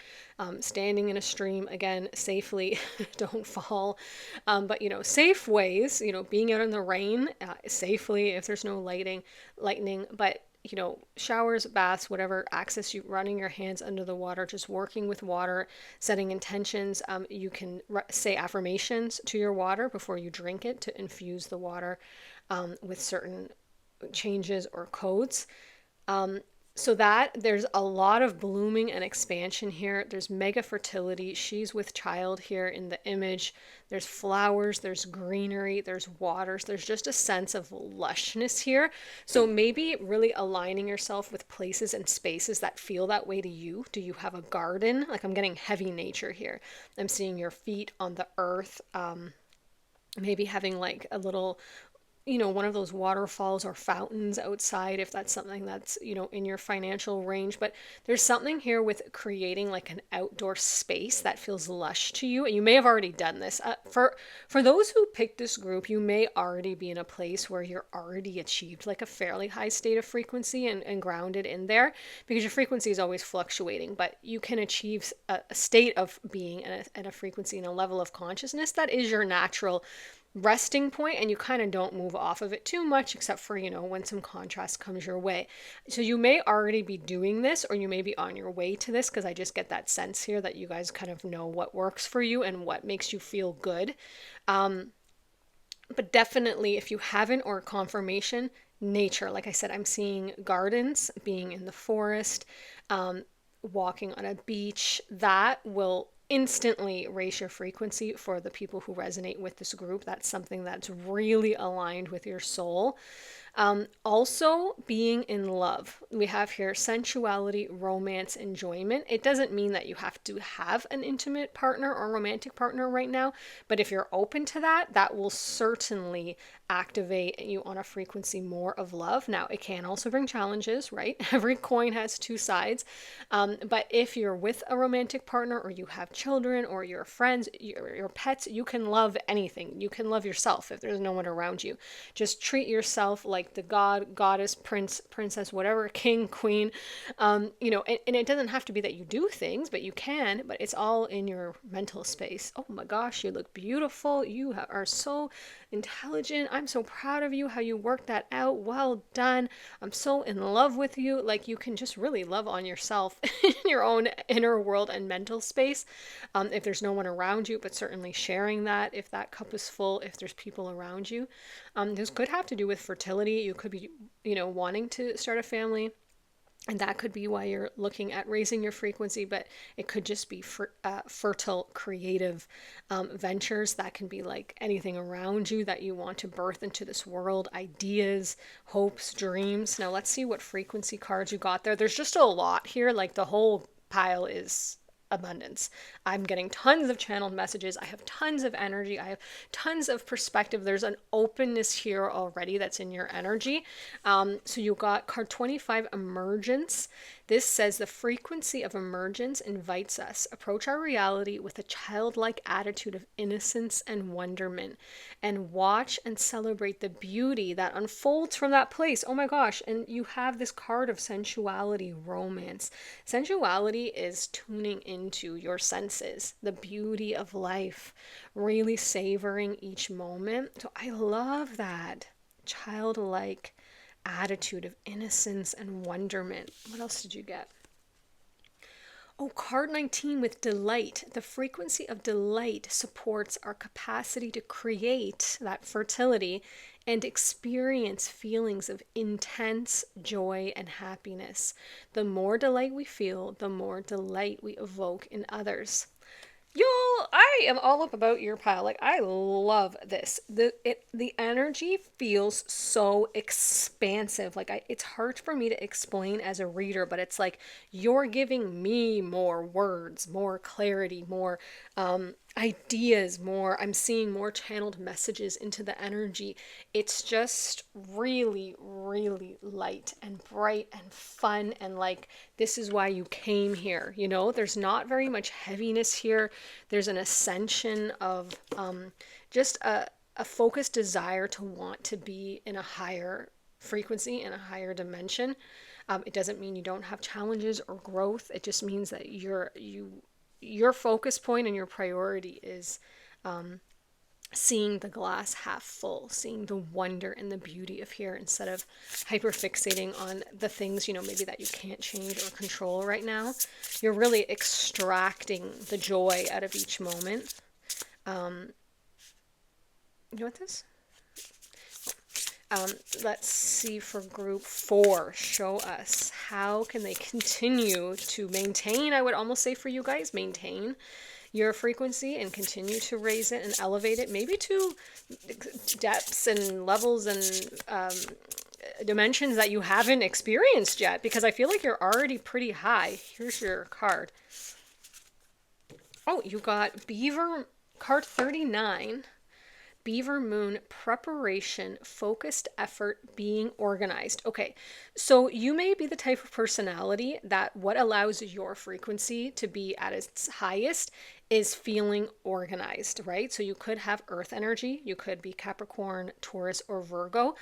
standing in a stream, again, safely, don't fall, but safe ways, being out in the rain safely if there's no lightning, but showers, baths, whatever access you, running your hands under the water, just working with water, setting intentions. You can say affirmations to your water before you drink it to infuse the water with certain changes or codes. So that there's a lot of blooming and expansion here. There's mega fertility. She's with child here in the image. There's flowers, there's greenery, there's waters. There's just a sense of lushness here. So maybe really aligning yourself with places and spaces that feel that way to you. Do you have a garden? Like, I'm getting heavy nature here. I'm seeing your feet on the earth. Maybe having like a little, one of those waterfalls or fountains outside, if that's something that's, in your financial range. But there's something here with creating like an outdoor space that feels lush to you. And you may have already done this. For those who picked this group, you may already be in a place where you're already achieved like a fairly high state of frequency and grounded in there, because your frequency is always fluctuating, but you can achieve a state of being at a frequency and a level of consciousness that is your natural resting point, and you kind of don't move off of it too much, except for, when some contrast comes your way. So you may already be doing this, or you may be on your way to this, because I just get that sense here that you guys kind of know what works for you and what makes you feel good. But definitely, if you haven't, or confirmation, nature. Like I said, I'm seeing gardens, being in the forest, walking on a beach. That will instantly raise your frequency for the people who resonate with this group. That's something that's really aligned with your soul. Also, being in love. We have here sensuality, romance, enjoyment. It doesn't mean that you have to have an intimate partner or romantic partner right now, but if you're open to that, that will certainly activate you on a frequency more of love. Now, it can also bring challenges, right? Every coin has two sides. But if you're with a romantic partner, or you have children, or your friends, your pets, you can love anything. You can love yourself if there's no one around you. Just treat yourself like the god, goddess, prince, princess, whatever, king, queen. And it doesn't have to be that you do things, but you can, but it's all in your mental space. Oh my gosh, you look beautiful. You are so intelligent. I'm so proud of you, how you worked that out. Well done. I'm so in love with you. Like, you can just really love on yourself in your own inner world and mental space. If there's no one around you, but certainly sharing that if that cup is full, if there's people around you. This could have to do with fertility. You could be, wanting to start a family. And that could be why you're looking at raising your frequency, but it could just be fertile, creative ventures. That can be like anything around you that you want to birth into this world, ideas, hopes, dreams. Now let's see what frequency cards you got there. There's just a lot here. Like, the whole pile is abundance. I'm getting tons of channeled messages. I have tons of energy. I have tons of perspective. There's an openness here already that's in your energy. So you got card 25, emergence. This says the frequency of emergence invites us approach our reality with a childlike attitude of innocence and wonderment, and watch and celebrate the beauty that unfolds from that place. Oh my gosh. And you have this card of sensuality, romance. Sensuality is tuning into your senses, the beauty of life, really savoring each moment. So I love that childlike attitude of innocence and wonderment. What else did you get? Oh, card 19 with delight. The frequency of delight supports our capacity to create that fertility and experience feelings of intense joy and happiness. The more delight we feel, the more delight we evoke in others. Y'all, I am all up about your pile. Like, I love this. The energy feels so expansive. Like, it's hard for me to explain as a reader, but it's like you're giving me more words, more clarity, more ideas, more. I'm seeing more channeled messages into the energy. It's just really, really light and bright and fun, and like, this is why you came here. There's not very much heaviness here. There's an ascension of just a focused desire to want to be in a higher frequency, in a higher dimension. It doesn't mean you don't have challenges or growth. It just means that your focus point and your priority is seeing the glass half full, seeing the wonder and the beauty of here, instead of hyperfixating on the things, maybe that you can't change or control right now. You're really extracting the joy out of each moment. You know what this? Let's see for group 4. Show us how can they continue to maintain, I would almost say for you guys, maintain your frequency and continue to raise it and elevate it, maybe to depths and levels and dimensions that you haven't experienced yet, because I feel like you're already pretty high. Here's your card. Oh, you got Beaver, card 39. Beaver Moon, preparation, focused effort, being organized. Okay, so you may be the type of personality that what allows your frequency to be at its highest is feeling organized, right? So you could have earth energy, you could be Capricorn, Taurus, or Virgo.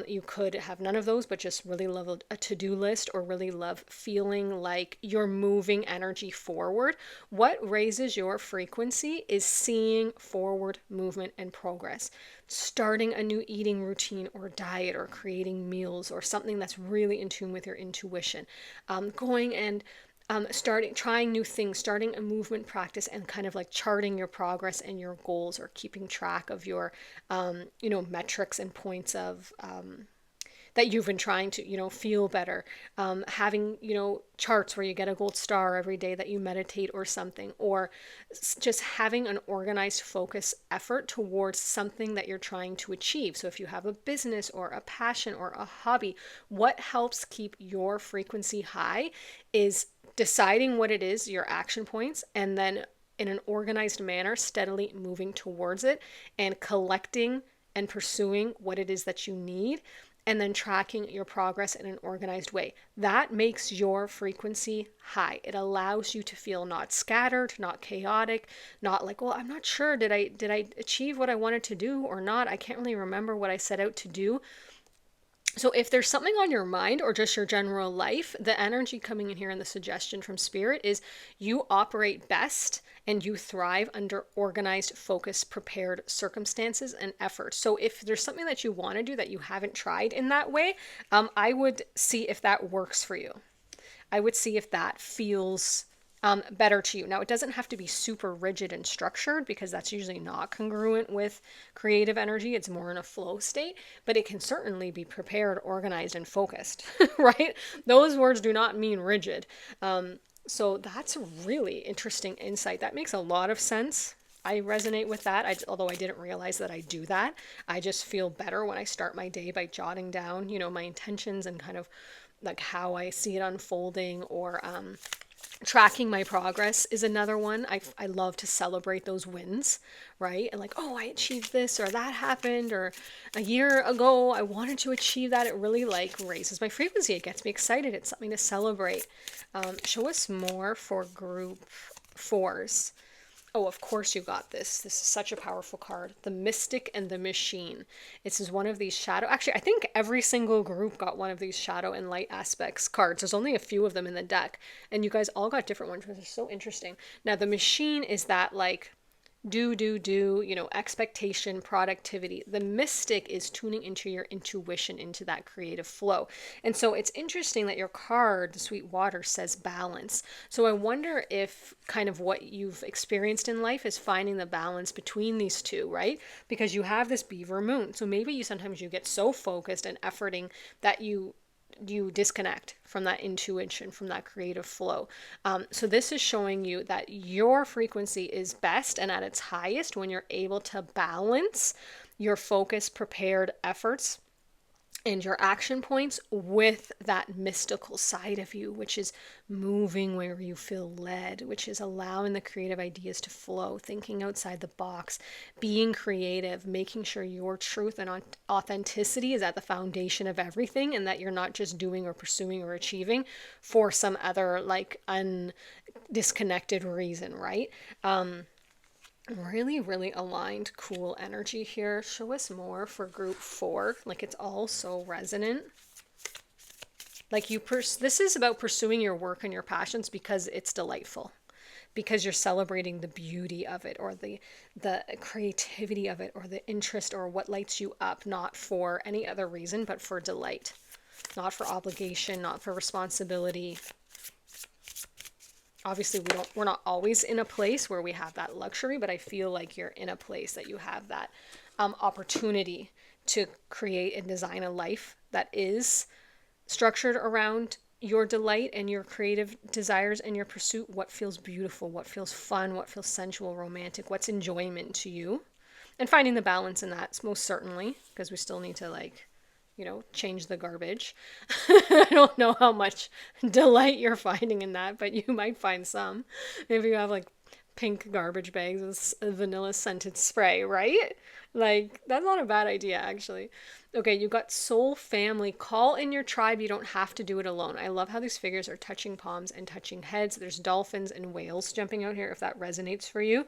You could have none of those, but just really love a to-do list or really love feeling like you're moving energy forward. What raises your frequency is seeing forward movement and progress. Starting a new eating routine or diet, or creating meals, or something that's really in tune with your intuition. Going and trying new things, starting a movement practice, and kind of like charting your progress and your goals, or keeping track of your, metrics and points of, that you've been trying to, feel better. Having, charts where you get a gold star every day that you meditate or something, or just having an organized focus effort towards something that you're trying to achieve. So if you have a business or a passion or a hobby, what helps keep your frequency high is deciding what it is, your action points, and then in an organized manner, steadily moving towards it and collecting and pursuing what it is that you need, and then tracking your progress in an organized way. That makes your frequency high. It allows you to feel not scattered, not chaotic, not like, well, I'm not sure, did I achieve what I wanted to do or not? I can't really remember what I set out to do. So if there's something on your mind or just your general life, the energy coming in here and the suggestion from Spirit is you operate best and you thrive under organized, focused, prepared circumstances and efforts. So if there's something that you want to do that you haven't tried in that way, I would see if that works for you. I would see if that feels better to you. Now, it doesn't have to be super rigid and structured, because that's usually not congruent with creative energy. It's more in a flow state, but it can certainly be prepared, organized, and focused, right? Those words do not mean rigid. So that's a really interesting insight. That makes a lot of sense. I resonate with that, although I didn't realize that I do that. I just feel better when I start my day by jotting down, my intentions and kind of like how I see it unfolding, or tracking my progress is another one. I love to celebrate those wins, right? And like, oh, I achieved this, or that happened, or a year ago I wanted to achieve that. It really like raises my frequency. It gets me excited. It's something to celebrate. Show us more for group 4s. Oh, of course you got this. This is such a powerful card. The Mystic and the Machine. This is one of these shadow... Actually, I think every single group got one of these shadow and light aspects cards. There's only a few of them in the deck. And you guys all got different ones, which is so interesting. Now, the Machine is that like expectation, productivity. The Mystic is tuning into your intuition, into that creative flow. And so it's interesting that your card, the Sweet Water, says balance. So I wonder if kind of what you've experienced in life is finding the balance between these two, right? Because you have this Beaver Moon. So maybe sometimes you get so focused and efforting that you disconnect from that intuition, from that creative flow. So this is showing you that your frequency is best and at its highest when you're able to balance your focus, prepared efforts and your action points with that mystical side of you, which is moving where you feel led, which is allowing the creative ideas to flow, thinking outside the box, being creative, making sure your truth and authenticity is at the foundation of everything, and that you're not just doing or pursuing or achieving for some other like disconnected reason, right? Really, really aligned, cool energy here. Show us more for group 4. Like, it's all so resonant. Like this is about pursuing your work and your passions because it's delightful, because you're celebrating the beauty of it, or the creativity of it, or the interest, or what lights you up, not for any other reason, but for delight, not for obligation, not for responsibility. Obviously, we're not always in a place where we have that luxury, but I feel like you're in a place that you have that opportunity to create and design a life that is structured around your delight and your creative desires and your pursuit. What feels beautiful, what feels fun, what feels sensual, romantic, what's enjoyment to you. And finding the balance in that, most certainly, because we still need to, like, change the garbage. I don't know how much delight you're finding in that, but you might find some. Maybe you have like pink garbage bags with vanilla scented spray, right? Like, that's not a bad idea, actually. Okay, you got soul family. Call in your tribe. You don't have to do it alone. I love how these figures are touching palms and touching heads. There's dolphins and whales jumping out here if that resonates for you.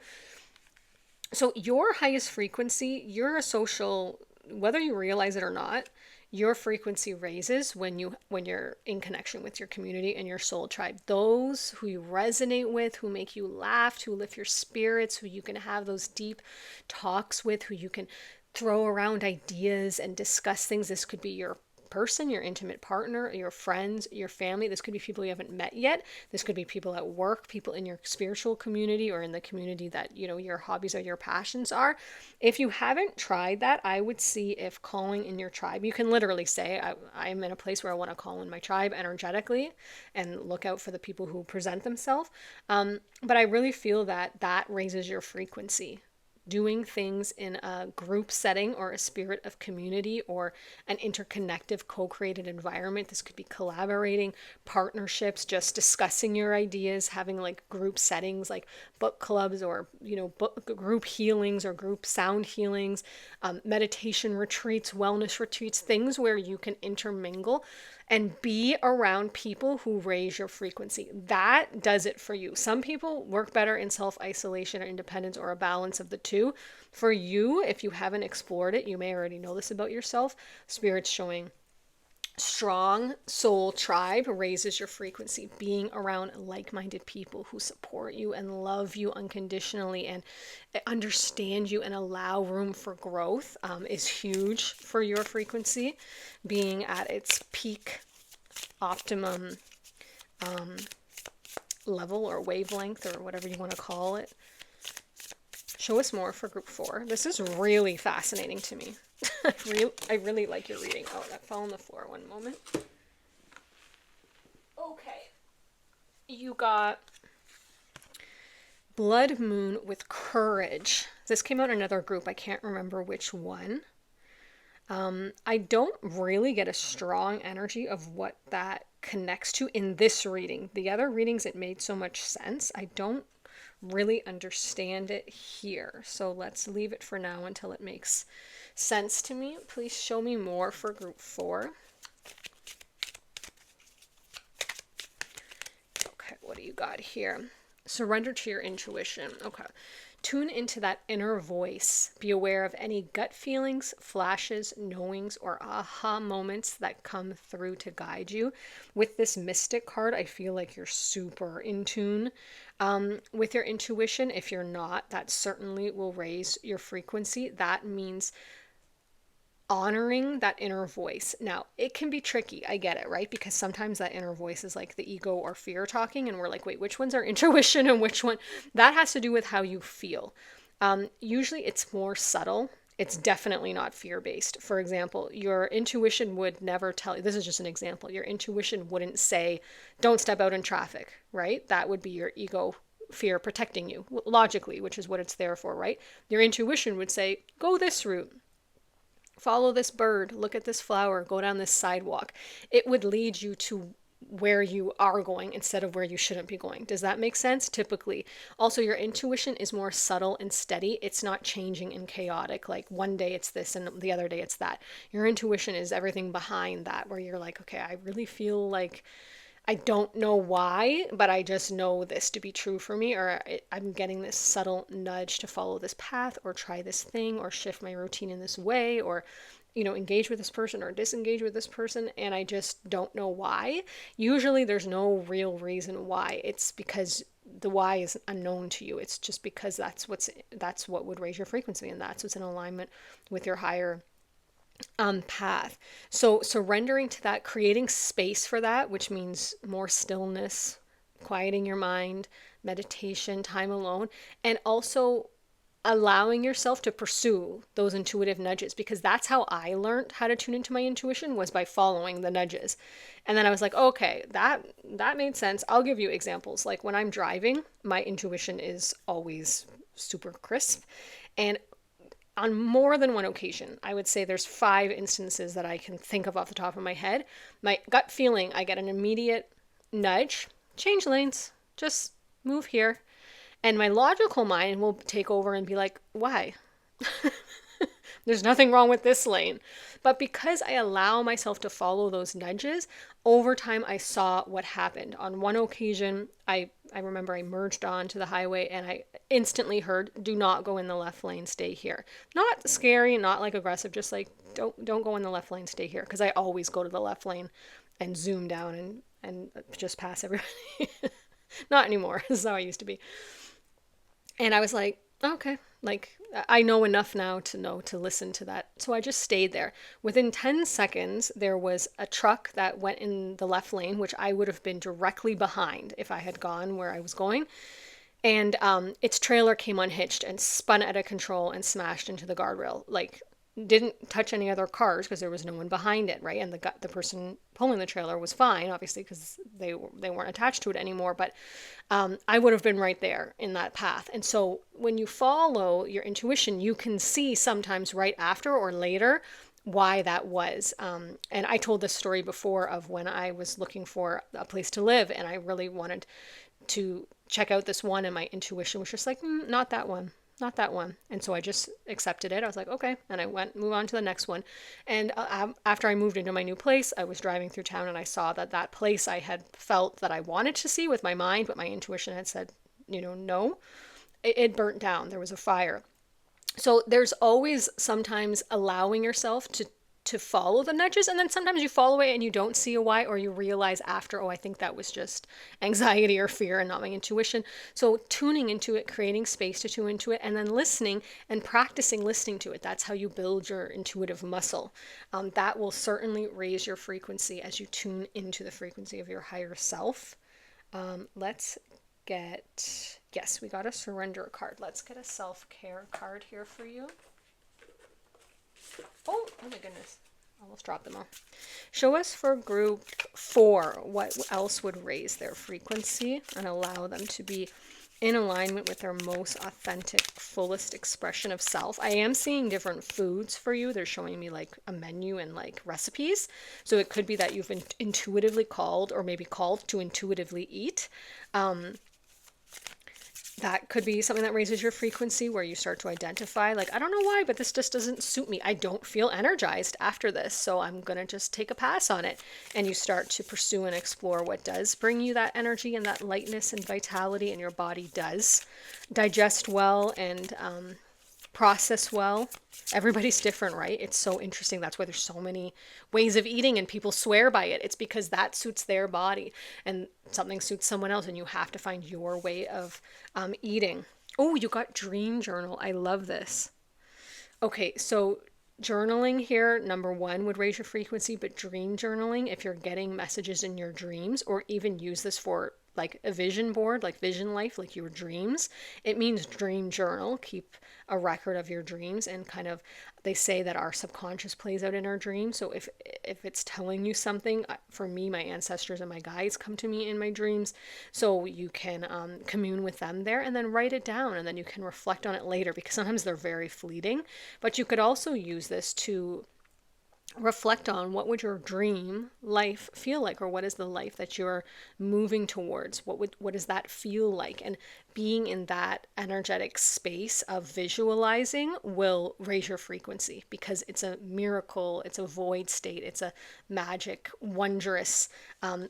So your highest frequency, you're a social, whether you realize it or not, your frequency raises when you're in connection with your community and your soul tribe. Those who you resonate with, who make you laugh, who lift your spirits, who you can have those deep talks with, who you can throw around ideas and discuss things. This could be your person, your intimate partner, your friends, your family. This could be people you haven't met yet. This could be people at work, people in your spiritual community, or in the community that, your hobbies or your passions are. If you haven't tried that, I would see if calling in your tribe, you can literally say, I'm in a place where I want to call in my tribe energetically, and look out for the people who present themselves. But I really feel that raises your frequency. Doing things in a group setting or a spirit of community or an interconnective co-created environment. This could be collaborating, partnerships, just discussing your ideas, having like group settings like book clubs or, book group healings or group sound healings, meditation retreats, wellness retreats, things where you can intermingle and be around people who raise your frequency. That does it for you. Some people work better in self-isolation or independence or a balance of the two. For you, if you haven't explored it, you may already know this about yourself. Spirit's showing strong soul tribe raises your frequency. Being around like-minded people who support you and love you unconditionally and understand you and allow room for growth is huge for your frequency. Being at its peak optimum level or wavelength or whatever you want to call it. Show us more for group 4. This is really fascinating to me. I really like your reading. Oh, that fell on the floor. One moment. Okay. You got Blood Moon with Courage. This came out in another group. I can't remember which one. I don't really get a strong energy of what that connects to in this reading. The other readings, it made so much sense. I don't really understand it here. So let's leave it for now until it makes sense to me. Please show me more for group 4. Okay, what do you got here? Surrender to your intuition. Okay. Tune into that inner voice. Be aware of any gut feelings, flashes, knowings, or aha moments that come through to guide you. With this Mystic card, I feel like you're super in tune with your intuition. If you're not, that certainly will raise your frequency. That means honoring that inner voice. Now, it can be tricky. I get it, right? Because sometimes that inner voice is like the ego or fear talking, and we're like, wait, which one's our intuition and which one? That has to do with how you feel. Usually it's more subtle. It's definitely not fear-based. For example, your intuition would never tell you, this is just an example, your intuition wouldn't say, don't step out in traffic, right? That would be your ego fear protecting you, logically, which is what it's there for, right? Your intuition would say, go this route. Follow this bird, look at this flower, go down this sidewalk. It would lead you to where you are going instead of where you shouldn't be going. Does that make sense? Typically. Also, your intuition is more subtle and steady. It's not changing and chaotic. Like one day it's this and the other day it's that. Your intuition is everything behind that, where you're like, okay, I really feel like I don't know why, but I just know this to be true for me, or I'm getting this subtle nudge to follow this path or try this thing or shift my routine in this way or, engage with this person or disengage with this person, and I just don't know why. Usually there's no real reason why. It's because the why is unknown to you. It's just because that's what would raise your frequency, and that's what's in alignment with your higher path. So surrendering to that, creating space for that, which means more stillness, quieting your mind, meditation, time alone, and also allowing yourself to pursue those intuitive nudges, because that's how I learned how to tune into my intuition, was by following the nudges. And then I was like, okay, that made sense. I'll give you examples. Like when I'm driving, my intuition is always super crisp. And on more than one occasion, I would say there's 5 instances that I can think of off the top of my head. My gut feeling, I get an immediate nudge, change lanes, just move here. And my logical mind will take over and be like, why? There's nothing wrong with this lane. But because I allow myself to follow those nudges, over time I saw what happened. On one occasion, I remember I merged onto the highway and I instantly heard, do not go in the left lane, stay here. Not scary, not like aggressive, just like, don't go in the left lane, stay here. Because I always go to the left lane and zoom down and just pass everybody. Not anymore. This is how I used to be. And I was like, okay, like I know enough now to know to listen to that. So I just stayed there. Within 10 seconds, there was a truck that went in the left lane, which I would have been directly behind if I had gone where I was going. And its trailer came unhitched and spun out of control and smashed into the guardrail. Like, didn't touch any other cars because there was no one behind it, right? And the person pulling the trailer was fine, obviously, because they weren't attached to it anymore. But I would have been right there in that path. And so when you follow your intuition, you can see sometimes right after or later why that was. And I told this story before of when I was looking for a place to live and I really wanted to check out this one, and my intuition was just like, not that one. Not that one. And so I just accepted it. I was like, okay. And I move on to the next one. And after I moved into my new place, I was driving through town and I saw that place I had felt that I wanted to see with my mind, but my intuition had said, no, it burnt down. There was a fire. So there's always sometimes allowing yourself to follow the nudges, and then sometimes you follow it and you don't see a why, or you realize after, oh, I think that was just anxiety or fear and not my intuition. So tuning into it, creating space to tune into it, and then listening and practicing listening to it. That's how you build your intuitive muscle. That will certainly raise your frequency as you tune into the frequency of your higher self. Yes, we got a surrender card. Let's get a self-care card here for you. Oh my goodness. Almost dropped them all. Show us for group 4 what else would raise their frequency and allow them to be in alignment with their most authentic, fullest expression of self. I am seeing different foods for you. They're showing me like a menu and like recipes. So it could be that you've intuitively called, or maybe called to intuitively eat. That could be something that raises your frequency, where you start to identify, like, I don't know why, but this just doesn't suit me. I don't feel energized after this, so I'm going to just take a pass on it. And you start to pursue and explore what does bring you that energy and that lightness and vitality, and your body does digest well and process well. Everybody's different, right? It's so interesting. That's why there's so many ways of eating and people swear by it. It's because that suits their body and something suits someone else, and you have to find your way of eating. Oh, you got dream journal. I love this. Okay, so journaling here, number 1, would raise your frequency, but dream journaling, if you're getting messages in your dreams, or even use this for like a vision board, like vision life, like your dreams, it means dream journal. Keep a record of your dreams, and kind of, they say that our subconscious plays out in our dreams. So if it's telling you something, for me, my ancestors and my guides come to me in my dreams, so you can commune with them there, and then write it down, and then you can reflect on it later, because sometimes they're very fleeting. But you could also use this to reflect on, what would your dream life feel like, or what is the life that you're moving towards? What does that feel like? And being in that energetic space of visualizing will raise your frequency, because it's a miracle, it's a void state, it's a magic, wondrous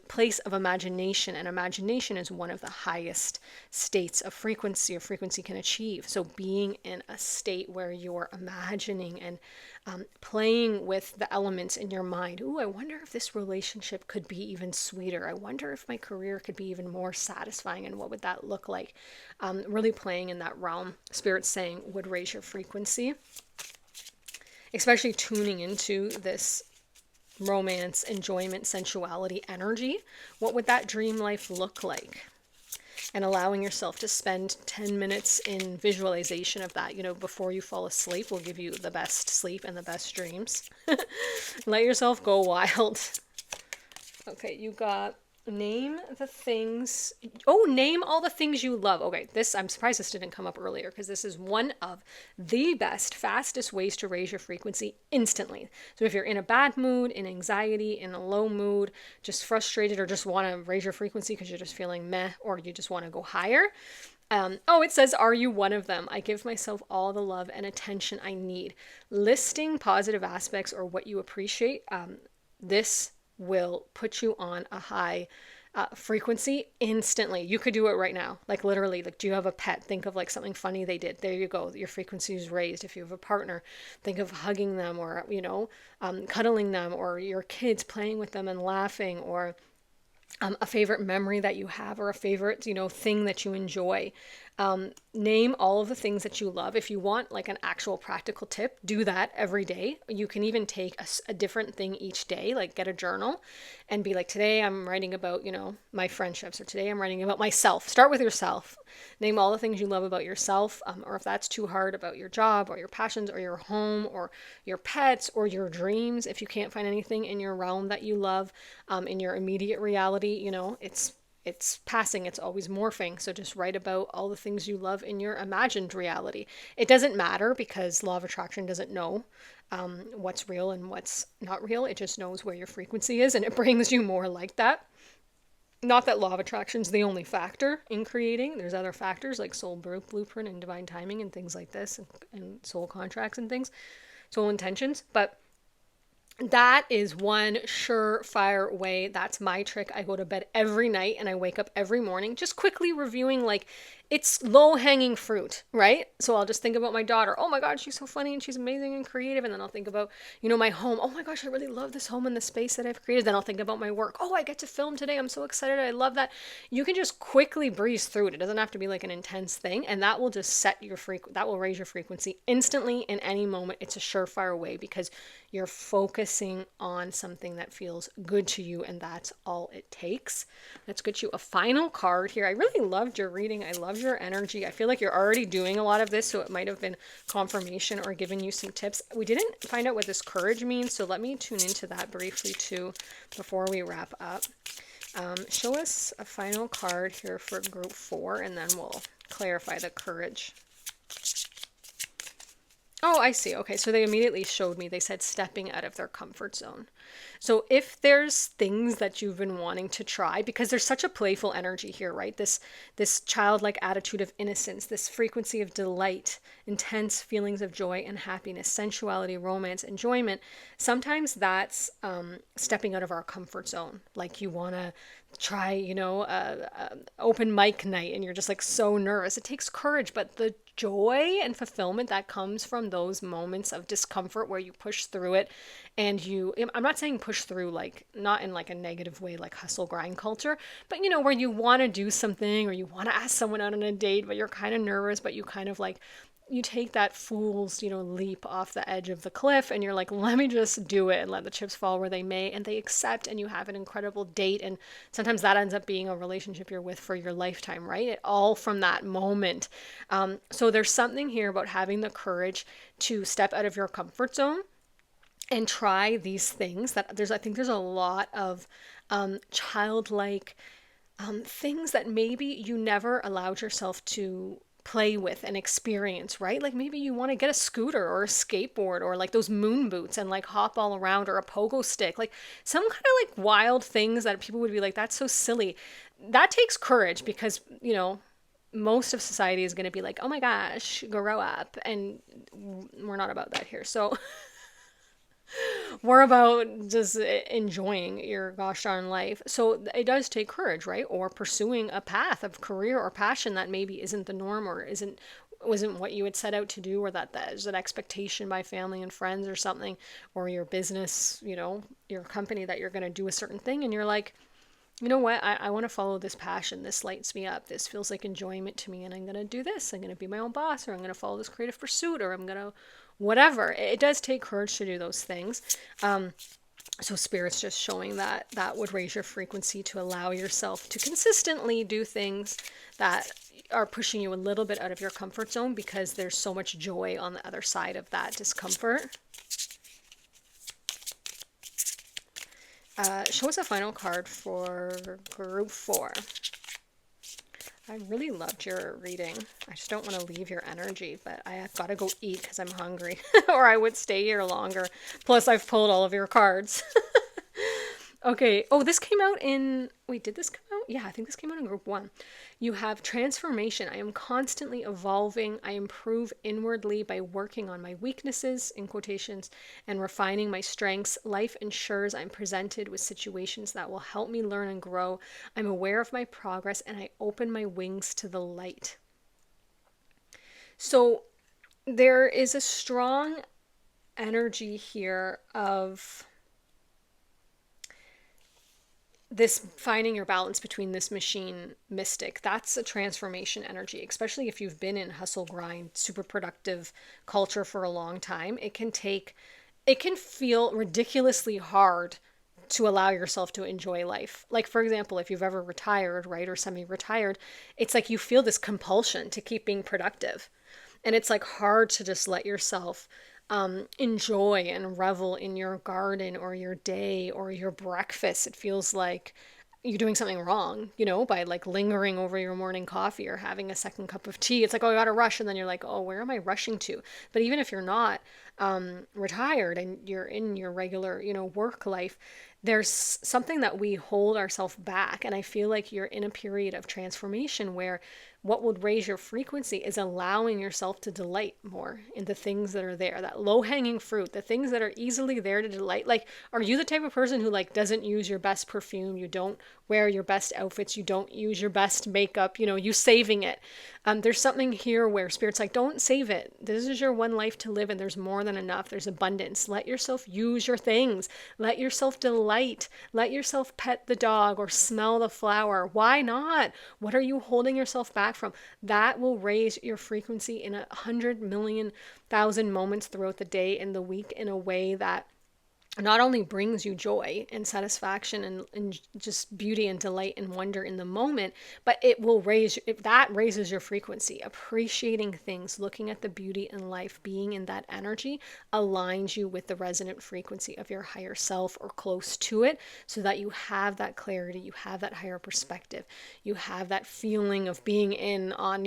place of imagination, and imagination is one of the highest states of frequency can achieve. So being in a state where you're imagining and playing with the elements in your mind. Ooh, I wonder if this relationship could be even sweeter. I wonder if my career could be even more satisfying, and what would that look like? Really playing in that realm, Spirit's saying, would raise your frequency. Especially tuning into this romance, enjoyment, sensuality energy. What would that dream life look like? and allowing yourself to spend 10 minutes in visualization of that, before you fall asleep will give you the best sleep and the best dreams. Let yourself go wild. Okay, you got name the things. Oh, name all the things you love. Okay, I'm surprised this didn't come up earlier because this is one of the best, fastest ways to raise your frequency instantly. So if you're in a bad mood, in anxiety, in a low mood, just frustrated, or just want to raise your frequency because you're just feeling meh, or you just want to go higher. It says, are you one of them? I give myself all the love and attention I need. Listing positive aspects or what you appreciate. This will put you on a high frequency instantly. You could do it right now. Like literally, like, do you have a pet? Think of like something funny they did. There you go. Your frequency is raised. If you have a partner, think of hugging them, or, cuddling them, or your kids, playing with them and laughing, or a favorite memory that you have, or a favorite, thing that you enjoy. Name all of the things that you love. If you want like an actual practical tip, do that every day. You can even take a different thing each day, like get a journal and be like, today I'm writing about, my friendships, or today I'm writing about myself. Start with yourself. Name all the things you love about yourself, or if that's too hard, about your job or your passions or your home or your pets or your dreams. If you can't find anything in your realm that you love, in your immediate reality, it's passing, it's always morphing. So just write about all the things you love in your imagined reality. It doesn't matter because law of attraction doesn't know what's real and what's not real. It just knows where your frequency is, and it brings you more like that. Not that law of attraction is the only factor in creating. There's other factors like soul blueprint and divine timing and things like this, and soul contracts and things, soul intentions. But that is one surefire way. That's my trick. I go to bed every night and I wake up every morning just quickly reviewing, like, it's low-hanging fruit, right? So I'll just think about my daughter. Oh my God, she's so funny and she's amazing and creative. And then I'll think about, my home. Oh my gosh, I really love this home and the space that I've created. Then I'll think about my work. Oh, I get to film today. I'm so excited. I love that. You can just quickly breeze through it. It doesn't have to be like an intense thing. And that will just that will raise your frequency instantly in any moment. It's a surefire way because you're focusing on something that feels good to you, and that's all it takes. Let's get you a final card here. I really loved your reading. I love your energy. I feel like you're already doing a lot of this, so it might have been confirmation or giving you some tips. We didn't find out what this courage means, so let me tune into that briefly too before we wrap up. Show us a final card here for group 4, and then we'll clarify the courage. Oh, I see. Okay, so they immediately showed me, they said stepping out of their comfort zone. So if there's things that you've been wanting to try, because there's such a playful energy here, right? This childlike attitude of innocence, this frequency of delight, intense feelings of joy and happiness, sensuality, romance, enjoyment. Sometimes that's stepping out of our comfort zone. Like you want to try, a open mic night and you're just like so nervous. It takes courage, but the joy and fulfillment that comes from those moments of discomfort where you push through it, and I'm not saying push through like not in like a negative way, like hustle grind culture, but where you want to do something or you want to ask someone out on a date, but you're kind of nervous, but you kind of like, you take that fool's, leap off the edge of the cliff and you're like, let me just do it and let the chips fall where they may, and they accept, and you have an incredible date. And sometimes that ends up being a relationship you're with for your lifetime, right? It all from that moment. So there's something here about having the courage to step out of your comfort zone and try these things. I think there's a lot of childlike things that maybe you never allowed yourself to play with and experience, right? Like maybe you want to get a scooter or a skateboard or like those moon boots and like hop all around, or a pogo stick, like some kind of like wild things that people would be like, that's so silly. That takes courage because, most of society is going to be like, oh my gosh, grow up. And we're not about that here. So we're about just enjoying your gosh darn life. So it does take courage, right? Or pursuing a path of career or passion that maybe isn't the norm, or wasn't what you had set out to do, or that is an expectation by family and friends or something, or your business, your company, that you're going to do a certain thing. And you're like, you know what? I want to follow this passion. This lights me up. This feels like enjoyment to me. And I'm going to do this. I'm going to be my own boss, or I'm going to follow this creative pursuit, or I'm going to whatever. It does take courage to do those things. So Spirit's just showing that that would raise your frequency to allow yourself to consistently do things that are pushing you a little bit out of your comfort zone, because there's so much joy on the other side of that discomfort. Show us a final card for group 4. I really loved your reading. I just don't want to leave your energy, but I have got to go eat because I'm hungry, or I would stay here longer. Plus, I've pulled all of your cards. Okay. Oh, this came out in. Wait, did this come out? Yeah, I think this came out in group 1. You have transformation. I am constantly evolving. I improve inwardly by working on my weaknesses, in quotations, and refining my strengths. Life ensures I'm presented with situations that will help me learn and grow. I'm aware of my progress and I open my wings to the light. So there is a strong energy here of this finding your balance between this machine mystic. That's a transformation energy, especially if you've been in hustle grind, super productive culture for a long time. It can feel ridiculously hard to allow yourself to enjoy life. Like, for example, if you've ever retired, right, or semi-retired, it's like you feel this compulsion to keep being productive. And it's like hard to just let yourself enjoy and revel in your garden or your day or your breakfast. It feels like you're doing something wrong, by like lingering over your morning coffee or having a second cup of tea. It's like, oh, I got to rush. And then you're like, oh, where am I rushing to? But even if you're not retired and you're in your regular, work life, there's something that we hold ourselves back. And I feel like you're in a period of transformation where what would raise your frequency is allowing yourself to delight more in the things that are there, that low-hanging fruit, the things that are easily there to delight. Like, are you the type of person who like doesn't use your best perfume? You don't wear your best outfits. You don't use your best makeup. You saving it. There's something here where Spirit's like, don't save it. This is your one life to live, and there's more than enough. There's abundance. Let yourself use your things. Let yourself delight. Let yourself pet the dog or smell the flower. Why not? What are you holding yourself back from? That will raise your frequency in 100,000,000 moments throughout the day and the week in a way that not only brings you joy and satisfaction and just beauty and delight and wonder in the moment, but it will that raises your frequency. Appreciating things, looking at the beauty in life, being in that energy aligns you with the resonant frequency of your higher self or close to it, so that you have that clarity, you have that higher perspective, you have that feeling of being in on,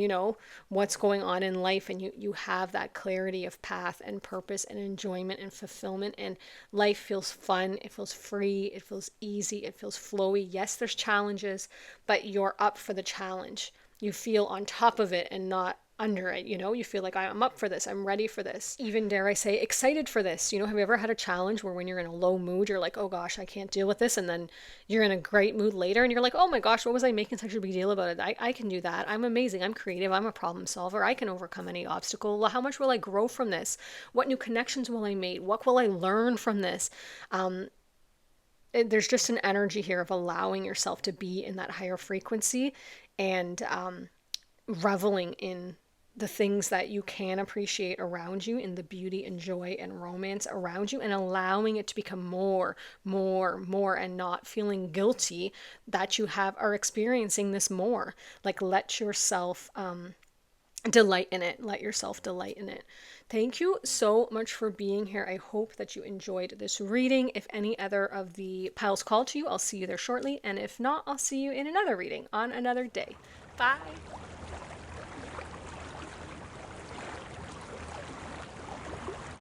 what's going on in life, and you have that clarity of path and purpose and enjoyment and fulfillment, and life feels fun, it feels free, it feels easy, it feels flowy. Yes, there's challenges, but you're up for the challenge. You feel on top of it and not under it, you feel like I'm up for this, I'm ready for this, even dare I say excited for this. Have you ever had a challenge where when you're in a low mood, you're like, oh gosh, I can't deal with this, and then you're in a great mood later and you're like, oh my gosh, what was I making such a big deal about it? I can do that. I'm amazing. I'm creative. I'm a problem solver. I can overcome any obstacle. Well, how much will I grow from this? What new connections will I make? What will I learn from this? There's just an energy here of allowing yourself to be in that higher frequency and reveling in the things that you can appreciate around you, in the beauty and joy and romance around you, and allowing it to become more, and not feeling guilty that you are experiencing this more. Like, let yourself delight in it. Let yourself delight in it. Thank you so much for being here. I hope that you enjoyed this reading. If any other of the piles call to you, I'll see you there shortly. And if not, I'll see you in another reading on another day. Bye.